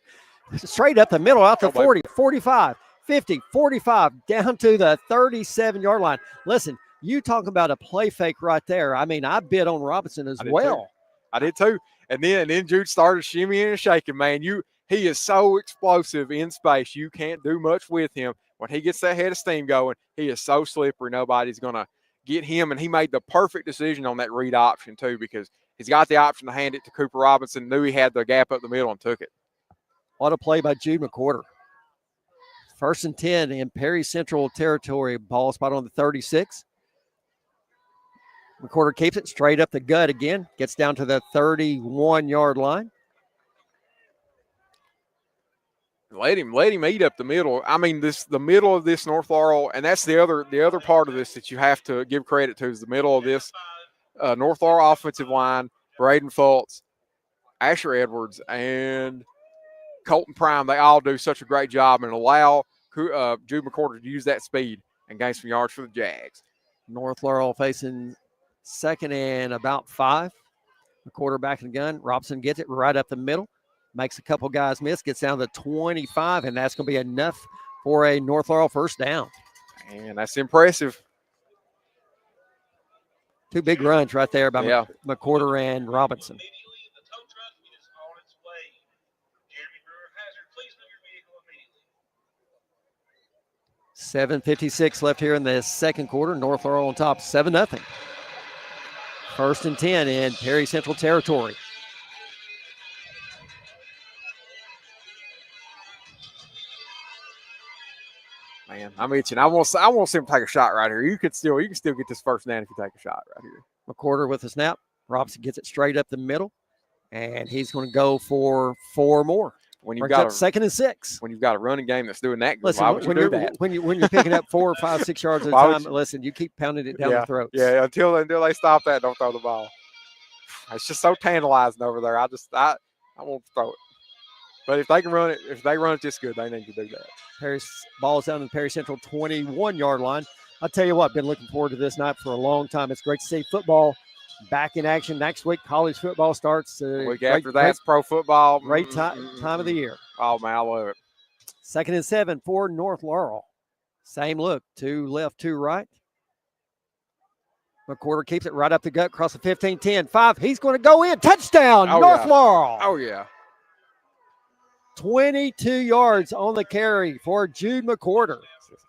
straight up the middle out to 40, 45, 50, 45, down to the 37-yard line. Listen, you talk about a play fake right there. I mean, I bid on Robinson as well. I did too. And then Jude started shimmying and shaking, man. He is so explosive in space. You can't do much with him. When he gets that head of steam going, he is so slippery. Nobody's going to get him. And he made the perfect decision on that read option too, because he's got the option to hand it to Cooper Robinson, knew he had the gap up the middle and took it. What a play by Jude McWhorter. 1st and 10 in Perry Central territory. Ball spot on the 36. McWhorter keeps it straight up the gut again. Gets down to the 31-yard line. Let him eat up the middle. I mean, the middle of this North Laurel, and that's the other part of this that you have to give credit to, is the middle of this North Laurel offensive line. Braden Fultz, Asher Edwards, and Colton Prime, they all do such a great job and allow Jude McWhorter to use that speed and gain some yards for the Jags. North Laurel facing 2nd and about 5. McWhorter back in the gun. Robinson gets it right up the middle. Makes a couple guys miss. Gets down to 25, and that's going to be enough for a North Laurel first down. And that's impressive. 2 big runs right there by McWhorter and Robinson. 7:56 left here in the second quarter. North Laurel on top, 7-0. 1st and 10 in Perry Central territory. Man, I'm itching. I want to see him take a shot right here. You can still get this first down if you take a shot right here. McWhorter with a snap. Robinson gets it straight up the middle, and he's going to go for 4 more. When you've got 2nd and 6. When you've got a running game that's doing that good, listen, why would you do that? When you're picking up 4 or 5, 6 yards at a time, listen, you keep pounding it down the throats. Yeah, until they stop that, don't throw the ball. It's just so tantalizing over there. I won't throw it. But if they can run it just good, they need to do that. Perry's ball's down to the Perry Central 21-yard line. I'll tell you what, been looking forward to this night for a long time. It's great to see football back in action. Next week, college football starts. Week after that's pro football. Great time of the year. Oh, man, I love it. 2nd and 7 for North Laurel. Same look. 2 left, 2 right. McWhorter keeps it right up the gut, across the 15, 10, 5. He's going to go in. Touchdown, North Laurel. Oh, yeah. 22 yards on the carry for Jude McWhorter.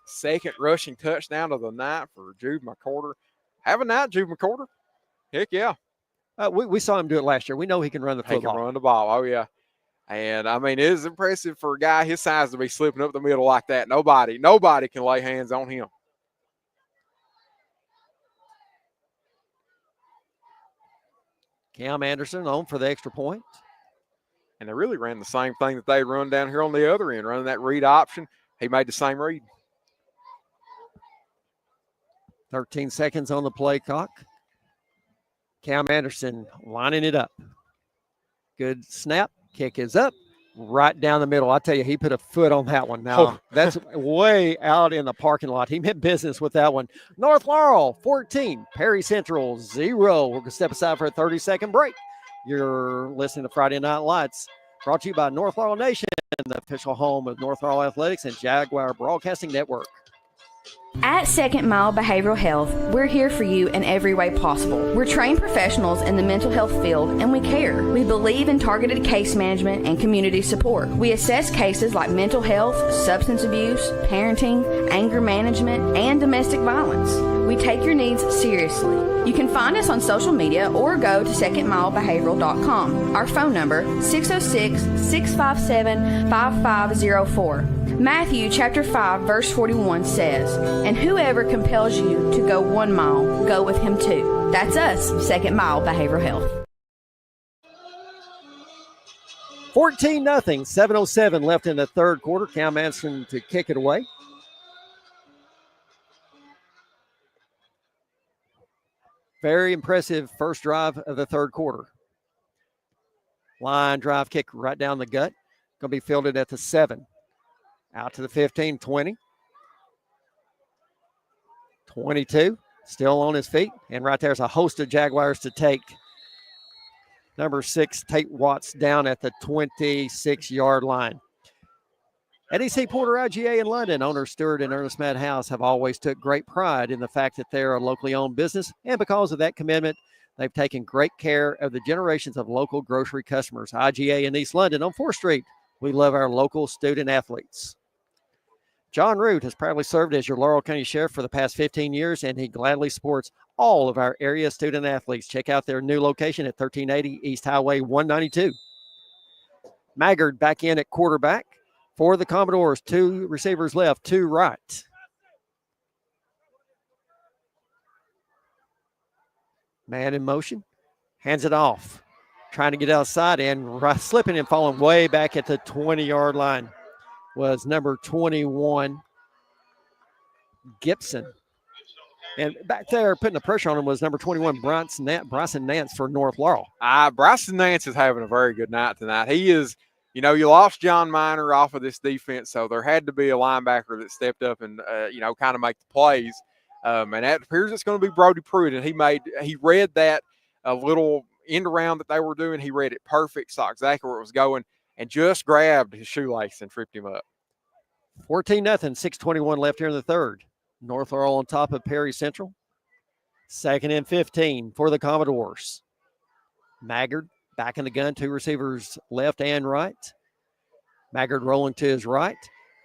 2nd rushing touchdown of the night for Jude McWhorter. Have a night, Jude McWhorter. Heck yeah. We saw him do it last year. We know he can run the football. He can run the ball. Oh, yeah. And, I mean, it is impressive for a guy his size to be slipping up the middle like that. Nobody can lay hands on him. Cam Anderson on for the extra point. And they really ran the same thing that they run down here on the other end, running that read option. He made the same read. 13 seconds on the play clock. Cam Anderson lining it up. Good snap. Kick is up. Right down the middle. I tell you, he put a foot on that one. Now, that's way out in the parking lot. He meant business with that one. North Laurel, 14. Perry Central, 0. We're going to step aside for a 30-second break. You're listening to Friday Night Lights, brought to you by North Laurel Nation, the official home of North Laurel Athletics and Jaguar Broadcasting Network. At Second Mile Behavioral Health, we're here for you in every way possible. We're trained professionals in the mental health field, and we care. We believe in targeted case management and community support. We assess cases like mental health, substance abuse, parenting, anger management, and domestic violence. We take your needs seriously. You can find us on social media or go to secondmilebehavioral.com. Our phone number, 606-657-5504. Matthew chapter 5, verse 41 says, "And whoever compels you to go 1 mile, go with him 2. That's us, Second Mile Behavioral Health. 14-0, 7:07 left in the third quarter. Cam Anderson to kick it away. Very impressive first drive of the third quarter. Line drive kick right down the gut. Going to be fielded at the 7. Out to the 15, 20. 22, still on his feet. And right there's a host of Jaguars to take. Number 6, Tate Watts, down at the 26-yard line. NEC Porter IGA in London, owner Stuart and Ernest Madhouse have always took great pride in the fact that they're a locally owned business, and because of that commitment, they've taken great care of the generations of local grocery customers. IGA in East London on 4th Street. We love our local student athletes. John Root has proudly served as your Laurel County Sheriff for the past 15 years, and he gladly supports all of our area student athletes. Check out their new location at 1380 East Highway 192. Maggard back in at quarterback for the Commodores. 2 receivers left, 2 right. Man in motion, hands it off, trying to get outside and slipping and falling way back at the 20-yard line was number 21, Gibson. And back there putting the pressure on him was number 21, Bryson Nance for North Laurel. Bryson Nance is having a very good night tonight. He is, you lost John Miner off of this defense, so there had to be a linebacker that stepped up and, kind of make the plays. And that appears it's going to be Brody Pruitt, and he read that little end around that they were doing. He read it perfect, saw exactly where it was going, and just grabbed his shoelace and tripped him up. 14-0, 6:21 left here in the third. North Laurel on top of Perry Central. 2nd and 15 for the Commodores. Maggard back in the gun, 2 receivers left and right. Maggard rolling to his right,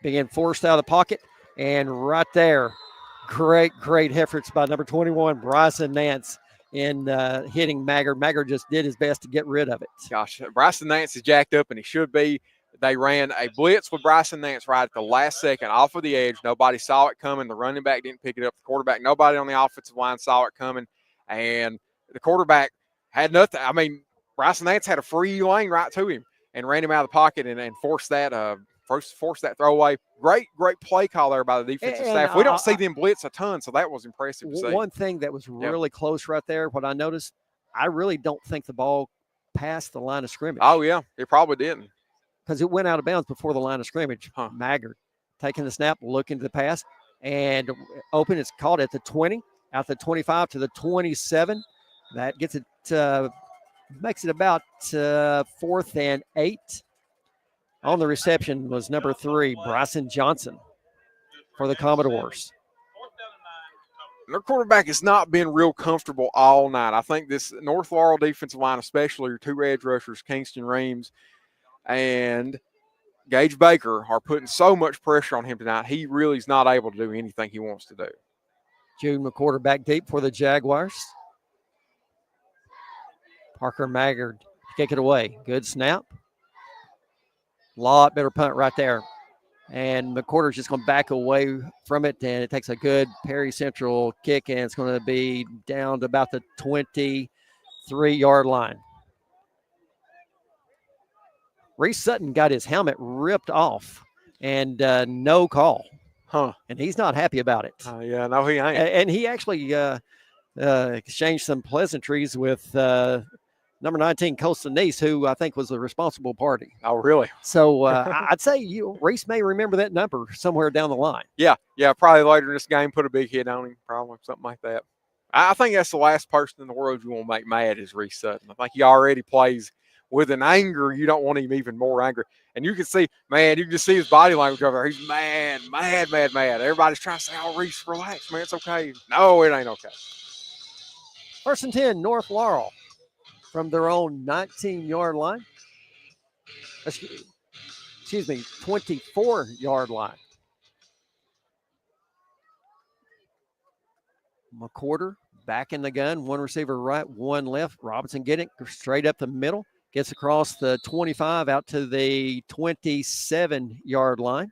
being forced out of the pocket, and right there, great efforts by number 21, Bryson Nance, in hitting Maggard. Maggard just did his best to get rid of it. Gosh, Bryson Nance is jacked up, and he should be. They ran a blitz with Bryson Nance right at the last second off of the edge. Nobody saw it coming. The running back didn't pick it up. The quarterback, nobody on the offensive line saw it coming. And the quarterback had nothing. I mean, Bryson Nance had a free lane right to him and ran him out of the pocket and forced that throwaway. Great play call there by the defensive staff. We don't see them blitz a ton, so that was impressive to see. One thing that was really close right there, what I noticed, I really don't think the ball passed the line of scrimmage. Oh, yeah, it probably didn't. Because it went out of bounds before the line of scrimmage. Maggard taking the snap, looking to the pass, and open. It's caught at the 20, out the 25 to the 27. That gets it, makes it about 4th and 8. On the reception was number 3, Bryson Johnson for the Commodores. Their quarterback has not been real comfortable all night. I think this North Laurel defensive line, especially your 2 edge rushers, Kingston Reams and Gage Baker, are putting so much pressure on him tonight. He really is not able to do anything he wants to do. Jude McCorder back deep for the Jaguars. Parker Maggard kick it away. Good snap. Lot better punt right there. And McCorder's just going to back away from it, and it takes a good Perry Central kick, and it's going to be down to about the 23-yard line. Reese Sutton got his helmet ripped off, and no call. And he's not happy about it. Yeah, no, he ain't. And he actually exchanged some pleasantries with number 19, Colston Neese, who I think was the responsible party. Oh, really? So I'd say Reese may remember that number somewhere down the line. Yeah, probably later in this game, put a big hit on him, probably something like that. I think that's the last person in the world you want to make mad is Reese Sutton. I think he already plays with an anger. You don't want him even more angry. And you can see, you can just see his body language over there. He's mad. Everybody's trying to say, oh, Reese, relax, man. It's okay. No, it ain't okay. 1st and 10, North Laurel from their own 19-yard line. Excuse me, 24-yard line. McCorder back in the gun. 1 receiver right, 1 left. Robinson getting it straight up the middle. Gets across the 25 out to the 27-yard line.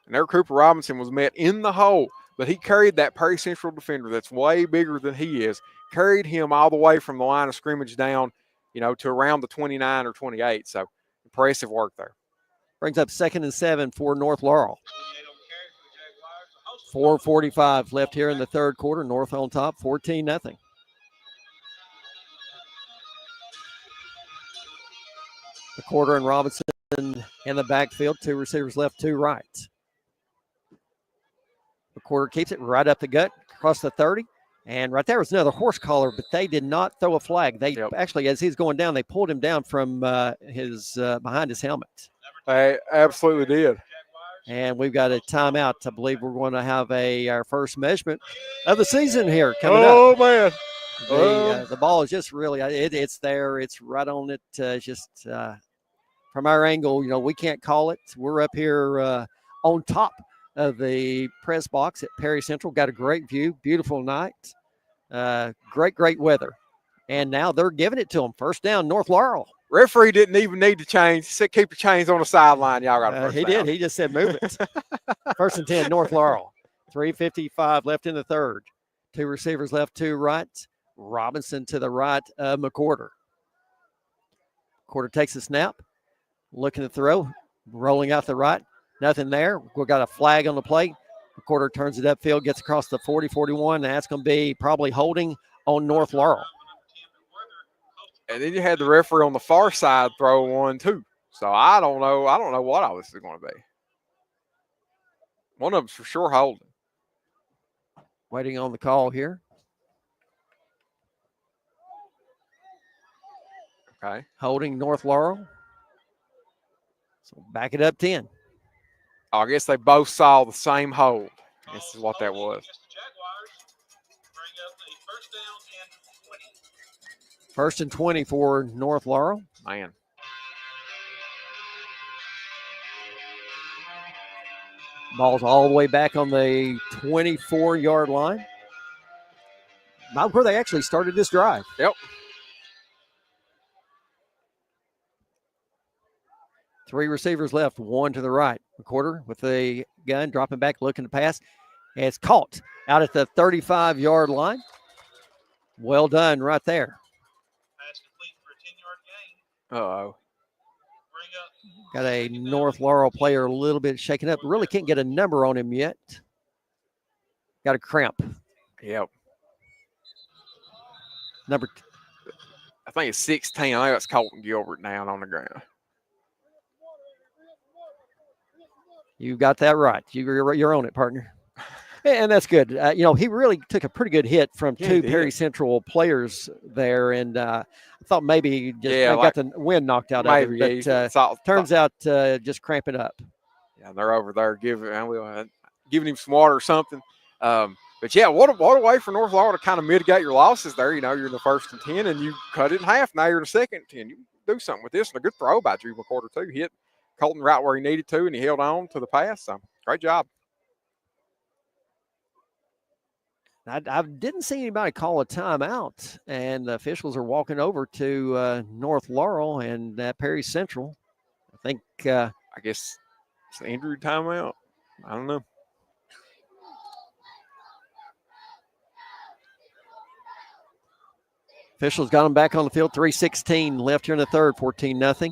And there, Cooper Robinson was met in the hole, but he carried that Perry Central defender that's way bigger than he is, carried him all the way from the line of scrimmage down, to around the 29 or 28. So impressive work there. Brings up 2nd and 7 for North Laurel. 4:45 left here in the third quarter. North on top, 14-0. McCorder and Robinson in the backfield. 2 receivers left, 2 right. McWhorter keeps it right up the gut, across the 30. And right there was another horse collar, but they did not throw a flag. They actually, as he's going down, they pulled him down from his behind his helmet. They absolutely did. And we've got a timeout. I believe we're going to have our first measurement of the season here coming up. Oh, man. The ball is just really, it's there. It's right on it. Just from our angle, we can't call it. We're up here on top of the press box at Perry Central. Got a great view, beautiful night, great weather. And now they're giving it to them. First down, North Laurel. Referee didn't even need to change. He said, keep the chains on the sideline. Y'all got first He down. did. He just said, move it. First and 10, North Laurel. 3:55 left in the third. 2 receivers left, 2 right. Robinson to the right of McWhorter. McWhorter takes a snap, looking to throw, rolling out the right. Nothing there. We've got a flag on the play. McWhorter turns it upfield, gets across the 40-41, and that's going to be probably holding on North Laurel. And then you had the referee on the far side throw one too. So I don't know. I don't know what all this is going to be. One of them's for sure holding. Waiting on the call here. Okay. Holding North Laurel. So back it up 10. I guess they both saw the same hold. This is what that was. First and 20 for North Laurel. Man. Ball's all the way back on the 24-yard line. Not where they actually started this drive. Yep. 3 receivers left, 1 to the right. McWhorter with the gun, dropping back, looking to pass. And it's caught out at the 35 yard line. Well done right there. Uh-oh. Got a North Laurel player a little bit shaken up. Really can't get a number on him yet. Got a cramp. Yep. Number I think it's 16. I think it's Colton Gilbert down on the ground. You got that right. You're on it, partner. And that's good. He really took a pretty good hit from 2 Perry Central players there, and I thought maybe just got the wind knocked out of him. But turns out just cramping up. Yeah, they're over there giving him some water or something. But yeah, what a way for North Laurel to kind of mitigate your losses there. You're in the first and 10, and you cut it in half. Now you're in the second and 10. You do something with this, and a good throw by Drew McWhorter too. He hit Colton right where he needed to, and he held on to the pass. So great job. I didn't see anybody call a timeout, and the officials are walking over to North Laurel and Perry Central. I think I guess it's an injury timeout. I don't know. Officials got them back on the field. 3:16 left here in the third. 14-0.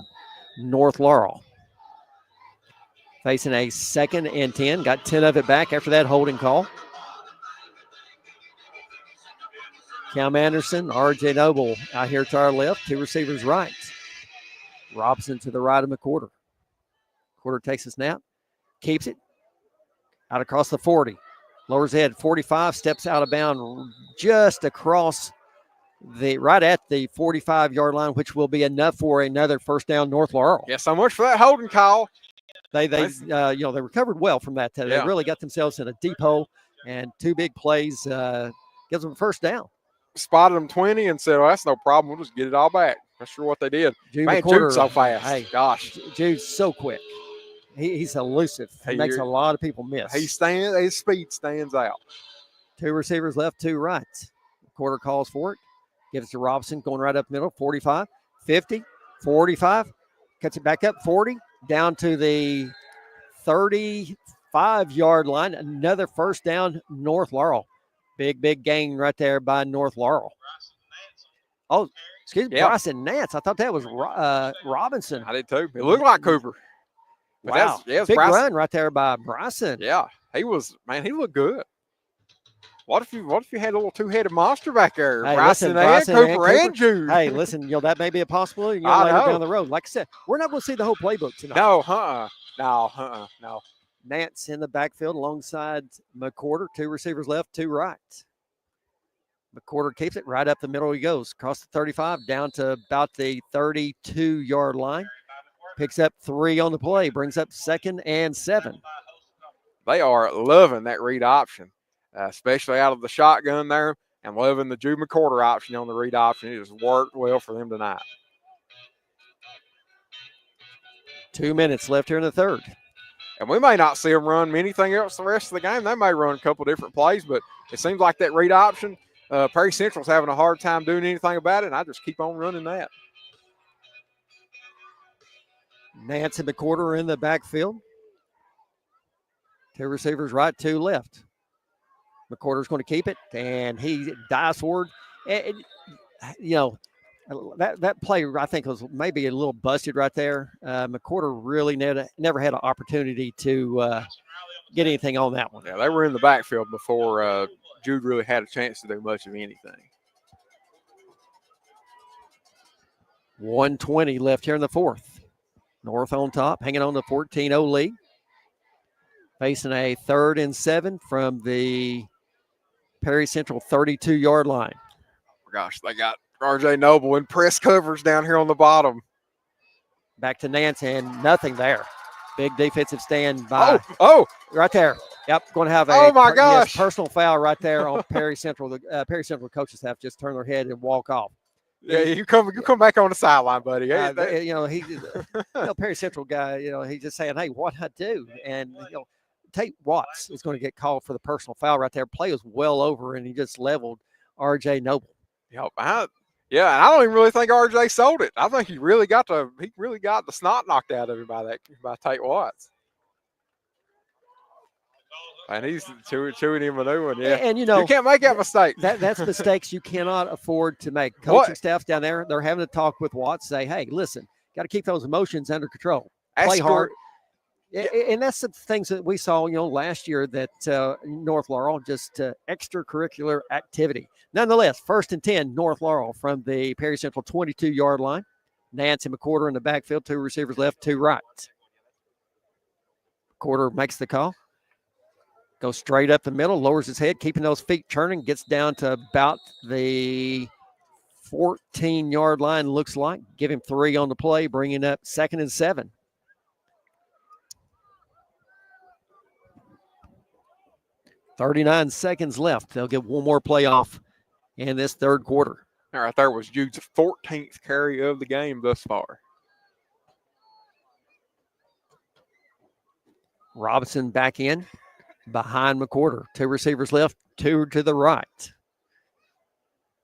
North Laurel facing a second and 10. Got 10 of it back after that holding call. Cam Anderson, R.J. Noble out here to our left. 2 receivers right. Robson to the right of McWhorter. McWhorter takes a snap, keeps it out across the 40. Lowers head, 45, steps out of bounds just across right at the 45-yard line, which will be enough for another first down North Laurel. Yeah, so much for that holding call. They recovered well from that. They really got themselves in a deep hole, and 2 big plays gives them a first down. Spotted them 20 and said, well, that's no problem. We'll just get it all back. That's sure what they did. Jude's so fast. Hey, gosh. Jude's so quick. He's elusive. He makes a lot of people miss. His speed stands out. 2 receivers left, 2 right. McWhorter calls for it. Gives it to Robinson, going right up middle. 45, 50, 45. Cuts it back up, 40. Down to the 35-yard line. Another first down, North Laurel. Big gain right there by North Laurel. Oh, excuse me, Bryson Nance. I thought that was Robinson. I did too. It looked like Cooper. But wow. Big Bryson. Run right there by Bryson. Yeah, he looked good. What if you had a little 2-headed monster back there? Hey, Bryson and Cooper and Jude. Hey, listen, that may be a possibility later down the road. Like I said, we're not going to see the whole playbook tonight. No. Nance in the backfield alongside McCorder. 2 receivers left, 2 right. McCorder keeps it right up the middle. He goes across the 35 down to about the 32-yard line. Picks up 3 on the play, brings up 2nd and 7. They are loving that read option, especially out of the shotgun there, and loving the Jude McCorder option on the read option. It has worked well for them tonight. 2 minutes left here in the third. And we may not see them run anything else the rest of the game. They may run a couple different plays, but it seems like that read option, Perry Central's having a hard time doing anything about it, and I just keep on running that. Nance and McCorder are in the backfield. 2 receivers right, 2 left. McCorder's going to keep it, and he dives forward. And, you know, that play, I think, was maybe a little busted right there. McCorder really never had an opportunity to get anything on that one. Yeah, they were in the backfield before Jude really had a chance to do much of anything. 1:20 left here in the fourth. North on top, hanging on the 14-0 lead. Facing a 3rd and 7 from the Perry Central 32-yard line. Oh, gosh, they got R.J. Noble in press coverage down here on the bottom. Back to Nance, and nothing there. Big defensive stand by. Oh, right there. Yep, going to have a oh my gosh, personal foul right there on Perry Central. The Perry Central coaching staff just turn their head and walk off. Yeah, you come back on the sideline, buddy. You know, Perry Central guy, he's just saying, hey, what I do? And, Tate Watts is going to get called for the personal foul right there. Play was well over, and he just leveled R.J. Noble. Yep, and I don't even really think R.J. sold it. I think he really got the snot knocked out of him by Tate Watts. And he's chewing him a new one, yeah. And, you can't make that mistake. That's mistakes you cannot afford to make. Coaching staff down there, they're having to talk with Watts, say, hey, listen, got to keep those emotions under control. Play hard. And that's the things that we saw, last year that North Laurel, just extracurricular activity. Nonetheless, 1st and 10, North Laurel from the Perry Central 22-yard line. Nance and McCorder in the backfield, 2 receivers left, 2 right. McCorder makes the call. Goes straight up the middle, lowers his head, keeping those feet turning, gets down to about the 14-yard line, looks like. Give him 3 on the play, bringing up 2nd and 7. .39 seconds left. They'll get one more play off in this third quarter. All right, there was Jude's 14th carry of the game thus far. Robinson back in behind McCorder. 2 receivers left, 2 to the right.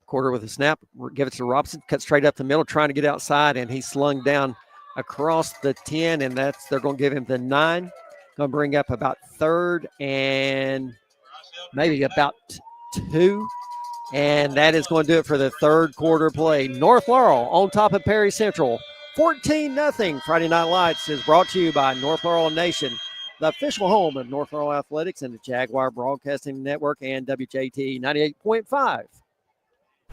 McCorder with a snap, give it to Robinson, cut straight up the middle, trying to get outside, and he's slung down across the 10, and they're going to give him the 9. Going to bring up about 3rd and maybe about 2. And that is going to do it for the third quarter play. North Laurel on top of Perry Central. 14-0. Friday Night Lights is brought to you by North Laurel Nation, the official home of North Laurel Athletics and the Jaguar Broadcasting Network and WJT 98.5.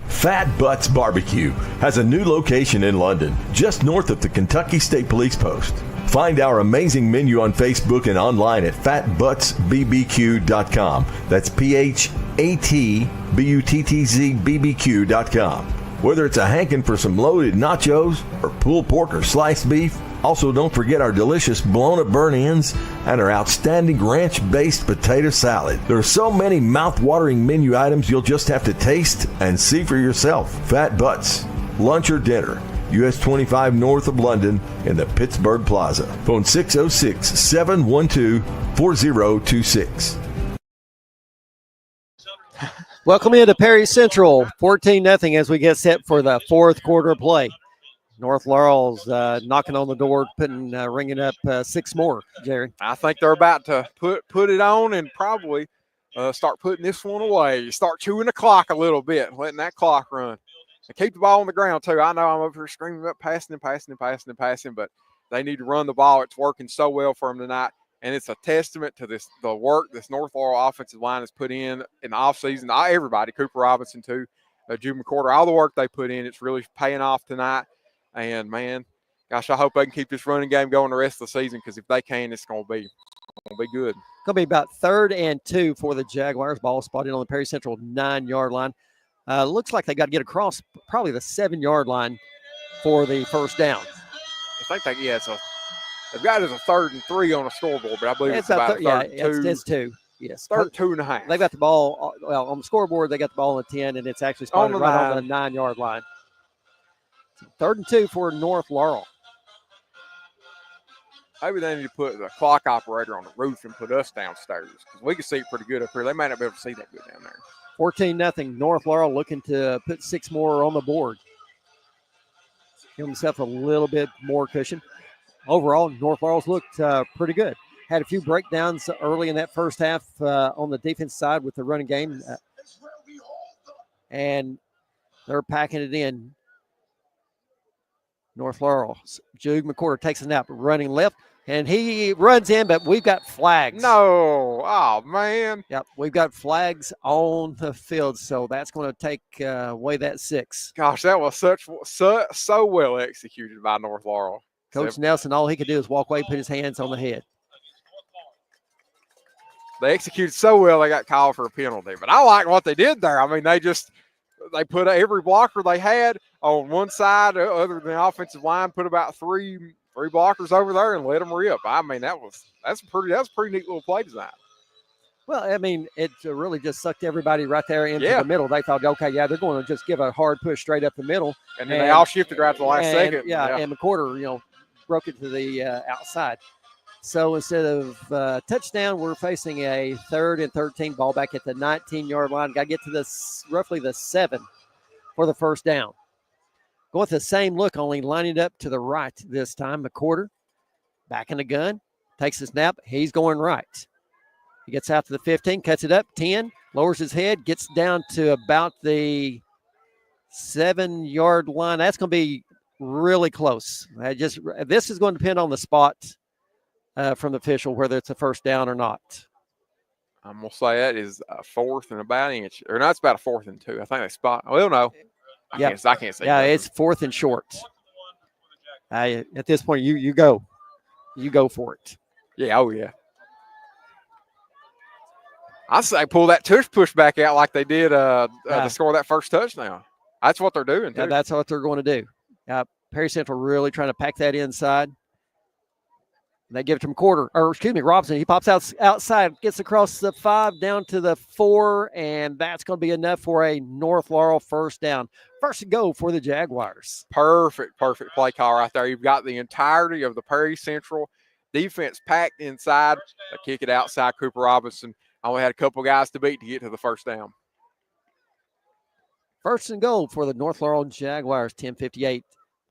Fat Butts Barbecue has a new location in London, just north of the Kentucky State Police Post. Find our amazing menu on Facebook and online at fatbuttsbbq.com. That's PHATBUTTZBBQ.com. Whether it's a hankin' for some loaded nachos or pulled pork or sliced beef, also don't forget our delicious blown-up burnt-ends and our outstanding ranch-based potato salad. There are so many mouth-watering menu items you'll just have to taste and see for yourself. Fat Butts, lunch or dinner. US 25 north of London in the Pittsburgh Plaza. Phone 606-712-4026. Welcome into Perry Central, 14-0 as we get set for the fourth quarter play. North Laurel's knocking on the door, ringing up 6 more, Jerry. I think they're about to put it on and probably start putting this one away. Start chewing the clock a little bit, letting that clock run. And keep the ball on the ground, too. I know I'm over here screaming up passing, but they need to run the ball. It's working so well for them tonight. And it's a testament to the work this North Laurel offensive line has put in the offseason. Everybody, Cooper Robinson too, Jude McCorder, all the work they put in, it's really paying off tonight. And, man, gosh, I hope they can keep this running game going the rest of the season, because if they can, it's going to be It'll be good. Going to be about 3rd and 2 for the Jaguars. Ball spotted on the Perry Central 9-yard line. Looks like they got to get across probably the 7-yard line for the first down. I think they've got it as a 3rd and 3 on the scoreboard, but I believe it's about a 3rd and 2. It's 2. Yes. 3rd 2.5. They got the ball, well, on the scoreboard, they got the ball on the 10, and it's actually spotted right on the 9-yard line. 3rd and 2 for North Laurel. Maybe they need to put the clock operator on the roof and put us downstairs because we can see it pretty good up here. They might not be able to see that good down there. 14-0. North Laurel looking to put 6 more on the board. Give himself a little bit more cushion. Overall, North Laurel's looked pretty good. Had a few breakdowns early in that first half on the defense side with the running game. And they're packing it in. North Laurel. Jude McCorder takes a snap, running left. And he runs in, but we've got flags. No. Oh, man. Yep, we've got flags on the field, so that's going to take away that 6. Gosh, that was so well executed by North Laurel. Coach Nelson, all he could do is walk away, put his hands on the head. They executed so well, they got called for a penalty. But I like what they did there. I mean, they put every blocker they had on one side, other than the offensive line, put about three blockers over there and let them rip. I mean, that's a pretty neat little play design. Well, I mean, it really just sucked everybody right there into the middle. They thought, okay, they're going to just give a hard push straight up the middle. And then they all shifted right at the last second. Yeah, and McCorder, broke it to the outside. So instead of touchdown, we're facing a 3rd and 13, ball back at the 19-yard line. Got to get to roughly the 7 for the first down. Going with the same look, only lining it up to the right this time. McCorder back in the gun, takes the snap. He's going right. He gets out to the 15, cuts it up, 10, lowers his head, gets down to about the 7-yard line. That's going to be really close. This is going to depend on the spot from the official, whether it's a first down or not. I'm going to say that is a 4th and about an inch. Or no, it's about a 4th and 2. I think they spot. Well, no. I can't say. Yeah, it's 4th and short. At this point, you go. You go for it. Yeah, oh, yeah. I say pull that tush push back out like they did to score that first touchdown. That's what they're doing, too. Yeah, that's what they're going to do. Perry Central really trying to pack that inside. They give it to Robinson. He pops outside, gets across the 5, down to the 4, and that's going to be enough for a North Laurel first down. First and go for the Jaguars. Perfect play call right there. You've got the entirety of the Perry Central defense packed inside. They kick it outside. Cooper Robinson only had a couple guys to beat to get to the first down. First and goal for the North Laurel Jaguars. 10:58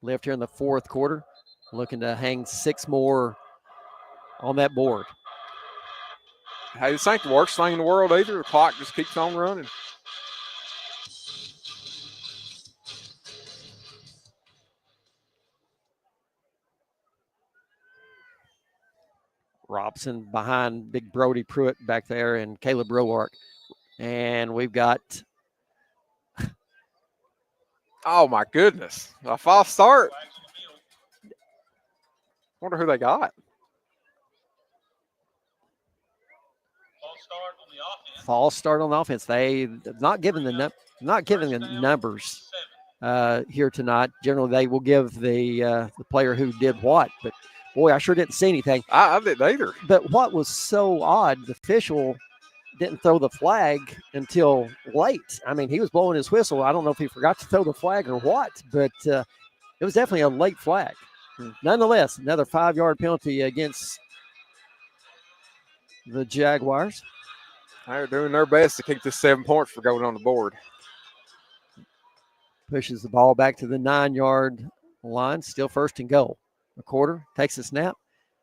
left here in the fourth quarter. Looking to hang 6 more on that board. Hey, this ain't the worst thing in the world either. The clock just keeps on running. Robson behind Big Brody Pruitt back there and Caleb Roark. And we've got... Oh, my goodness. A false start. Wonder who they got. False start on the offense. They not giving the numbers here tonight. Generally, they will give the player who did what. But boy, I sure didn't see anything. I didn't either. But what was so odd, the official didn't throw the flag until late. I mean, he was blowing his whistle. I don't know if he forgot to throw the flag or what, but it was definitely a late flag. Nonetheless, another 5-yard penalty against the Jaguars. They're doing their best to keep this 7 points for going on the board. Pushes the ball back to the 9-yard line. Still first and goal. McCorder takes the snap,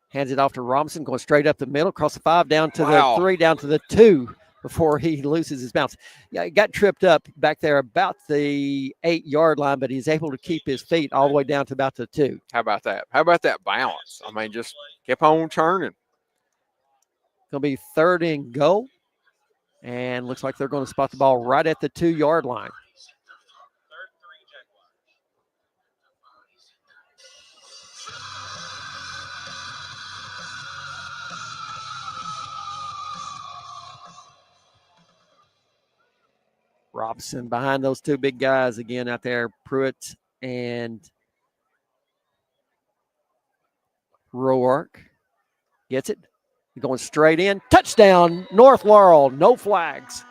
hands it off to Robinson, going straight up the middle, across the 5, down to the 3, down to the 2 before he loses his bounce. Yeah, he got tripped up back there about the 8-yard line, but he's able to keep his feet all the way down to about the 2. How about that? How about that balance? I mean, just kept on churning. Going to be 3rd and goal. And looks like they're going to spot the ball right at the 2-yard line. Robinson behind those two big guys again out there, Pruitt and Roark. Gets it. Going straight in. Touchdown, North Laurel. No flags.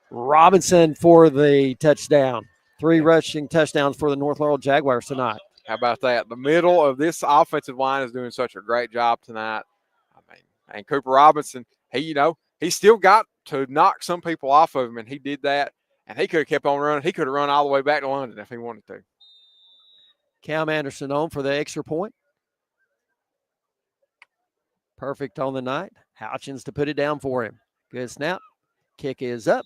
Robinson for the touchdown. 3 rushing touchdowns for the North Laurel Jaguars tonight. How about that? The middle of this offensive line is doing such a great job tonight. I mean, and Cooper Robinson, he still got to knock some people off of him, and he did that. And he could have kept on running. He could have run all the way back to London if he wanted to. Cam Anderson on for the extra point. Perfect on the night. Houchins to put it down for him. Good snap. Kick is up.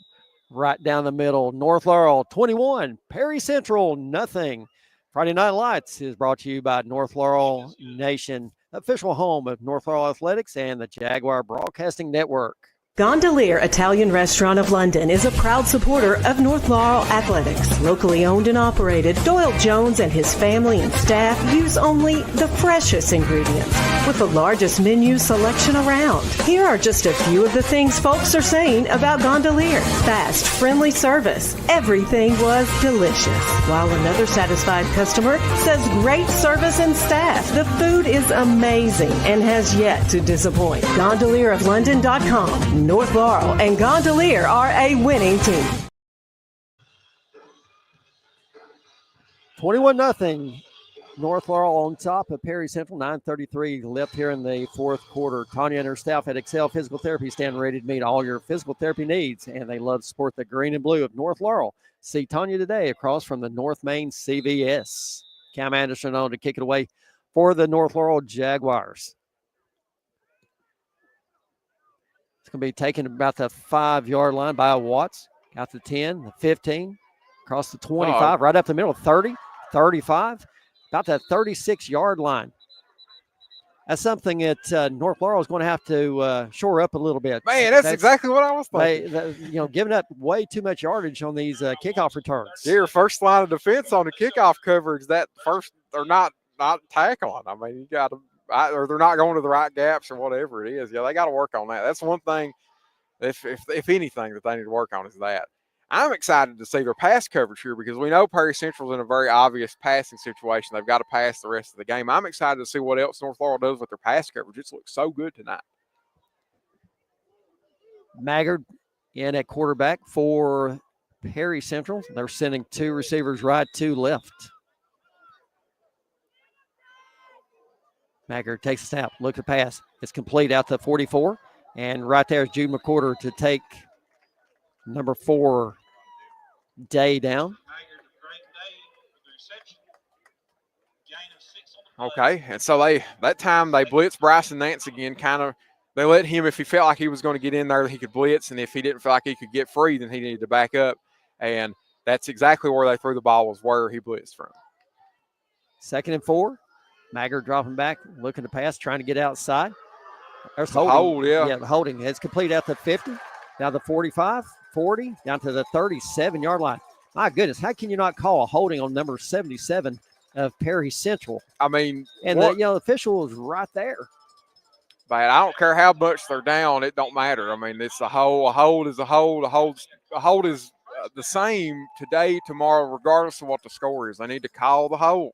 Right down the middle. North Laurel 21. Perry Central nothing. Friday Night Lights is brought to you by North Laurel Nation, official home of North Laurel Athletics and the Jaguar Broadcasting Network. Gondolier Italian Restaurant of London is a proud supporter of North Laurel Athletics. Locally owned and operated, Doyle Jones and his family and staff use only the freshest ingredients with the largest menu selection around. Here are just a few of the things folks are saying about Gondolier. Fast, friendly service. Everything was delicious. While another satisfied customer says great service and staff. The food is amazing and has yet to disappoint. GondelierofLondon.com. North Laurel and Gondolier are a winning team. 21-0. North Laurel on top of Perry Central. 9:33 left here in the fourth quarter. Tanya and her staff at Excel Physical Therapy stand ready to meet all your physical therapy needs, and they love to support the green and blue of North Laurel. See Tanya today across from the North Main CVS. Cam Anderson on to kick it away for the North Laurel Jaguars. It's going to be taken about the 5-yard line by Watts. Got the 10, the 15, across the 25, right up the middle, 30, 35, about that 36-yard line. That's something that North Laurel is going to have to shore up a little bit. Man, that's exactly what I was thinking. Giving up way too much yardage on these kickoff returns. Your first line of defense on the kickoff coverage, that first they're not tackling. I mean, you got to. Or they're not going to the right gaps or whatever it is. Yeah, they got to work on that. That's one thing, if anything, that they need to work on is that. I'm excited to see their pass coverage here because we know Perry Central's in a very obvious passing situation. They've got to pass the rest of the game. I'm excited to see what else North Laurel does with their pass coverage. It looks so good tonight. Maggard in at quarterback for Perry Central. They're sending 2 receivers right, 2 left. Maggard takes a snap, look at the pass. It's complete out to 44. And right there is Jude McCorder to take number 4, Day down. Okay, and so that time they blitzed Bryson Nance again, they let him, if he felt like he was going to get in there, he could blitz, and if he didn't feel like he could get free, then he needed to back up. And that's exactly where they threw the ball, was where he blitzed from. 2nd and 4. Maggard dropping back, looking to pass, trying to get outside. There's holding. Yeah, holding. It's complete out to 50, down to 45, 40, down to the 37-yard line. My goodness, how can you not call a holding on number 77 of Perry Central? I mean, and the official is right there. But I don't care how much they're down, it don't matter. I mean, it's a hold. A hold is a hold. A hold is the same today, tomorrow, regardless of what the score is. They need to call the hold.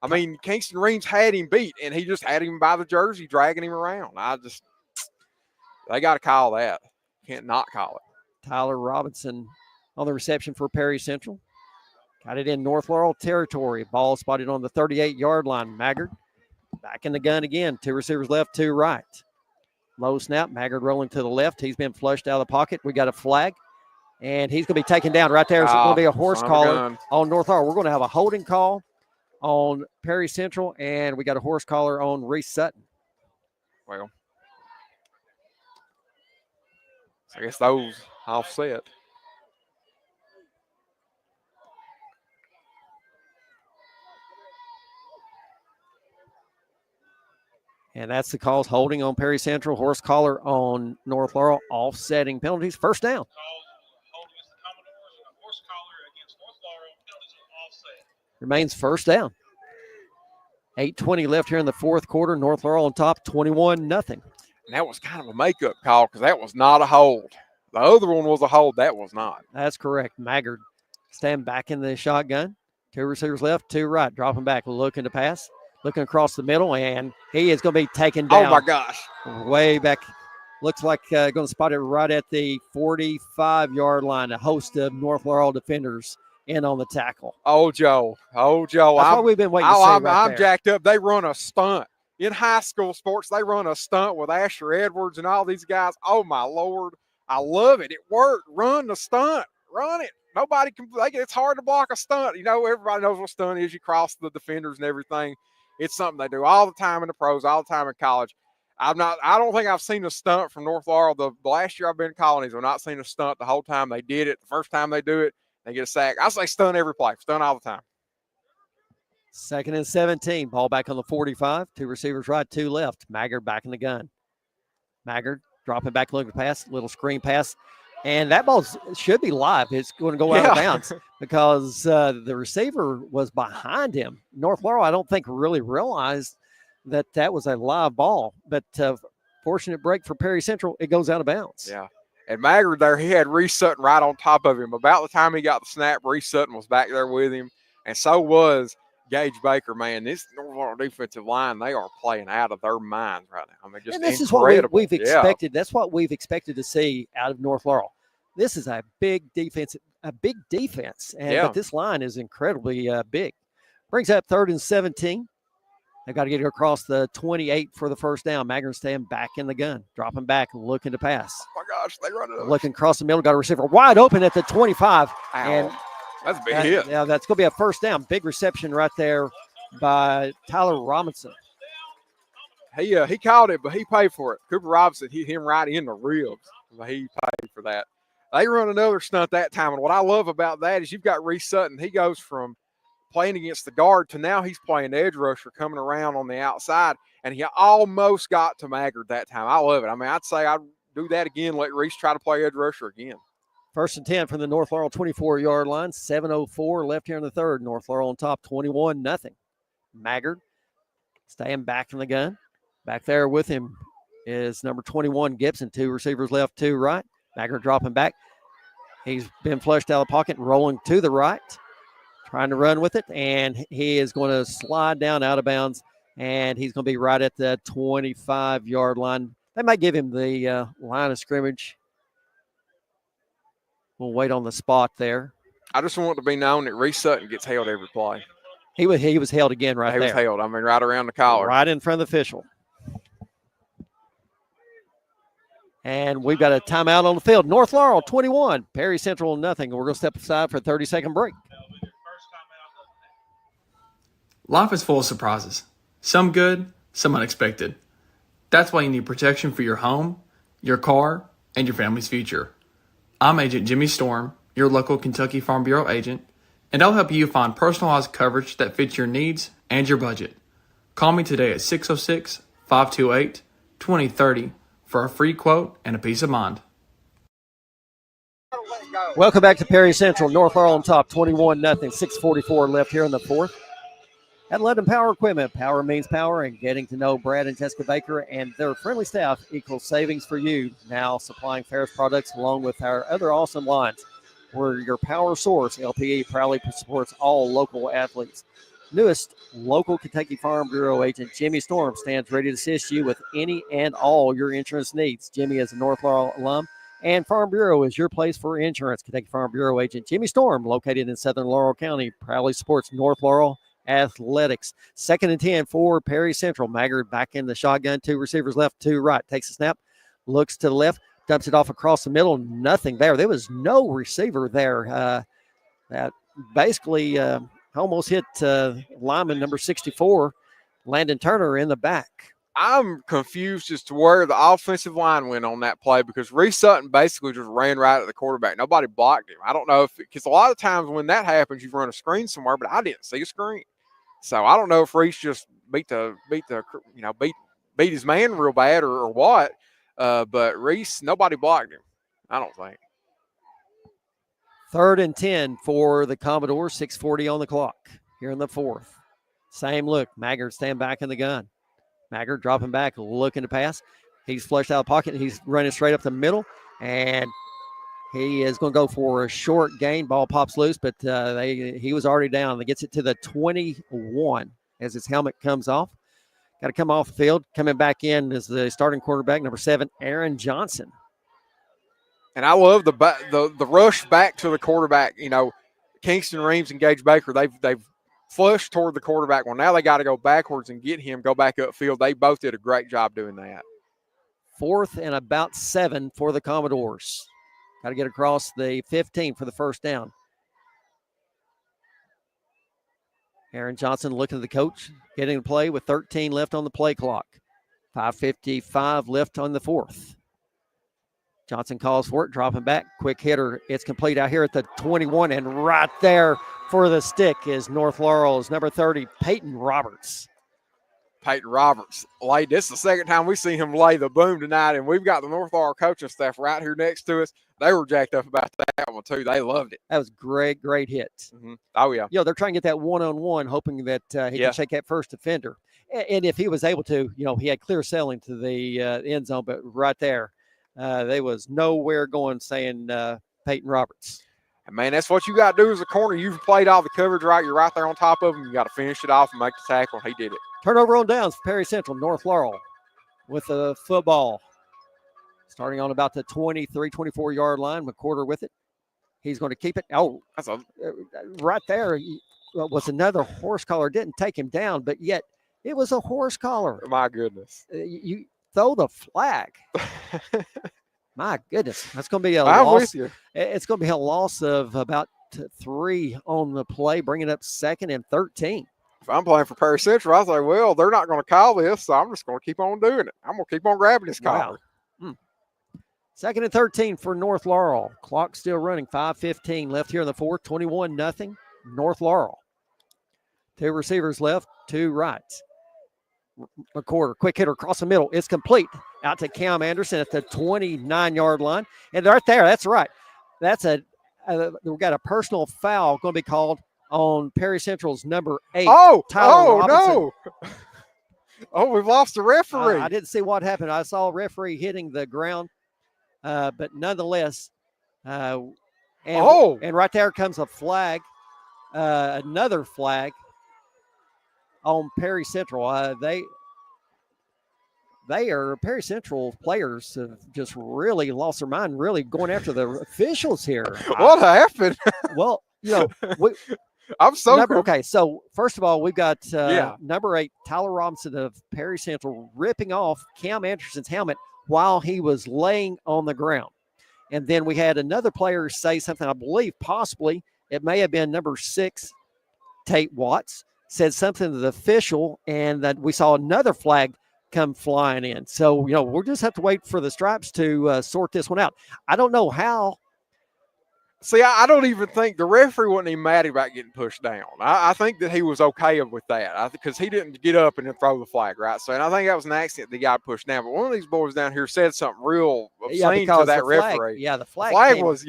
I mean, Kingston Reams had him beat, and he just had him by the jersey, dragging him around. They got to call that. Can't not call it. Tyler Robinson on the reception for Perry Central. Got it in North Laurel territory. Ball spotted on the 38-yard line. Maggard back in the gun again. 2 receivers left, 2 right. Low snap. Maggard rolling to the left. He's been flushed out of the pocket. We got a flag, and he's going to be taken down. Right there is going to be a horse collar on North Laurel. We're going to have a holding call on Perry Central, and we got a horse collar on Reese Sutton. Well, I guess those offset. And that's the calls. Holding on Perry Central, horse collar on North Laurel, offsetting penalties. First down. Remains first down. 8:20 left here in the fourth quarter. North Laurel on top, 21-0. And that was kind of a makeup call because that was not a hold. The other one was a hold. That was not. That's correct. Maggard stand back in the shotgun. 2 receivers left, 2 right. Dropping back, looking to pass. Looking across the middle, and he is going to be taken down. Oh, my gosh. Way back. Looks like going to spot it right at the 45-yard line. A host of North Laurel defenders in on the tackle. Oh, Joe. That's what we've been waiting to see I'm there. jacked up. They run a stunt. In high school sports, they run a stunt with Asher Edwards and all these guys. Oh, my Lord. I love it. It worked. Run the stunt. Run it. Nobody can – it's hard to block a stunt. You know, everybody knows what stunt is. You cross the defenders and everything. It's something they do all the time in the pros, all the time in college. I don't think I've seen a stunt from North Laurel. The last year I've been in colonies, I've not seen a stunt the whole time they did it. The first time they do it, they get a sack. I say stunt every play, stunt all the time. 2nd and 17. Ball back on the 45. 2 receivers right, 2 left. Maggard back in the gun. Maggard dropping back, looking to pass, little screen pass. And that ball should be live. It's going to go out of bounds because the receiver was behind him. North Laurel, I don't think, really realized that was a live ball. But fortunate break for Perry Central. It goes out of bounds. Yeah. And Maggard there, he had Reese Sutton right on top of him. About the time he got the snap, Reese Sutton was back there with him. And so was Gage Baker, man. This North Laurel defensive line, they are playing out of their minds right now. I mean, just and this incredible. is what we've expected. That's what we've expected to see out of North Laurel. This is a big defense, but this line is incredibly big. Brings up 3rd and 17. They've got to get it across the 28 for the first down. Maggard staying back in the gun, dropping back, looking to pass. Oh, my gosh, they run it up. Looking across the middle, got a receiver wide open at the 25. Ow. And that's a big hit. Yeah, that's going to be a first down. Big reception right there by Tyler Robinson. He caught it, but he paid for it. Cooper Robinson hit him right in the ribs. But he paid for that. They run another stunt that time, and what I love about that is you've got Reese Sutton. He goes from playing against the guard to now he's playing edge rusher coming around on the outside, and he almost got to Maggard that time. I love it. I mean, I'd say I'd do that again, let Reese try to play edge rusher again. 1st and 10 from the North Laurel 24-yard line. 7:04 left here in the third. North Laurel on top, 21-0. Maggard staying back in the gun. Back there with him is number 21, Gibson. 2 receivers left, 2 right. Maggard dropping back. He's been flushed out of the pocket, rolling to the right, trying to run with it, and he is going to slide down out of bounds, and he's going to be right at the 25-yard line. They might give him the line of scrimmage. We'll wait on the spot there. I just want it to be known that Reese Sutton gets held every play. He was held again right there. He was held. I mean, right around the collar. Right in front of the official. And we've got a timeout on the field. North Laurel 21, Perry Central 0. We're going to step aside for a 30-second break. Life is full of surprises. Some good, some unexpected. That's why you need protection for your home, your car, and your family's future. I'm Agent Jimmy Storm, your local Kentucky Farm Bureau agent, and I'll help you find personalized coverage that fits your needs and your budget. Call me today at 606-528-2030 for a free quote and a peace of mind. Welcome back to Perry Central. North Laurel on top, 21-0. 6:44 left here in the fourth. At London Power Equipment, power means power, and getting to know Brad and Jessica Baker and their friendly staff equals savings for you. Now supplying Ferris products along with our other awesome lines. We're your power source. LPE proudly supports all local athletes. Newest local Kentucky Farm Bureau agent Jimmy Storm stands ready to assist you with any and all your insurance needs. Jimmy is a North Laurel alum, and Farm Bureau is your place for insurance. Kentucky Farm Bureau agent Jimmy Storm, located in Southern Laurel County, proudly supports North Laurel athletics. 2nd and 10 for Perry Central. Maggard back in the shotgun. 2 receivers left, 2 right. Takes a snap, looks to the left, dumps it off across the middle. Nothing there. There was no receiver there. That basically almost hit lineman number 64, Landon Turner, in the back. I'm confused as to where the offensive line went on that play because Reese Sutton basically just ran right at the quarterback. Nobody blocked him. I don't know if – because a lot of times when that happens, you run a screen somewhere, but I didn't see a screen. So I don't know if Reese just beat his man real bad or what. But Reese, nobody blocked him, I don't think. 3rd and 10 for the Commodores, 6:40 on the clock here in the fourth. Same look. Maggard stand back in the gun. Maggard dropping back, looking to pass. He's flushed out of the pocket. He's running straight up the middle, and He is going to go for a short gain. Ball pops loose, but he was already down. He gets it to the 21 as his helmet comes off. Got to come off the field. Coming back in is the starting quarterback, number 7, Aaron Johnson. And I love the rush back to the quarterback. You know, Kingston Reams and Gage Baker, they've flushed toward the quarterback. Well, now they got to go backwards and get him, go back upfield. They both did a great job doing that. 4th and about 7 for the Commodores. Got to get across the 15 for the first down. Aaron Johnson looking at the coach, getting the play with 13 left on the play clock. 5:55 left on the 4th. Johnson calls for it, dropping back. Quick hitter. It's complete out here at the 21, and right there for the stick is North Laurel's number 30, Peyton Roberts. Peyton Roberts laid. This is the second time we've seen him lay the boom tonight, and we've got the North Laurel coaching staff right here next to us. They were jacked up about that one too. They loved it. That was great hit. Mm-hmm. Oh yeah. You know, they're trying to get that one-on-one, hoping that he can shake that first defender. And if he was able to, you know, he had clear sailing to the end zone, but right there, there was nowhere going saying Peyton Roberts. And man, that's what you got to do as a corner. You've played all the coverage right. You're right there on top of him. You got to finish it off and make the tackle. He did it. Turnover on downs for Perry Central. North Laurel with the football. Starting on about the 23, 24-yard line. McCorder with it. He's going to keep it. Oh, that's right there was another horse collar. Didn't take him down, but yet it was a horse collar. My goodness. You throw the flag. My goodness. That's going to be a loss. With you. It's going to be a loss of about 3 on the play, bringing up 2nd and 13. If I'm playing for Perry Central, I say, well, they're not going to call this, so I'm just going to keep on doing it. I'm going to keep on grabbing this collar. Wow. 2nd and 13 for North Laurel. Clock still running. 5:15 left here in the 4th. 21-0. North Laurel. 2 receivers left, 2 rights. McCorder, quick hitter across the middle. It's complete. Out to Cam Anderson at the 29-yard line. And right there, that's right. That's we've got a personal foul going to be called on Perry Central's number 8. Tyler Robinson. No. Oh, we've lost the referee. I didn't see what happened. I saw a referee hitting the ground. But nonetheless, and right there comes a flag, another flag on Perry Central. Perry Central players have just really lost their mind, really going after the officials here. What happened? Well, you know, I'm so okay. So first of all, we've got number 8, Tyler Robinson of Perry Central, ripping off Cam Anderson's helmet while he was laying on the ground. And then we had another player say something, I believe possibly it may have been number 6, Tate Watts, said something to the official, and that we saw another flag come flying in. So, you know, we'll just have to wait for the stripes to sort this one out. I don't know how. See, I don't even think the referee wasn't even mad about getting pushed down. I think that he was okay with that because he didn't get up and then throw the flag, right? So, and I think that was an accident that got pushed down. But one of these boys down here said something real obscene to that referee. The flag was,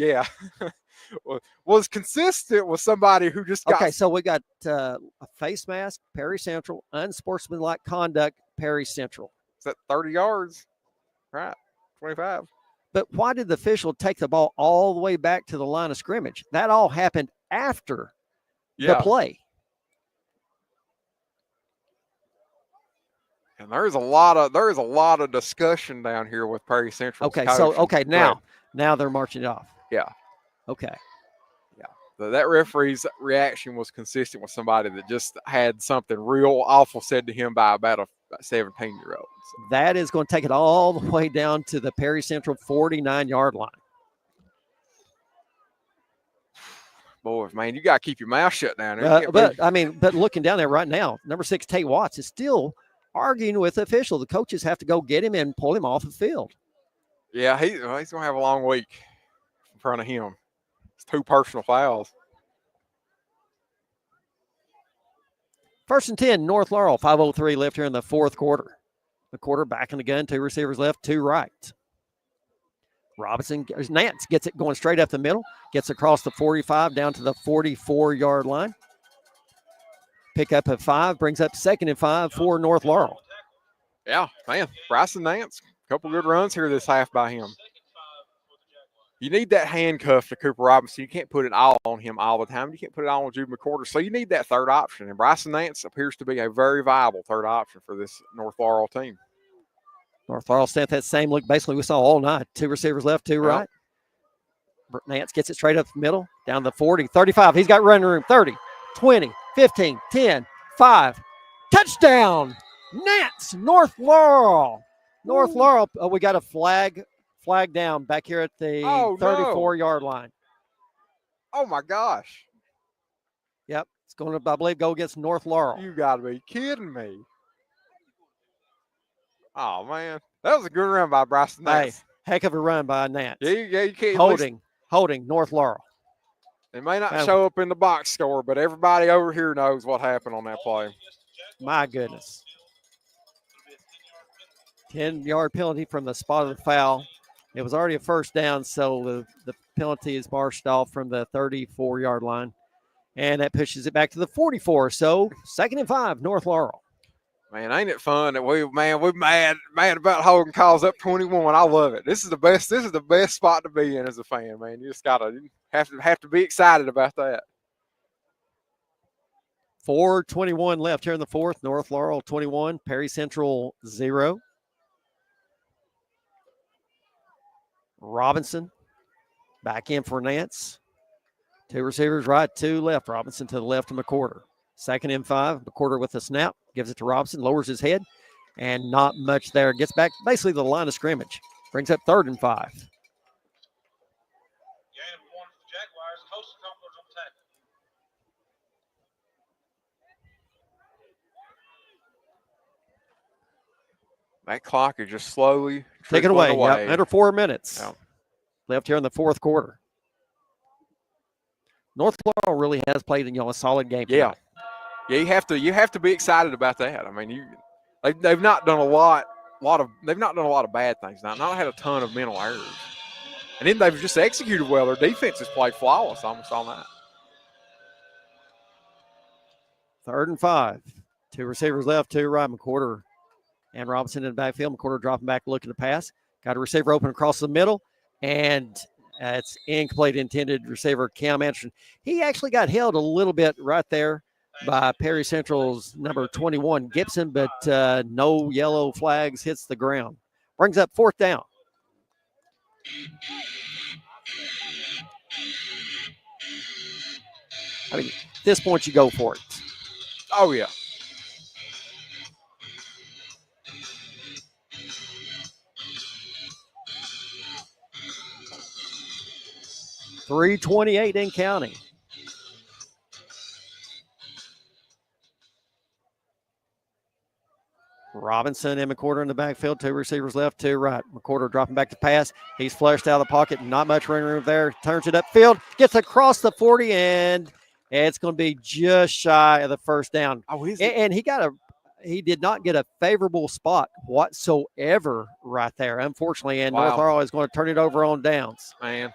was consistent with somebody who just got. Okay, so we got a face mask, Perry Central, unsportsmanlike conduct, Perry Central. Is that 30 yards? Right, 25. But why did the official take the ball all the way back to the line of scrimmage? That all happened after the play. And there's a lot of discussion down here with Perry Central. Okay, now they're marching it off. Yeah. Okay. Yeah. That referee's reaction was consistent with somebody that just had something real awful said to him by about a 17-year-old. So. That is going to take it all the way down to the Perry Central 49-yard line. Boy, man, you got to keep your mouth shut down there. But looking down there right now, number 6, Tate Watts, is still arguing with the official. The coaches have to go get him and pull him off the field. Yeah, he's going to have a long week in front of him. It's 2 personal fouls. 1st and 10, North Laurel, 5:03 left here in the 4th quarter. The quarter back in the gun, 2 receivers left, 2 right. Nance gets it going straight up the middle, gets across the 45 down to the 44-yard line. Pick up at 5, brings up 2nd and 5 for North Laurel. Yeah, man, Bryson Nance, a couple good runs here this half by him. you need that handcuff to Cooper Robinson. You can't put it all on him all the time. You can't put it all on Jude McCorder. So you need that third option. And Bryson Nance appears to be a very viable third option for this North Laurel team. North Laurel staying that same look basically we saw all night. 2 receivers left, 2 right. Nance gets it straight up the middle, down the 40, 35. He's got running room. 30, 20, 15, 10, 5. Touchdown! Nance, North Laurel. North Laurel, we got a flag down back here at the 34-yard line. Oh, my gosh. Yep, it's going to, I believe, go against North Laurel. You got to be kidding me. Oh, man. That was a good run by Bryson Nance. Hey, heck of a run by Nance. Yeah, you can't. Holding North Laurel. It may not show up in the box score, but everybody over here knows what happened on that play. My goodness. 10-yard penalty from the spot of the foul. It was already a first down, so the penalty is marched off from the 34-yard line. And that pushes it back to the 44. So 2nd and 5, North Laurel. Man, ain't it fun that we're mad about holding calls up 21. I love it. This is the best spot to be in as a fan, man. You just gotta have to be excited about that. 4:21 left here in the fourth. North Laurel 21, Perry Central 0. Robinson back in for Nance. 2 receivers right, 2 left. Robinson to the left of McCorder. 2nd and 5. McCorder with a snap. Gives it to Robinson. Lowers his head. And not much there. Gets back basically to the line of scrimmage. Brings up 3rd and 5. Game 1 for the Jaguars. Coastal Commodores on tackle. That clock is just slowly Take it away. Yep. Under 4 minutes. Yep. Left here in the fourth quarter. North Laurel really has played a solid game. Yeah. Tonight. Yeah, you have to be excited about that. I mean, they've not done a lot of bad things. Not had a ton of mental errors. And then they've just executed well. Their defense has played flawless almost all night. 3rd and 5. 2 receivers left, 2 right. McCorder and Robinson in the backfield. McCorder dropping back, looking to pass. Got a receiver open across the middle, and it's incomplete intended receiver Cam Anderson. He actually got held a little bit right there by Perry Central's number 21, Gibson, but no yellow flags, hits the ground. Brings up 4th down. I mean, at this point, you go for it. Oh, yeah. .328 and counting. Robinson and McCorder in the backfield. 2 receivers left, 2 right. McCorder dropping back to pass. He's flushed out of the pocket. Not much running room there. Turns it upfield. Gets across the 40, and it's going to be just shy of the first down. Oh, and he did not get a favorable spot whatsoever right there, unfortunately. And wow. North Laurel is going to turn it over on downs. Man.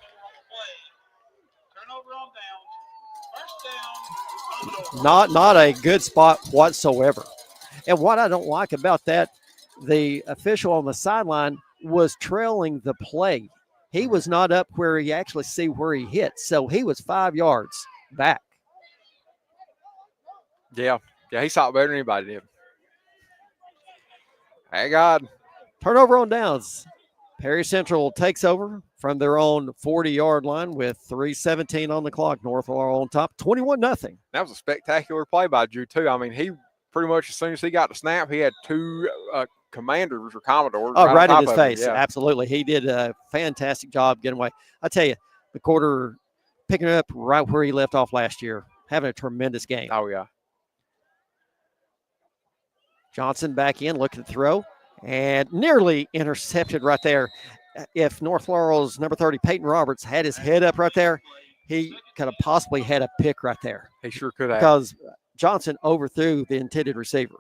Turnover on downs. First down. Not a good spot whatsoever. And what I don't like about that, the official on the sideline was trailing the play. He was not up where he actually see where he hit. So he was 5 yards back. Yeah, he saw it better than anybody did. Hey, God. Turnover on downs. Perry Central takes over from their own 40-yard line with 3:17 on the clock. North Laurel on top, 21-0. That was a spectacular play by Jude, too. I mean, he pretty much as soon as he got the snap, he had 2 commanders or Commodores. Right in his face. Yeah. Absolutely. He did a fantastic job getting away. I tell you, McCorder picking it up right where he left off last year, having a tremendous game. Oh, yeah. Johnson back in, looking to throw, and nearly intercepted right there. If North Laurel's number 30, Peyton Roberts, had his head up right there, he could have possibly had a pick right there. He sure could have. Because Johnson overthrew the intended receiver.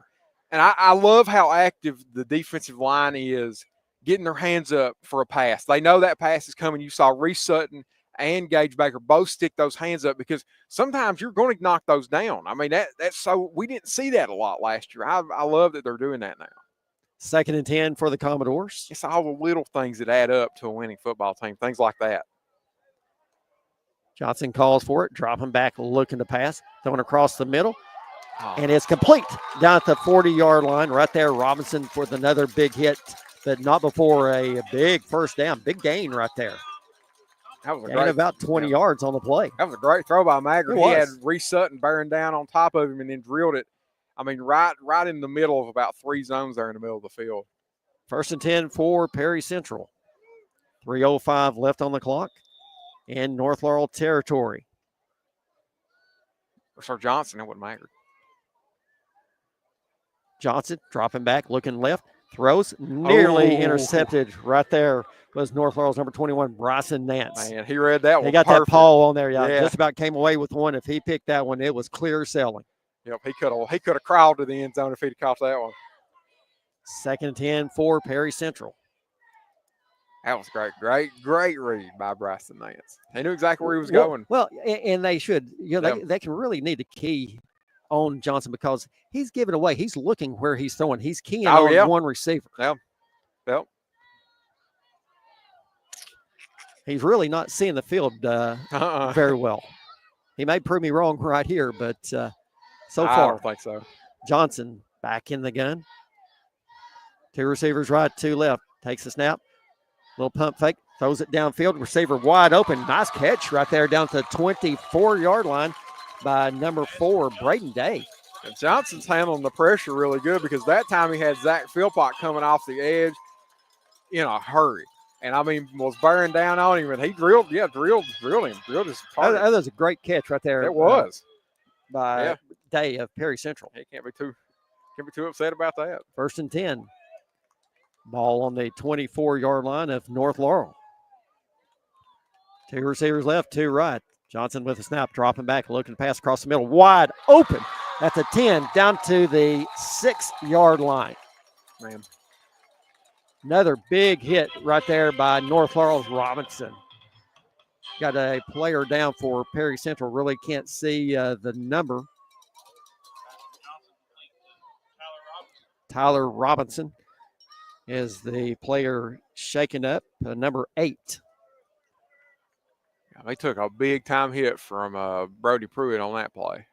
And I love how active the defensive line is getting their hands up for a pass. They know that pass is coming. You saw Reese Sutton and Gage Baker both stick those hands up because sometimes you're going to knock those down. I mean, that's so we didn't see that a lot last year. I love that they're doing that now. 2nd and 10 for the Commodores. It's all the little things that add up to a winning football team, things like that. Johnson calls for it, dropping back, looking to pass, throwing across the middle, Oh. and it's complete down at the 40-yard line. Right there, Robinson with another big hit, but not before a big first down. Big gain right there. That was a Gain great, about 20 yards on the play. That was a great throw by Maggard. It He had was. Reese Sutton bearing down on top of him and then drilled it. I mean, right in the middle of about 3 zones there in the middle of the field. 1st and 10 for Perry Central. 3:05 left on the clock in North Laurel territory. Sir Johnson, it wasn't Maggard. Johnson dropping back, looking left, throws, nearly Oh. intercepted. Right there was North Laurel's number 21, Bryson Nance. Man, he read that one. He got perfect. that paw on there. Yeah, Yeah. just about came away with one. If he picked that one, it was clear sailing. Yep, he could have crawled to the end zone if he'd caught that one. 2nd and 10 for Perry Central. That was great read by Bryson Nance. He knew exactly where he was going. Well, and they should. You know, Yeah. they can really need to key on Johnson because he's giving away. He's looking where he's throwing. He's keying on one receiver. Yep. He's really not seeing the field very well. He may prove me wrong right here, but so I far, don't think so. Johnson back in the gun. 2 receivers right, 2 left. Takes a snap. Little pump fake. Throws it downfield. Receiver wide open. Nice catch right there down to the 24-yard line by number 4, Braden Day. And Johnson's handling the pressure really good because that time he had Zach Philpott coming off the edge in a hurry. And, I mean, was bearing down on him. And he drilled him. Drilled his target. That was a great catch right there. It was. By Day of Perry Central. He can't be too upset about that. 1st and 10. Ball on the 24-yard line of North Laurel. 2 receivers left, 2 right. Johnson with a snap, dropping back, looking to pass across the middle. Wide open at the 10, down to the 6-yard line. Man. Another big hit right there by North Laurel's Robinson. Got a player down for Perry Central. Really can't see the number. Tyler Robinson is the player shaken up, number 8. Yeah, they took a big time hit from Brody Pruitt on that play.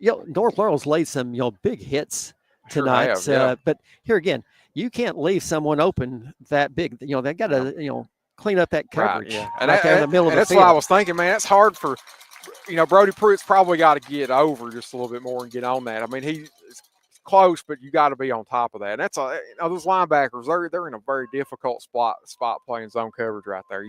North Laurel's laid some big hits tonight. Sure have, But here again, you can't leave someone open that big. They got to clean up that coverage. Right, yeah. Right there in the middle of the that's field. why I was thinking, man, that's hard for Brody Pruitt's probably got to get over just a little bit more and get on that. I mean, he's close, but you got to be on top of that. And that's those linebackers, they're in a very difficult spot playing zone coverage right there.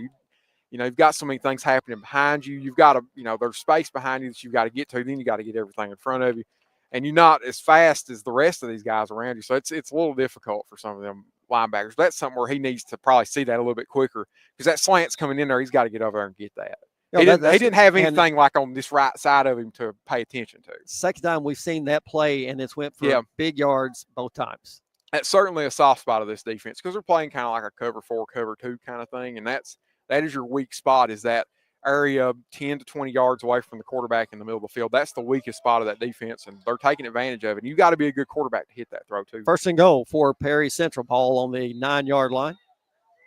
You've got so many things happening behind you. You've got to, there's space behind you that you've got to get to. Then you got to get everything in front of you. And you're not as fast as the rest of these guys around you. So it's a little difficult for some of them linebackers. That's something where he needs to probably see that a little bit quicker because that slant's coming in there. He's got to get over there and get that. He didn't have anything like on this right side of him to pay attention to. Second time we've seen that play, and it's went for big yards both times. That's certainly a soft spot of this defense because they're playing kind of like a cover 4, cover 2 kind of thing. And that is your weak spot, is that area 10 to 20 yards away from the quarterback in the middle of the field. That's the weakest spot of that defense, and they're taking advantage of it. And you got to be a good quarterback to hit that throw too. 1st and goal for Perry Central. Ball on the 9-yard line.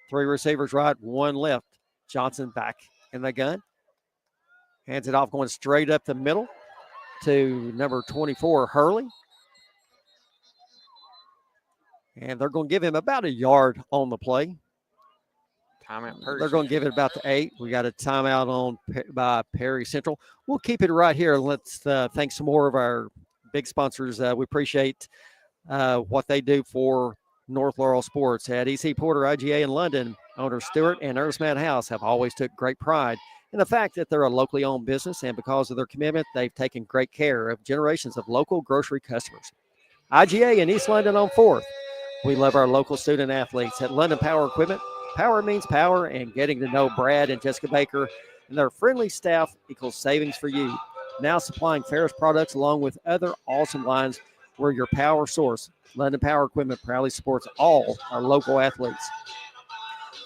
3 receivers right, 1 left. Johnson back in the gun. Hands it off, going straight up the middle to number 24, Hurley. And they're going to give him about a yard on the play. Timeout. They're going to give it about the 8. We got a timeout by Perry Central. We'll keep it right here. Let's thank some more of our big sponsors. We appreciate what they do for North Laurel sports. At EC Porter, IGA in London, owner Stewart and Ernest Madhouse have always took great pride in the fact that they're a locally owned business, and because of their commitment, they've taken great care of generations of local grocery customers. IGA in East London on 4th. We love our local student athletes. At London Power Equipment, power means power, and getting to know Brad and Jessica Baker and their friendly staff equals savings for you. Now supplying Ferris products along with other awesome lines. We're your power source. London Power Equipment proudly supports all our local athletes.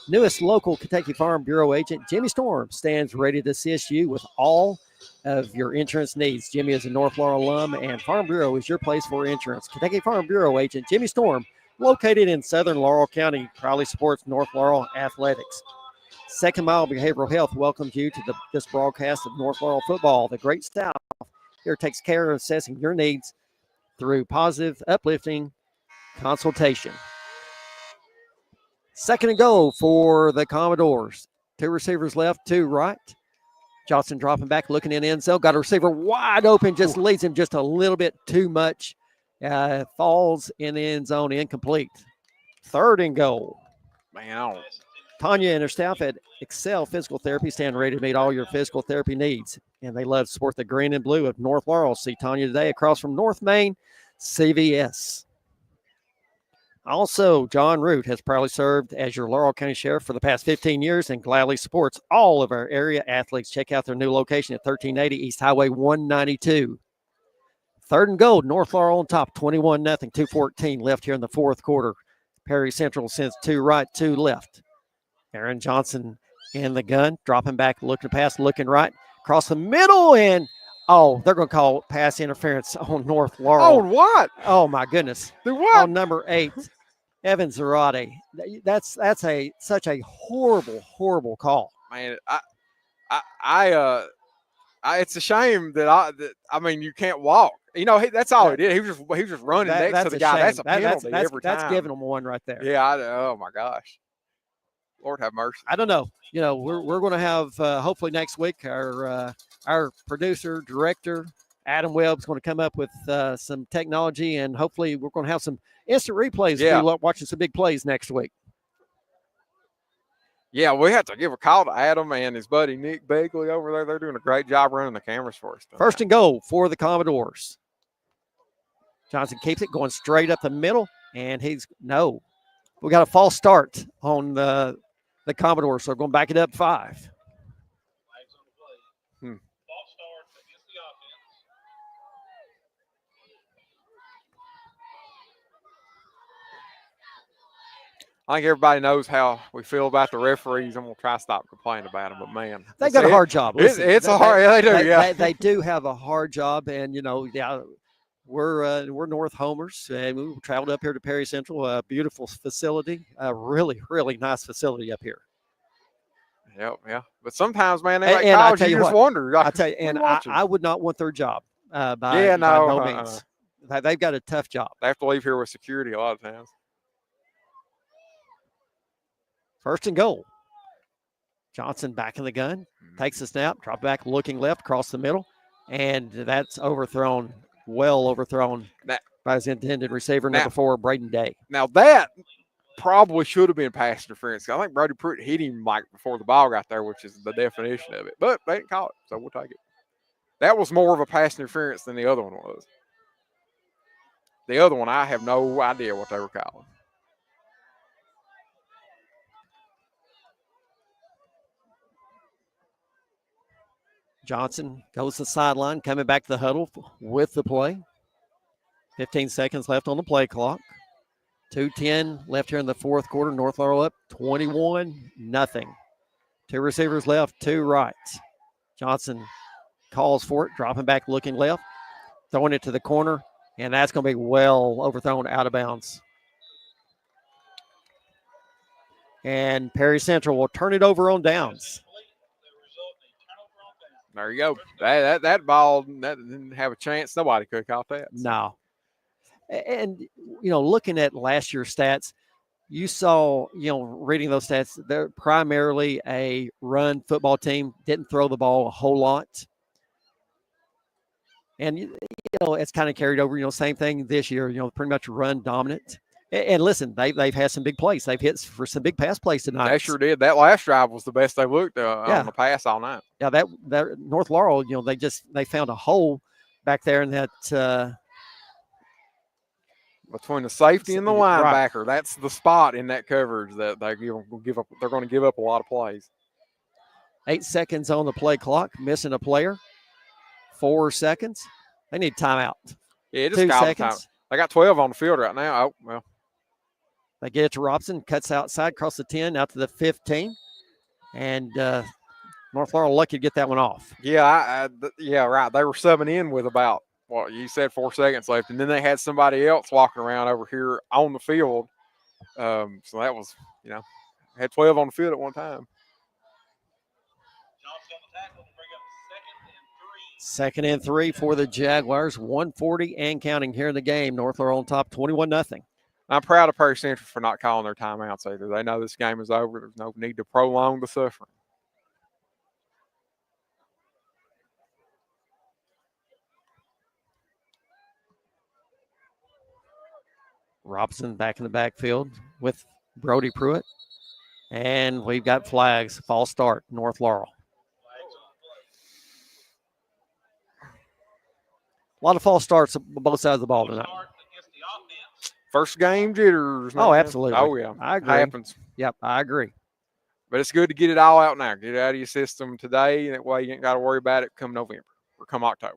Newest local Kentucky Farm Bureau agent, Jimmy Storm, stands ready to assist you with all of your insurance needs. Jimmy is a North Laurel alum, and Farm Bureau is your place for insurance. Kentucky Farm Bureau agent Jimmy Storm, located in southern Laurel County, proudly supports North Laurel athletics. Second Mile Behavioral Health welcomes you to this broadcast of North Laurel football. The Great South here takes care of assessing your needs through positive, uplifting consultation. Second and goal for the Commodores. 2 receivers left, 2 right. Johnson dropping back, looking in the end zone. Got a receiver wide open, just leads him just a little bit too much. Falls in the end zone, incomplete. Third and goal. Man, Tanya and her staff at Excel Physical Therapy stand ready to meet all your physical therapy needs. And they love to support the green and blue of North Laurel. See Tanya today across from North Main CVS. Also, John Root has proudly served as your Laurel County Sheriff for the past 15 years and gladly supports all of our area athletes. Check out their new location at 1380 East Highway 192. Third and goal, North Laurel on top, 21-0, 2:14 left here in the fourth quarter. Perry Central sends 2 right, 2 left. Aaron Johnson in the gun, dropping back, looking to pass, looking right, across the middle, and they're going to call pass interference on North Laurel. oh, what? Oh, my goodness. Do what? On number 8, Evan Zarate. That's such a horrible call. Man, it's a shame that I mean, you can't walk. You know, that's all he did. He was just running next to the guy. Shame. That's a penalty every time. That's giving them one right there. Yeah, oh my gosh. Lord have mercy. I don't know. You know, we're going to have hopefully next week our producer director Adam Webb's going to come up with some technology, and hopefully we're going to have some instant replays. Yeah, we're watching some big plays next week. Yeah, we have to give a call to Adam and his buddy Nick Begley over there. They're doing a great job running the cameras for us. First and goal for the Commodores. Johnson keeps it going straight up the middle, and we got a false start on the Commodores, so we're going to back it up 5. False start against the offense. I think everybody knows how we feel about the referees. I'm going to try to stop complaining about them, but man, they got a hard job. Listen, it's a hard. Yeah, they do. They do have a hard job, and we're North Homers, and we traveled up here to Perry Central, a beautiful facility, a really nice facility up here. Yep, yeah. But sometimes, man, they make calls, you just wonder. I tell you, and I would not want their job by no means. They've got a tough job. They have to leave here with security a lot of times. First and goal. Johnson back in the gun, takes the snap, drop back, looking left, across the middle, and that's overthrown, well overthrown by his intended receiver, number 4, Braden Day. Now that probably should have been pass interference. I think Brody Pruitt hit him like before the ball got there, which is the definition of it. But they didn't call it, so we'll take it. That was more of a pass interference than the other one was. The other one, I have no idea what they were calling. Johnson goes to the sideline, coming back to the huddle with the play. 15 seconds left on the play clock. 2:10 left here in the fourth quarter. North Laurel up 21-0. 2 receivers left, 2 right. Johnson calls for it, dropping back, looking left, throwing it to the corner, and that's going to be well overthrown out of bounds. And Perry Central will turn it over on downs. There you go. That ball that didn't have a chance. Nobody could have caught that. No. And, looking at last year's stats, you saw, reading those stats, they're primarily a run football team, didn't throw the ball a whole lot. And, it's kind of carried over, same thing this year, pretty much run dominant. And listen, they've had some big plays. They've hit for some big pass plays tonight. They sure did. That last drive was the best they looked on the pass all night. Yeah, that North Laurel, they found a hole back there in that between the safety and the linebacker. Right. That's the spot in that coverage that they're going to give up a lot of plays. 8 seconds on the play clock, missing a player. 4 seconds. They need timeout. Yeah, just 2 seconds. Time. They got 12 on the field right now. Oh, well. They get it to Robson, cuts outside, across the 10, out to the 15. And North Laurel lucky to get that one off. Yeah, right. They were subbing in with about, you said 4 seconds left, and then they had somebody else walking around over here on the field. So that was, had 12 on the field at one time. 2nd and 3 for the Jaguars. 1:40 and counting here in the game. North Laurel on top, 21-0. I'm proud of Perry Central for not calling their timeouts either. They know this game is over. There's no need to prolong the suffering. Robson back in the backfield with Brody Pruitt. And we've got flags. False start, North Laurel. A lot of false starts on both sides of the ball tonight. First game jitters. Oh, absolutely. Oh, yeah. I agree. Happens. Yep, I agree. But it's good to get it all out now. Get it out of your system today. That way you ain't got to worry about it come November or come October.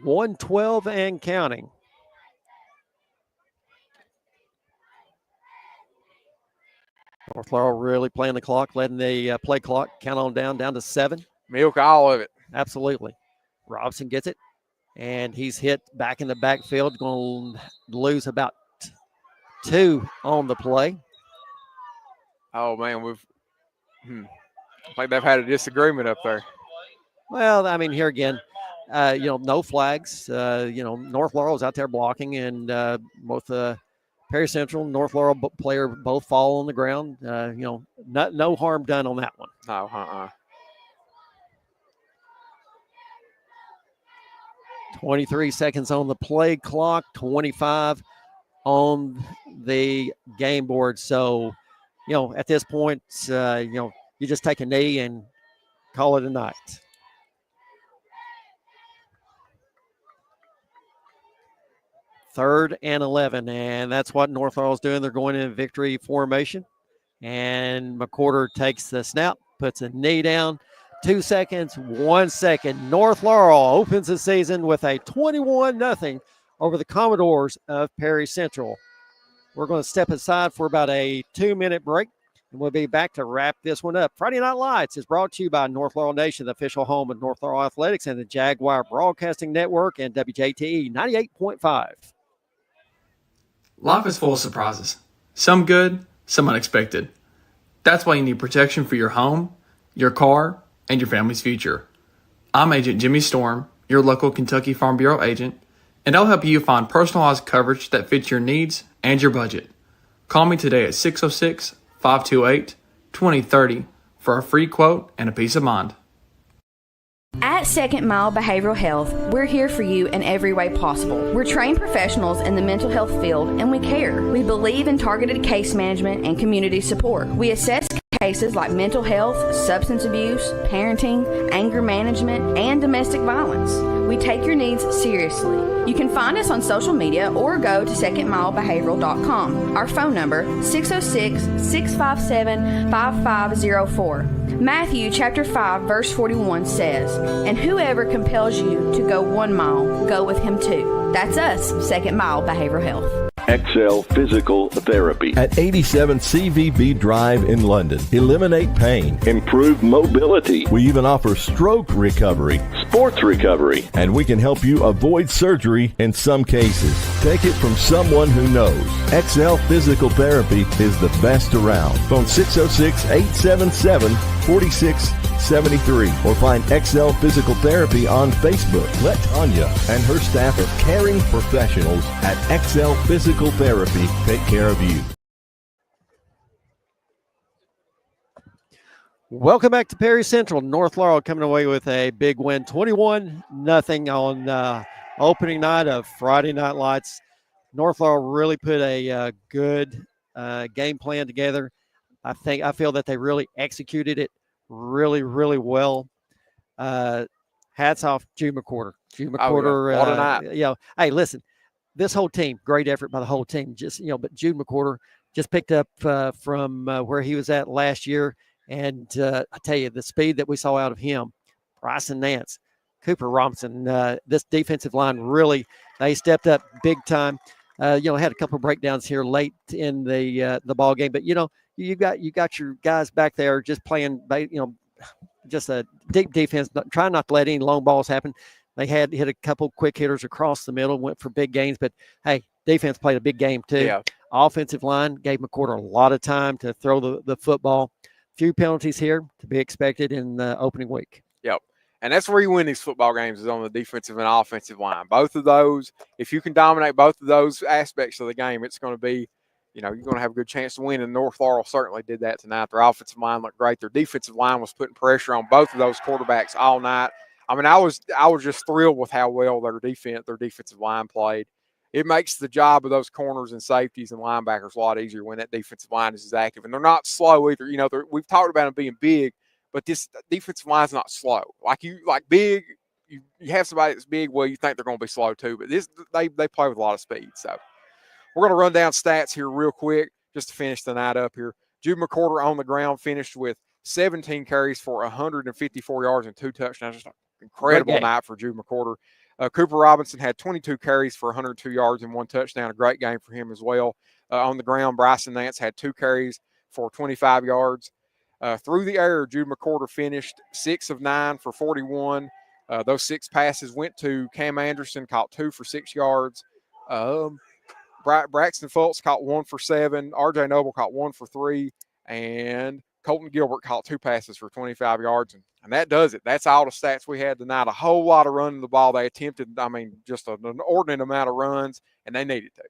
.112 and counting. North Laurel really playing the clock, letting the play clock count on down to 7. Milk all of it. Absolutely. Robson gets it, and he's hit back in the backfield, going to lose about 2 on the play. Oh, man, I think they've had a disagreement up there. Well, I mean, here again, no flags. North Laurel's out there blocking, and both Perry Central and North Laurel player both fall on the ground. No harm done on that one. No, 23 seconds on the play clock, 25 on the game board. So, at this point, you just take a knee and call it a night. Third and 11, and that's what North Laurel's doing. They're going in victory formation, and McCorder takes the snap, puts a knee down. 2 seconds, 1 second. North Laurel opens the season with a 21-0 over the Commodores of Perry Central. We're going to step aside for about a 2-minute break, and we'll be back to wrap this one up. Friday Night Lights is brought to you by North Laurel Nation, the official home of North Laurel Athletics and the Jaguar Broadcasting Network and WJTE 98.5. Life is full of surprises. Some good, some unexpected. That's why you need protection for your home, your car, and your family's future. I'm Agent Jimmy Storm, your local Kentucky Farm Bureau agent, and I'll help you find personalized coverage that fits your needs and your budget. Call me today at 606-528-2030 for a free quote and a peace of mind. At Second Mile Behavioral Health, we're here for you in every way possible. We're trained professionals in the mental health field, and we care. We believe in targeted case management and community support. We assess cases like mental health, substance abuse, parenting, anger management, and domestic violence. We take your needs seriously. You can find us on social media or go to secondmilebehavioral.com. Our phone number, 606-657-5504. Matthew chapter 5, verse 41 says, "And whoever compels you to go 1 mile, go with him too." That's us, Second Mile Behavioral Health. XL Physical Therapy at 87 CVB Drive in London. Eliminate pain, improve mobility. We even offer stroke recovery, sports recovery, and we can help you avoid surgery in some cases. Take it from someone who knows. XL Physical Therapy is the best around. Phone 606-877-4673 or find XL Physical Therapy on Facebook. Let Tanya and her staff of caring professionals at XL Physical Therapy take care of you. Welcome back to Perry Central. North Laurel coming away with a big win, 21-0 on opening night of Friday Night Lights. North Laurel really put a good game plan together. I feel that they really executed it really, really well. Hats off Jude McCorder. Jude McCorder. What a night. Hey, listen, this whole team, great effort by the whole team. But Jude McCorder just picked up from where he was at last year. And I tell you, the speed that we saw out of him, Bryson Nance, Cooper Robinson, this defensive line really, they stepped up big time. Had a couple of breakdowns here late in the ball game, but you got your guys back there just playing, just a deep defense, trying not to let any long balls happen. They had hit a couple quick hitters across the middle, went for big gains, but hey, defense played a big game too. Yeah. offensive line gave McCorder a lot of time to throw the football. Few penalties here to be expected in the opening week. Yep. And that's where you win these football games, is on the defensive and offensive line. Both of those, if you can dominate both of those aspects of the game, it's going to be, you're going to have a good chance to win. And North Laurel certainly did that tonight. Their offensive line looked great. Their defensive line was putting pressure on both of those quarterbacks all night. I mean, I was just thrilled with how well their defensive line played. It makes the job of those corners and safeties and linebackers a lot easier when that defensive line is active. And they're not slow either. We've talked about them being big, but this defensive line is not slow. Like big, you have somebody that's big, well, you think they're going to be slow too. But they play with a lot of speed. So we're going to run down stats here real quick just to finish the night up here. Jude McCorder on the ground finished with 17 carries for 154 yards and 2 touchdowns. Just an incredible night for Jude McCorder. Cooper Robinson had 22 carries for 102 yards and 1 touchdown. A great game for him as well. On the ground, Bryson Nance had 2 carries for 25 yards. Through the air, Jude McCorder finished 6 of 9 for 41. Those 6 passes went to Cam Anderson, caught 2 for 6 yards. Braxton Fultz caught 1 for 7. R.J. Noble caught 1 for 3. And Colton Gilbert caught 2 passes for 25 yards. And that does it. That's all the stats we had tonight. A whole lot of running the ball. They attempted, just an inordinate amount of runs, and they needed to.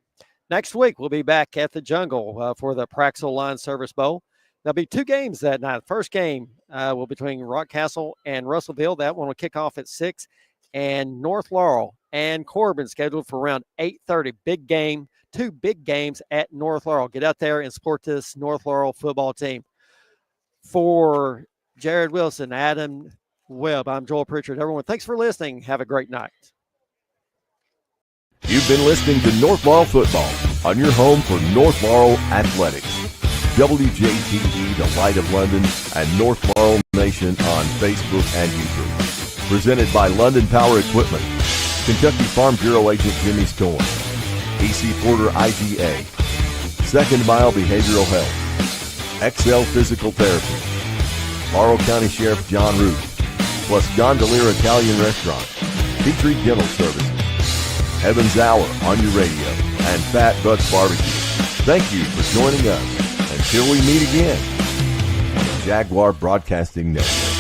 Next week, we'll be back at the Jungle for the Praxel Line Service Bowl. There'll be 2 games that night. The first game will be between Rockcastle and Russellville. That one will kick off at 6. And North Laurel and Corbin scheduled for around 8:30. Big game. 2 big games at North Laurel. Get out there and support this North Laurel football team. For Jared Wilson, Adam Webb, I'm Joel Pritchard. Everyone, thanks for listening. Have a great night. You've been listening to North Laurel Football on your home for North Laurel Athletics. WJTV, The Light of London, and North Laurel Nation on Facebook and YouTube. Presented by London Power Equipment, Kentucky Farm Bureau Agent Jimmy Storm, EC Porter IGA, Second Mile Behavioral Health, XL Physical Therapy, Laurel County Sheriff John Root, plus Gondolier Italian Restaurant, Petrie Dental Services, Evans Hour on your radio, and Fat Bucks Barbecue. Thank you for joining us. Until we meet again on the Jaguar Broadcasting Network.